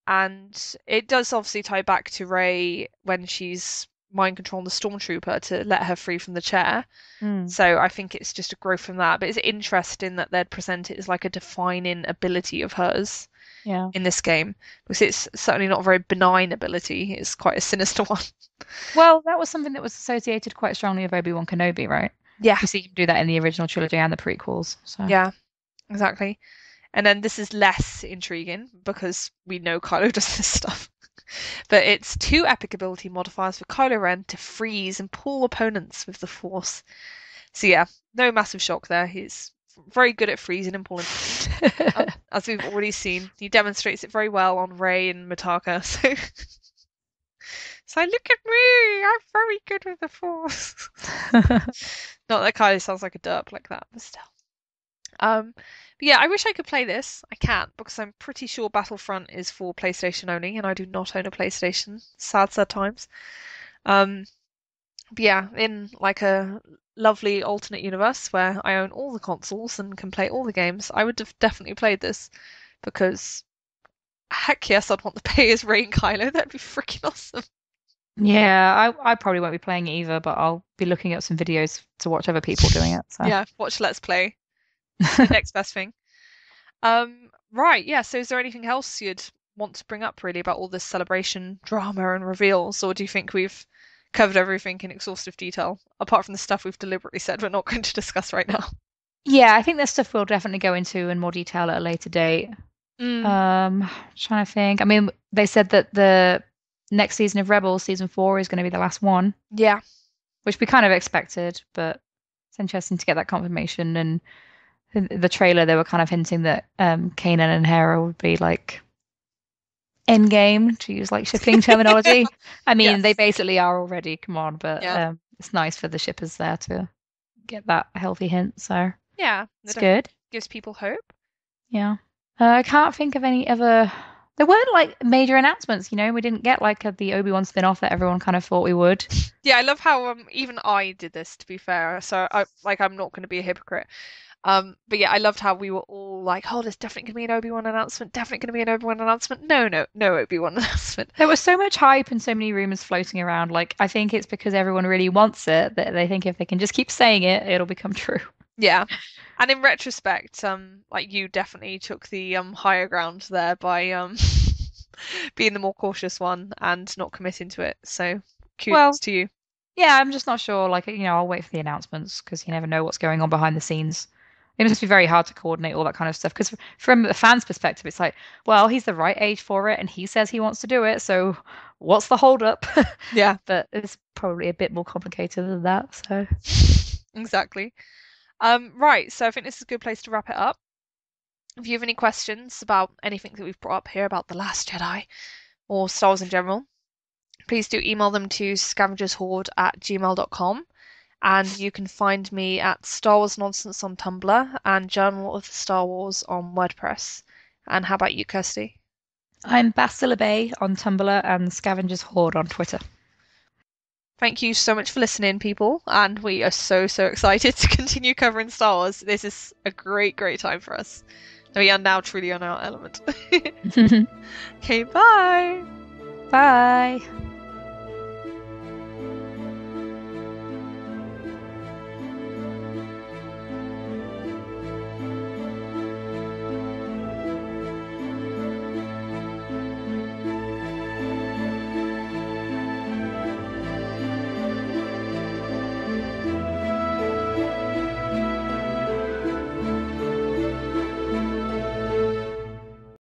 And it does obviously tie back to Rey when she's mind controlling the stormtrooper to let her free from the chair. So I think it's just a growth from that. But it's interesting that they'd present it as like a defining ability of hers in this game, because it's certainly not a very benign ability. It's quite a sinister one. Well, that was something that was associated quite strongly with Obi-Wan Kenobi, right? Yeah. You see him do that in the original trilogy and the prequels. So. Yeah, exactly. And then this is less intriguing because we know Kylo does this stuff. But it's 2 epic ability modifiers for Kylo Ren to freeze and pull opponents with the Force. So yeah, no massive shock there. He's very good at freezing and pulling. As we've already seen, he demonstrates it very well on Rey and Mitaka. So look at me, I'm very good with the Force. Not that Kylo sounds like a derp like that, but still. But yeah, I wish I could play this. I can't because I'm pretty sure Battlefront is for PlayStation only, and I do not own a PlayStation. Sad times. But yeah, in like a lovely alternate universe where I own all the consoles and can play all the games, I would have definitely played this because heck yes, I'd want to play as Rey and Kylo. That'd be freaking awesome. Yeah, I probably won't be playing it either, but I'll be looking at some videos to watch other people doing it. So. Yeah, watch Let's Play. The next best thing. Right, yeah, so is there anything else you'd want to bring up really about all this celebration drama and reveals, or do you think we've covered everything in exhaustive detail, apart from the stuff we've deliberately said we're not going to discuss right now? Yeah, I think there's stuff we'll definitely go into in more detail at a later date. Trying to think. I mean, they said that the next season of Rebels, season 4, is going to be the last one. Yeah. Which we kind of expected, but it's interesting to get that confirmation. And the trailer, they were kind of hinting that Kanan and Hera would be like endgame, to use like shipping terminology. I mean, they basically are already, come on, but it's nice for the shippers there to get that healthy hint. So yeah, it's good. Gives people hope. Yeah. I can't think of any other. There weren't like major announcements, you know. We didn't get like the Obi-Wan spin-off that everyone kind of thought we would. Yeah, I love how even I did this, to be fair. So I'm not going to be a hypocrite. But yeah, I loved how we were all like, oh, there's definitely going to be an Obi-Wan announcement, definitely going to be an Obi-Wan announcement. No Obi-Wan announcement. There was so much hype and so many rumors floating around. Like, I think it's because everyone really wants it that they think if they can just keep saying it, it'll become true. Yeah. And in retrospect, like you definitely took the higher ground there by being the more cautious one and not committing to it. So kudos to you. Yeah, I'm just not sure. Like, you know, I'll wait for the announcements because you never know what's going on behind the scenes. It must be very hard to coordinate all that kind of stuff because from a fan's perspective, it's like, well, he's the right age for it and he says he wants to do it. So what's the hold up? Yeah. But it's probably a bit more complicated than that. So exactly. Right. So I think this is a good place to wrap it up. If you have any questions about anything that we've brought up here about The Last Jedi or Star Wars in general, please do email them to scavengershoard@gmail.com. And you can find me at Star Wars Nonsense on Tumblr and Journal of the Star Wars on WordPress. And how about you, Kirsty? I'm Bastila Bay on Tumblr and Scavengers Hoard on Twitter. Thank you so much for listening, people. And we are so excited to continue covering Star Wars. This is a great time for us. We are now truly on our element. Okay, bye. Bye.